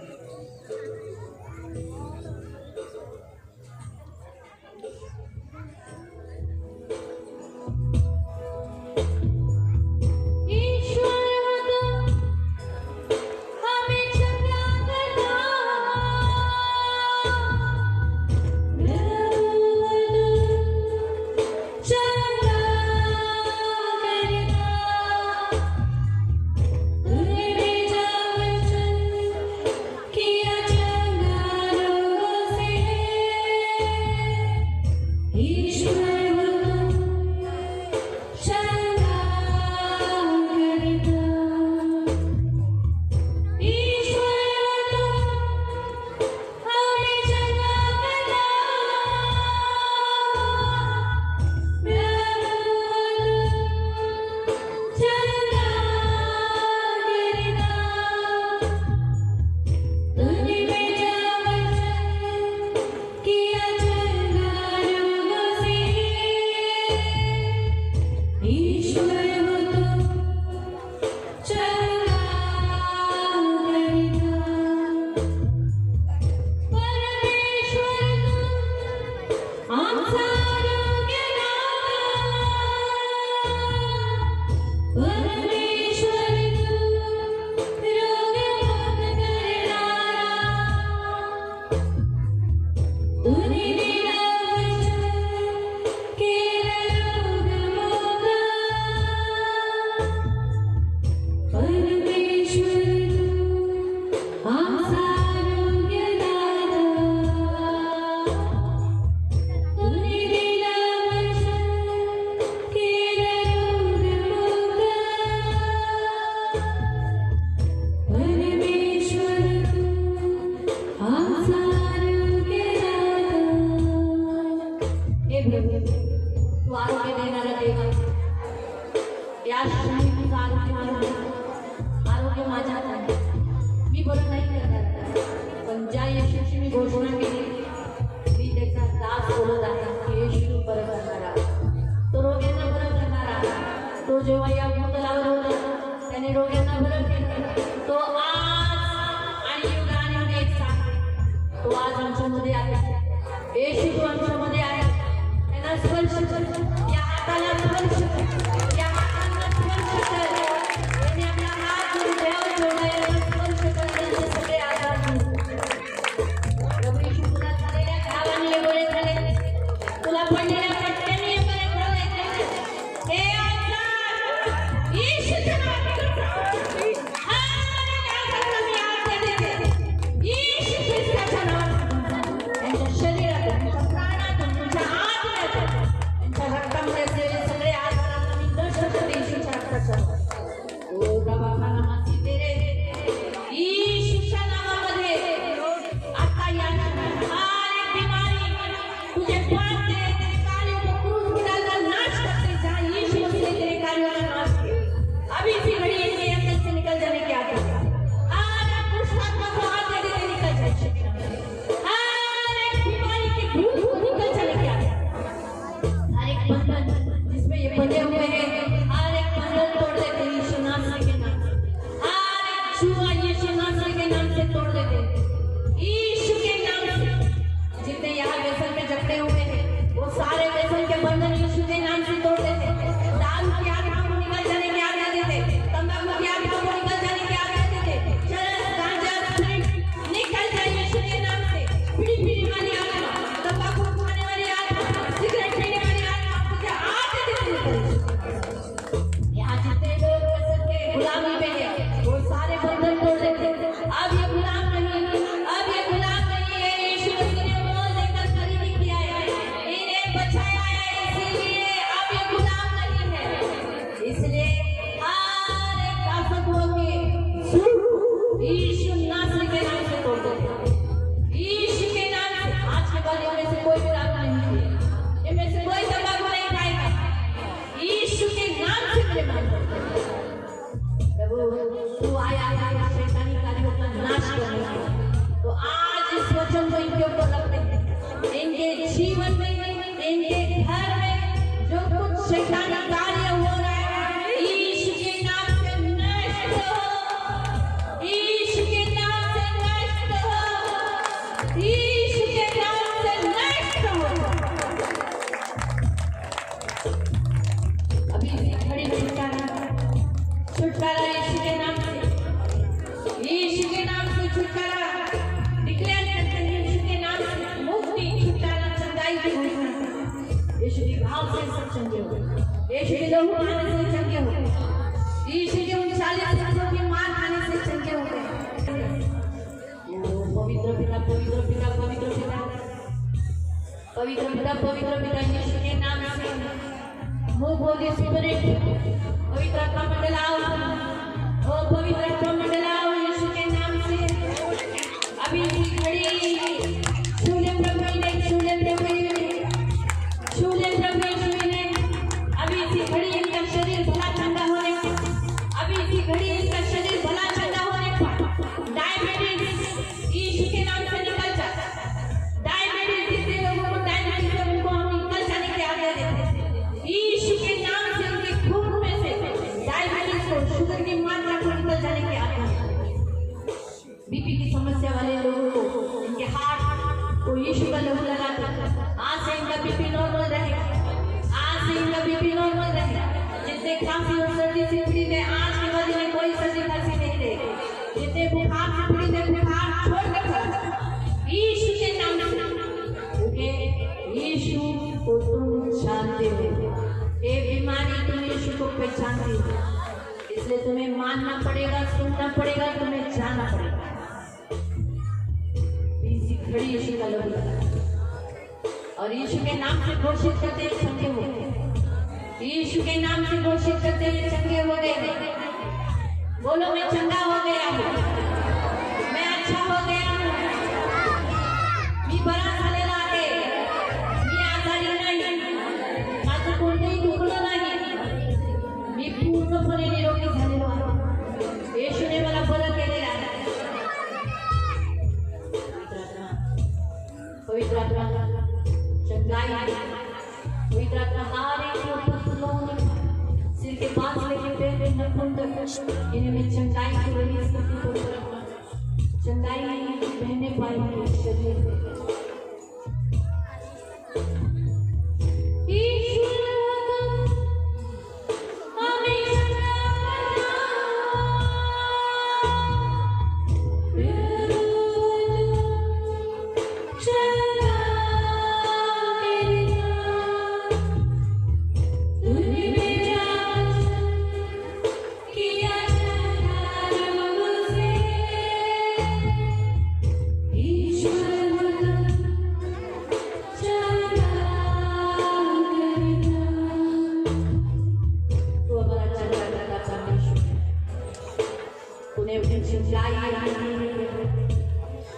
किया चंगा तू आया है शैतानी कार्यों का नाश करने के लिए। तो आज इस वचन को इनके ऊपर रखते हैं, इनके जीवन में, इनके घर में जो कुछ शैतानी कार्य हो रहा है, यीशु के नाम से नष्ट हो, यीशु के नाम से नष्ट हो, यीशु के नाम से नष्ट हो। अभी खड़ी छुटकारा, छुटकारा यीशु के नाम से, यीशु के नाम से छुटकारा डिक्लेयर करते हैं, यीशु के नाम से मुक्ति, छुटकारा, चंगाई की घोषणा। यीशु के भाव से सब चंगे हो, यीशु के लहू खाने से चंगे हो, यीशु के 39 वर्षों की मार खाने से चंगे हो गए। पवित्र पिता, पवित्र पिता, पवित्र पिता, पवित्र पिता, पवित्र पिता, यीशु के नाम से मूव होली स्पिरिट, पवित्र आत्मा मंडलाओ, ओ पवित्र आत्मा मंडलाओ, यीशु के नाम से अभी खड़ी छूले प्रभु ने, छूले प्रभु ने, छूले प्रभु ने, अभी सी घड़ी इनका शरीर भला ठंडा होने, अभी सी घड़ी इनका शरीर भला ठंडा होने पर डायबिटीज यीशु के नाम से निकल जा। डायबिटीज जितने लोगों को डायबिटीज है उनको हम निकल जाने की आज्ञा देते हैं, यीशु के नाम से उनके खून में से डायबिटीज को, शुगर की मात्रा को निकल जाने की आज्ञा देते हैं। बीपी की समस्या वाले लोगों को इनके हार्ट को यीशु का लहू लगाते हैं, आज से इनका बीपी नॉर्मल रहेगा, आज से इनका बीपी नॉर्मल रहेगा। जितने खांसी और सर्दी से पीड़ित है, आज के बाद इन्हें कोई सर्दी खांसी नहीं रहेगी। जितने बुखार से पीड़ित है, बुखार छोड़ कर यीशु के नाम से, क्योंकि यीशु को तुम जानते हो, ये बीमारी तुम यीशु को पहचानती हो, इसलिए तुम्हें मानना पड़ेगा, सुनना पड़ेगा, तुम्हें जाना पड़ेगा। इसी खड़ी यीशु का लहू लगा और यीशु के नाम से घोषित करते हैं चंगे हो गए, यीशु के नाम से घोषित करते हैं चंगे हो गए। बोलो मैं चंगा हो गया हूँ, मैं अच्छा हो गया हूँ, मी बरा झालेला आहे, मी आजारी नाही, माझं कोणतंही दुखणं नाही, मी पूर्णपणे निरोगी झालेलो आहे, येशूने मला बरं केलेलं आहे। पवित्र आत्मा चंगाई, पवित्र आत्मा हर एक के ऊपर फूलों सिर के पास लेके पैर पे नखून तक इन्हें मैं चंगाई की रिलीज करती हूँ, चंगाई बहने पाएंगे शरीर पे।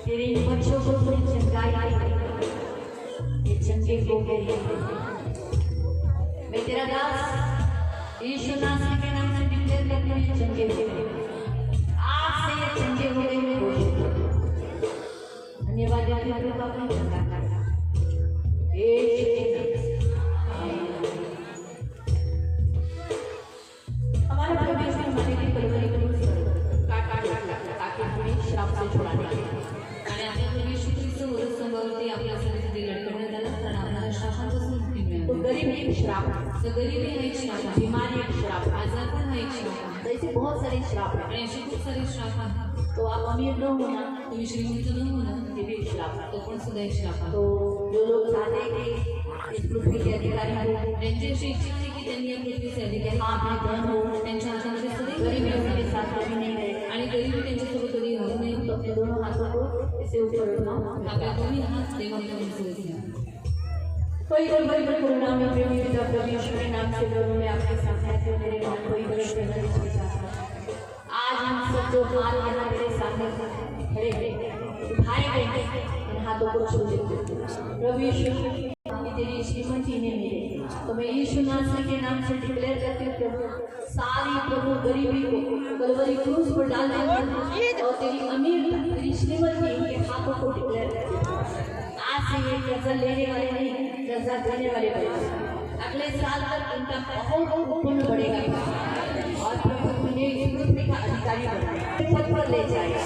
तेरे इन बच्चों को थोड़ी चंगाई, ये चंगे हो गए। मैं तेरा दास यीशु नासरी के नाम से डिक्लेयर करती हूँ, ये चंगे हो गए, आज से ये चंगे हो गए। मैं घोषित करती हूँ। धन्यवाद देते को अपने चंगा करना, यीशु के नाम से हमारे प्रभु यीशु हमारे लिए परवरिश ताकि हमें श्राप से छुड़ाने के लिए आणि आपल्या प्रभू येशू ख्रिस्त वरच संभावती आपल्यासाठी लढवण्यात आला, कारण आपल्याला श्रापापासून मुक्ती तो मिळाली। गरीब एक श्राप है, तर गरिबी हा एक श्राप आहे, बीमारी एक श्राप है, आजारपण हा एक श्राप आहे, तो ऐसे बहुत सारे श्राप है। आणि असे खूप सारे श्राप आहेत। तो आप अमीर न होना तुम्ही श्रीमंत न होणं ये भी एक श्राप है। तो पण सुद्धा एक श्राप आहे। तो जो लोग चाहते हैं कि इस पृथ्वी के अधिकारी हो, त्यांची अशी इच्छा आहे की त्यांनी या पृथ्वीचे अधिकारी आप में धन हो, त्यांच्या हातामध्ये सदैव गरीबी उनके साथ कभी नहीं रहे, आणि गरिबी त्यांच्यासोबत कधी होऊ नये। तो अपने दोनों हाथों को इसे ऊपर उठाओ। आपल्या दोन्ही हात देवाच्या उंचीवर घ्या। कोई बड़ी करुणा में प्रेमी पिता प्रभु यीशु के नाम से प्रभु मैं आपके साथ है जो मेरे नाम कोई बड़े प्रेमी सोचा आज हम सब जो हाथ यहाँ मेरे सामने खड़े हैं उठाए गए इन हाथों को छू लेते प्रभु यीशु कि तेरी श्रीमती ने मिले। तो मैं यीशु नासरी के नाम से डिक्लेयर करती हूँ प्रभु, सारी प्रभु गरीबी को कलवरी क्रूस पर डाल देती और तेरी अमीर तेरी श्रीमती के हाथों को डिक्लेयर करती हूँ। आज से ये कर्जा लेने वाले नहीं, कर्जा देने वाले बने। अगले साल तक इनका बहुत उत्पन्न बढ़ेगा और प्रभु उन्हें पृथ्वी का अधिकारी बनाएगा, पद पर ले जाएगा,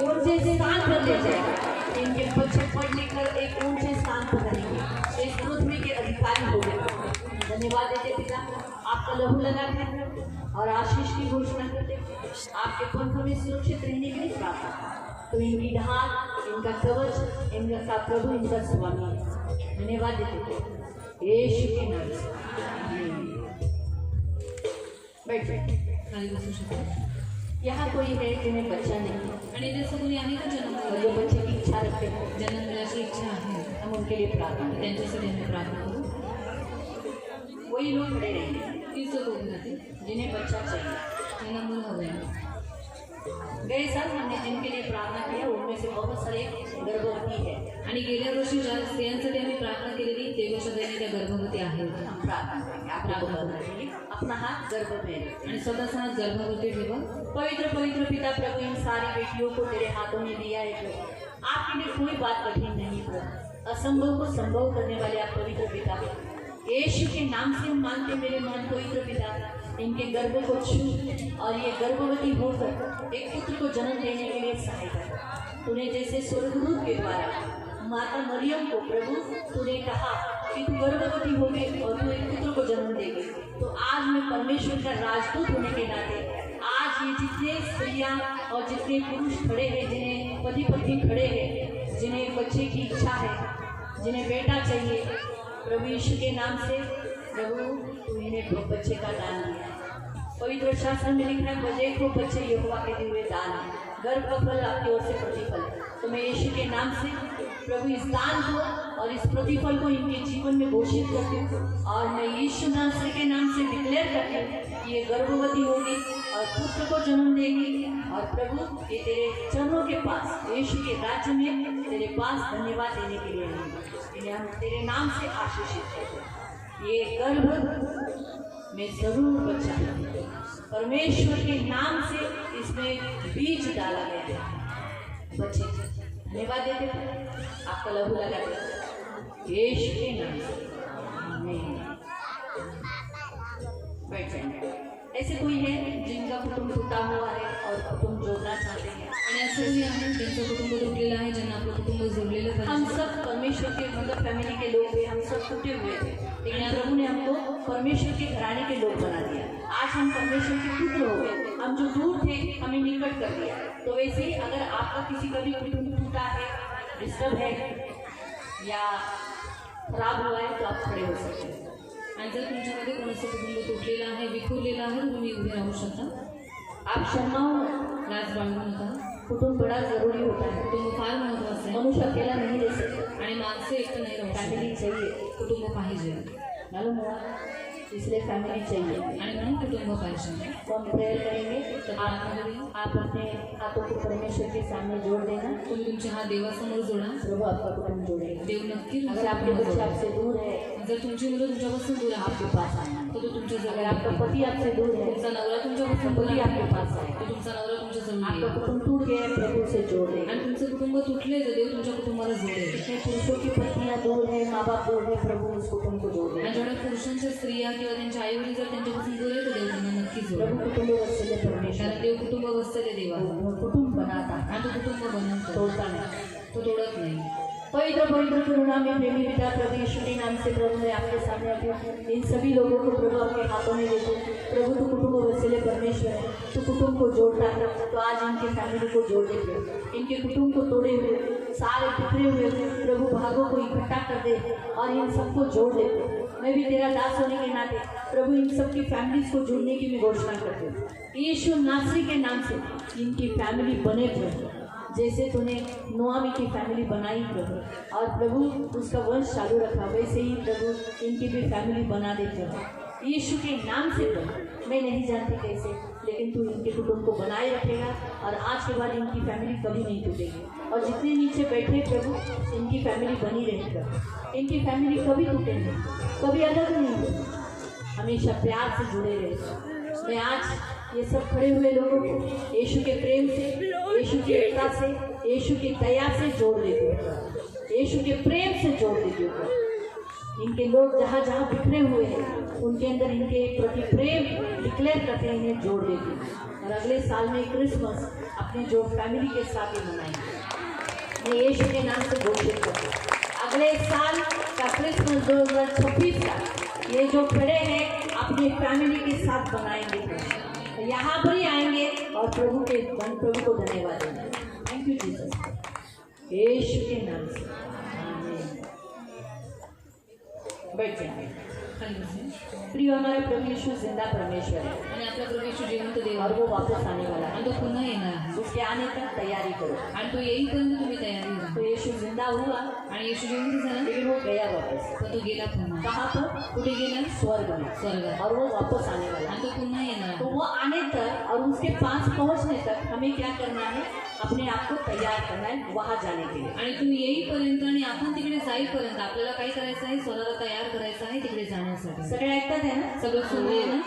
ऊंचे स्थान पर ले जाएगा। इनके बच्चे पढ़ लिख कर एक ऊंचे स्थान पर रहेंगे, इस पृथ्वी के अधिकारी हो गए। धन्यवाद देते पिता, आपका लहू लगाते और आशीष की घोषणा करते, आपके पंखों में सुरक्षित रहने के लिए प्रार्थना। तो इनकी ढाल, इनका कवच, इनका प्रभु, इनका स्वामी। धन्यवाद देते यीशु के नाम से। बैठ खाली बसू शकतो यहाँ कोई है जिन्हें बच्चा नहीं आणि इथे असं कोणी आहे का और जो बच्चे की इच्छा रखते हैं, जन्म मिळायची इच्छा आहे, हम उनके लिए प्रार्थना करें। त्यांच्यासाठी आम्ही प्रार्थना करू। वही लोग खड़े रहेंगे तीच लोक उभी राहतील, जिन्हें बच्चा चाहिए। त्यांना मूल हवं आहे। गए साल हमने जिनके लिए प्रार्थना किया उनमें से बहुत सारे गर्भवती है। आणि गेल्या वर्षी ज्या स्त्रियांसाठी आम्ही प्रार्थना केलेली देवाच्या दयेने त्या गर्भवती आहेत। हम प्रार्थना करेंगे, आप प्रार्थना करेंगे, अपना हाथ गर्भ में रखें। आणि स्वतःचा हात गर्भवती ठेवा। पवित्र पवित्र पिता प्रभु, इन सारी बेटियों को तेरे हाथों में दिया है प्रभु। आपके लिए कोई बात कठिन नहीं प्रभु, असंभव को संभव करने वाले आप पवित्र पिता। यीशु के नाम से हम मांगते मेरे मान पवित्र पिता, इनके गर्भ को छू और ये गर्भवती होकर एक पुत्र को जन्म देने के लिए सहायता। तूने जैसे स्वर्गदूत के द्वारा माता मरियम को प्रभु तूने कहा कि तू गर्भवती होगी और तू एक पुत्र को जन्म देगी, तो आज मैं परमेश्वर का राजदूत होने के नाते आज ये जितने स्त्रियां और जितने पुरुष खड़े हैं, जिन्हें पति पत्नी खड़े हैं, जिन्हें बच्चे की इच्छा है, जिन्हें बेटा चाहिए, प्रभु यीशु के नाम से प्रभु तू इन्हें बच्चे का दान दिया। पवित्र शास्त्र में लिखा है, बजे को बच्चे यहोवा के दिए हुए दान है, गर्भ का फल आपकी ओर से प्रतिफल। तो मैं यीशु के नाम से प्रभु इस दान को और इस प्रतिफल को इनके जीवन में घोषित करती हूँ और मैं यीशु नासरी के नाम से डिक्लेयर करती हूँ कि ये गर्भवती होगी और पुत्र को जन्म देगी और प्रभु ये तेरे चरणों के पास यीशु के राज्य में तेरे पास धन्यवाद देने के लिए आएंगे। इन्हें हम तेरे नाम से आशीषित करते हैं। ये गर्भ में जरूर बच्चा है, परमेश्वर के नाम से इसमें बीज डाला गया है। बच्चे धन्यवाद देते हैं, आपका लहू लगाते यीशु के नाम से आमीन। बैठ जाएंगे। ऐसे कोई है जिनका कुटुंब टूटा हुआ है और कुटुंब जोड़ना चाहते हैं? आणि असं कोणी आहे त्यांचं कुटुंब तुटलेलं आहे, ज्यांना आपलं कुटुंब जोडलेलं हम पाहिजे। सब परमेश्वर के मतलब फैमिली के लोग थे, हम सब टूटे हुए थे, लेकिन प्रभु ने हमको परमेश्वर के घराने के लोग बना दिया। आज हम परमेश्वर के पुत्र हो गए, हम जो दूर थे हमें निकट कर दिया। तो वैसे ही अगर आपका किसी का भी कुटुंब टूटा है, डिस्टर्ब है या खराब हुआ है तो आप खड़े हो सकते हैं। आणि जर तुमच्यामध्ये कोणाचं कुटुंब तुटलेलं आहे, विखुरलेलं आहे, तर तुम्ही उभे राहू शकता। आप शर्माओ, लाज बाळगू नका। कुटुंब बड़ा जरूरी होता है। कुटुंब फार महत्त्वाचं आहे मनुष्य अकेला नहीं रह सकता, आणि माणसं एकटं नाही राहू फैमिली शकत, चाहिए, कुटुंब पाहिजे मालूम हुआ, इसलिए फैमिली चाहिए। आणि म्हणून कुटुंब पाहिजे। तो हम प्रेयर करेंगे, तर आप प्रार्थना करूया। आप अपने हाथों को परमेश्वर के सामने जोड़ देना, तुम्ही तुमचे हात देवासमोर जोडा, प्रभु आपका कुटुंब जोड़ेगा। देव नक्की अगर तुमचं आपके कुटुंब बच्चे जोडेल। आपसे दूर है जर तुमची मुलं तुमच्यापासून दूर आपके आहेत पास आना, तर तो तुमच्या अगर जवळ आपका येईल। पति आपसे दूर है तुमचा नवरा तुमच्यापासून दूर पति आहे आपके पास आए, तर तुमचा नवरा तुमच्या जवळ आपका येईल। कुटुंब टूट गया है, प्रभु से जोड़ देगा। आणि तुमचं कुटुंब तुटले तर देव तुमच्या कुटुंबाला जोडेल। जितने पुरुषों की पत्नियां दूर है, माँ बाप दूर है, प्रभु उस कुटुंब को जोड़ आणि देगा। जेवढ्या पुरुषांच्या स्त्रिया किंवा त्यांच्या आई वडील जर त्यांच्यापासून दूर आहे तर देव त्यांना नक्की प्रभु जोडेल। कुटुंब वत्सल्य परमेश्वर कारण देव कुटुंब वत्सल्य देव आहे वो कुटुंब बनाता है, आणि तो कुटुंब बनवतो, तोड़ता नहीं। तो तोडत नाही। पवित्र पवित्र करुणा में प्रेमी पिता प्रभु यीशु के नाम से प्रभु मैं आपके सामने आती हूँ। इन सभी लोगों को प्रभु आपके हाथों में देती हूँ। प्रभु तू कुटुंब वत्सल्य परमेश्वर है, तू कुटुंब को जोड़ता है, तो आज इनके फैमिली को जोड़ देते हैं। इनके कुटुंब को तोड़े हुए सारे बिखरे हुए प्रभु भागों को इकट्ठा कर दे और इन सबको जोड़ देते। मैं भी तेरा दास होने के नाते प्रभु इन सबकी फैमिलीज को जोड़ने की मैं घोषणा करती हूँ। यीशु नासरी के नाम से इनकी फैमिली बने प्रभु, जैसे तूने नोआमी की फैमिली बनाई प्रभु और प्रभु उसका वंश चालू रखा, वैसे ही प्रभु इनकी भी फैमिली बना दे प्रभु। यीशु के नाम से प्रभु, मैं नहीं जानती कैसे, लेकिन तू इनके कुटुंब को बनाए रखेगा और आज के बाद इनकी फैमिली कभी नहीं टूटेगी। और जितने नीचे बैठे प्रभु, इनकी फैमिली बनी रहेगी, इनकी फैमिली कभी टूटेगी, कभी अलग नहीं होगी, हमेशा प्यार से जुड़े रहे। मैं आज ये सब खड़े हुए लोगों को यीशु के प्रेम से, यीशु की एकता से, यीशु की दया से जोड़ देती हूँ, यीशु के प्रेम से जोड़ देती हूँ। इनके लोग जहाँ जहाँ बिखरे हुए हैं उनके अंदर इनके प्रति प्रेम डिक्लेयर करते हैं, इन्हें जोड़ देते हैं। और अगले साल में क्रिसमस अपने जो फैमिली के साथ ही मनाएंगे। मैं यीशु के नाम से घोषित करती हूँ, अगले साल का क्रिसमस 2026 का ये जो खड़े हैं अपनी फैमिली के साथ बनाएंगे, यहाँ पर ही आएंगे और प्रभु को धन्यवाद देंगे। थैंक यू जीसस, यीशु के नाम से आमीन। बैठ जाएंगे। प्रिय हमारे प्रभु यीशु जिंदा परमेश्वर है आणि आपला प्रभू येशू जिवंत देव और वो वापस आने वाला है। आणि तो पुन्हा येणार आहे उसके आने तक तैयारी करो। आणि तो येईपर्यंत तुम्ही तयारी राहा. तो यीशु जिंदा हुआ आणि येशू जिवंत झाला लेकिन वो गया वापस। पण तो गेला पुन्हा. कहाँ पर? कुठे गेला? स्वर्ग में। स्वर्गात. और वो वापस आने वाला आणि है। तो पुन्हा येणार तो आहे. वो आने तक और उसके पास पहुंचने तक हमें क्या करना है? अपने आप को तैयार करना है वहाँ जाने के लिए। आणि तू येईपर्यंत आणि आपण तिकडे जाईपर्यंत आपल्याला काय करायचं आहे? स्वतःला तयार करायचं आहे तिकडे जाण्यासाठी. सगळे ऐकतात आहे ना? सगळं सुनलंय ना?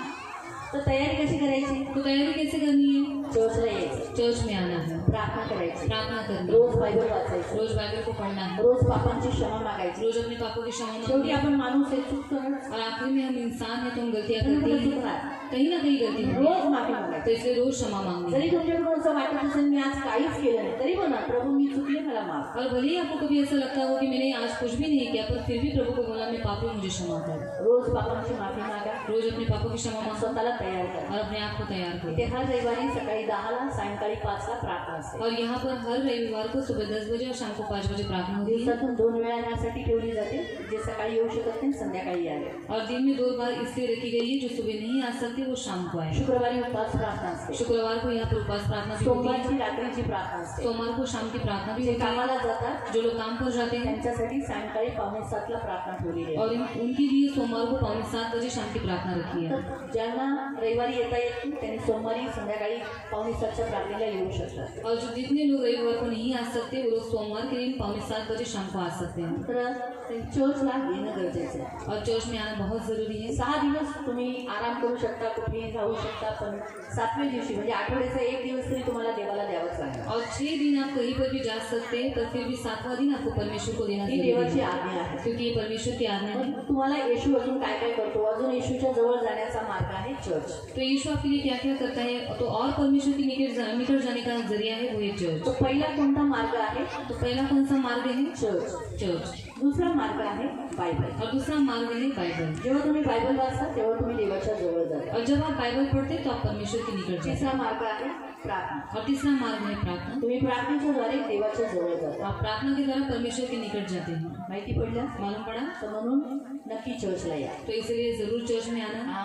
तो तैयारी कशी करायची? तो तयारी कैसे करनी है? चर्चला यायचं, चर्च में आना है, प्रार्थना करायची, प्रार्थना करनी, रोज बायबल वाचायचं, रोज बाइबल को पढ़ना है, रोज पापांची क्षमा मागायची। रोज अपने पापों की क्षमा शेवटी मांगनी. आपण माणूस आहे, चूक करणार, और आखिर में हम इंसान है तो हम गलतियां कहीं ना करते कहीं हैं, चुकणार। कहीं ना कहीं गलती होती है. रोज माफी मागायची। तो इसलिए रोज क्षमा मांगनी जरी है. तुमच्याकडून असं वाटत असेल मी आज काहीच केलं नाही तरी म्हणा प्रभू मी चुकले मला माफ। और भले ही आपको कभी ऐसा लगता हो कि मैंने आज कुछ भी नहीं किया, पर फिर भी प्रभु को बोला मैं पापी हूं, मुझे क्षमा कर. रोज पापांची माफी मागा, रोज अपने पापों की क्षमा मांगो स्वतःला तयार करा। और अपने आप को तैयार इथे करो. हर रविवारी सकाळी 10ला सायंकाळी 5ला प्रार्थना असते। और यहाँ पर हर रविवार को सुबह 10 बजे और शाम को 5 बजे प्रार्थना होती है. दिवसातून 2 वेळा यासाठी ठेवली जाते, जे सकाळी येऊ शकत नाही संध्याकाळी यावे। और दिन में 2 बार इसलिए रखी गई है, जो सुबह नहीं आ सकते वो शाम को आए. शुक्रवारी उपवास प्रार्थना असते, शुक्रवार को यहाँ पर उपवास प्रार्थना भी होती है. सोमवारची रात्रीची प्रार्थना असते। सोमवार को शाम की प्रार्थना भी जे होती है. कामाला जातात जो लोग काम पर जाते हैं त्यांच्यासाठी सायंकाळी 6:45ला प्रार्थना ठेवलेली आहे। और उनके लिए सोमवार को 7:45 बजे शाम की प्रार्थना रखी है. तर ज्यांना रविवारी येता येत नाही त्यांनी सोमवारी संध्याकाळी 6:45च्या प्रार्थनेला येऊ शकतात। और जो जितने लोग रविवार को नहीं आ सकते वो लोग सोमवार के दिन 7:45 बजे शाम को आ सकते हैं. तर चर्चला येणं गरजेचं आहे। और चर्च में आना बहुत ज़रूरी है. 6 दिवस तुम्ही आराम करू शकता, कुठेही जाऊ शकता, पण 7वें दिवशी म्हणजे आठवड्याचा 1 दिवस तरी तुम्हाला देवाला द्यावाच लागेल। और 6 दिन आप कहीं पर भी जा सकते हैं, पर फिर भी 7वां दिन आपको परमेश्वर को देना ही जरूरी देवाची है, आज्ञा आहे। क्योंकि ये परमेश्वर की आज्ञा है. मग तुम्हाला येशू अजून काय काय करतो? अजून येशूच्या जवळ जाण्याचा मार्ग आहे चर्च। तो यीशु आपके लिए क्या क्या करता है? तो और परमेश्वर के निकट जाने का जरिया है वो है चर्च. तो पहिला कोणता मार्ग आहे? तो पहला कौन सा मार्ग है? चर्च। चर्च. दुसरा मार्ग आहे बायबल। और दूसरा मार्ग है बाइबल. जेव्हा तुम्ही बायबल वाचता तेव्हा तुम्ही देवाच्या जवळ जाता। और जब आप बाइबल पढ़ते हैं तो आप परमेश्वर के निकट जाते हैं. तिसरा मार्ग आहे प्रार्थना। और तीसरा मार्ग है प्रार्थना. तुम्ही प्रार्थनेच्या द्वारे देवाच्या जवळ जाता। आप प्रार्थना के द्वारा परमेश्वर के निकट जाते हैं. माहिती पडलं? मालूम पड़ा? तर म्हणून नक्की चर्चला या। तो इसलिए जरूर चर्च में आना. हा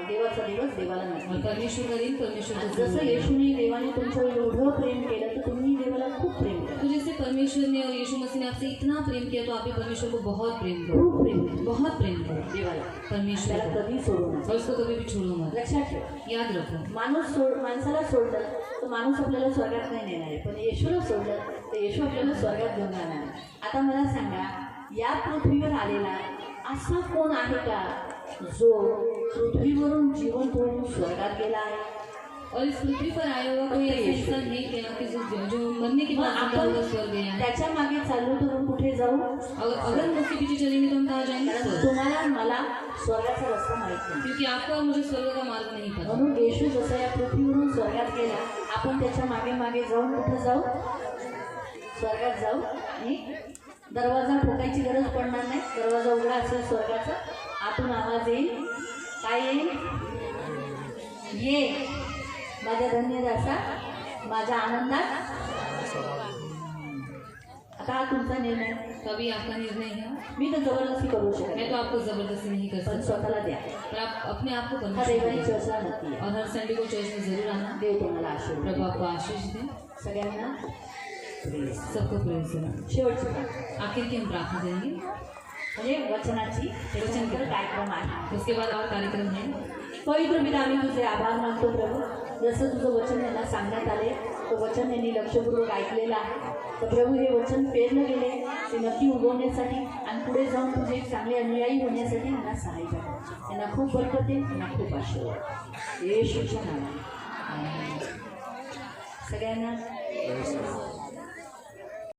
देवाचा दिवस देवाला और नक्की। परमेश्वर का दिन परमेश्वर को जसं जरूर आना. येशूने देवाने तुमच्यावर एवढं प्रेम केलं तर तुम्ही देवाला खूप प्रेम करा। तो जैसे परमेश्वर ने और यीशु मसीह ने आपसे इतना प्रेम किया, तो आप भी परमेश्वर को बहुत प्रेम करो. खूप प्रेम करा बहुत प्रेम करो देवाला, परमेश्वर त्याला को. कधी सोडू नका। और उसको कभी भी छोड़ो मत. लक्षात ठेवा, याद रखो, माणसाला सोडलं तर माणूस आपल्याला स्वर्गात नाही नेणार आहे, पण येशूला सोडलं तर येशू आपल्याला स्वर्गात घेऊन जाणार आहे। आता मला सांगा, या पृथ्वीवर आलेला असा कोण आहे का जो पृथ्वीवरून जीवन होऊन स्वर्गात गेला आहे? और इस पृथ्वी पर आया हुआ कोई ऐसा इंसान है क्या कि जो मरने के मग बाद जिंदा आपण हुआ स्वर्ग गया है? त्याच्या मागे चाललो तर आपण कुठे जाऊ? अगर हम उसके पीछे चलेंगे तो हम कहाँ जाएंगे? कारण स्वर्ग. तुम्हाला मला स्वर्गाचा रस्ता माहित नाही। क्योंकि आपको और मुझे स्वर्ग का मार्ग नहीं पता. म्हणून येशू जसा या पृथ्वीवरून स्वर्गात गेला, आपण त्याच्या मागे मागे जाऊन कुठे जाऊ? स्वर्गात जाऊ। आणि दरवाजा ठोकायची गरज पडणार नाही, दरवाजा उघडा असेल स्वर्गाचा, आतून आवाज येईल, काय येईल? ये माझ्या धन्यदासा, माझ्या आनंदात। आता हा तुमचा निर्णय, तो अभी आपका निर्णय है. मी तर जबरदस्ती करू शकत मैं तो आपको जबरदस्ती नहीं कर पण सकता, स्वतःला द्या। पर आप अपने आप को हा परमेश्वर को रविवारी दो. चर्चला नक्की या। और हर संडे को चर्च में जरूर आना. देव तुम्हाला आशीर्वाद प्रभु आपको आशीष दे. सगळ्यांना सबको प्रेज हो. शेवटची प्रार्थना। आखिर की हम प्रार्थना करेंगे. म्हणजे वचनाची त्याच्यानंतर कार्यक्रम आहे. उसके बाद और कार्यक्रम है. पवित्र पिता आम्ही तुझे आभार मानतो प्रभू. जसं तुझं वचन यांना सांगण्यात आले तो वचन यांनी लक्षपूर्वक ऐकलेलं आहे. तर प्रभू हे वचन पेरलं गेले ते नक्की उगवण्यासाठी आणि पुढे जाऊन तुझे एक चांगले अनुयायी होण्यासाठी यांना सहाय्य करा. त्यांना खूप बरकत दे, त्यांना खूप आशीर्वाद येशूच्या नावाने. आमेन. सगळ्यांना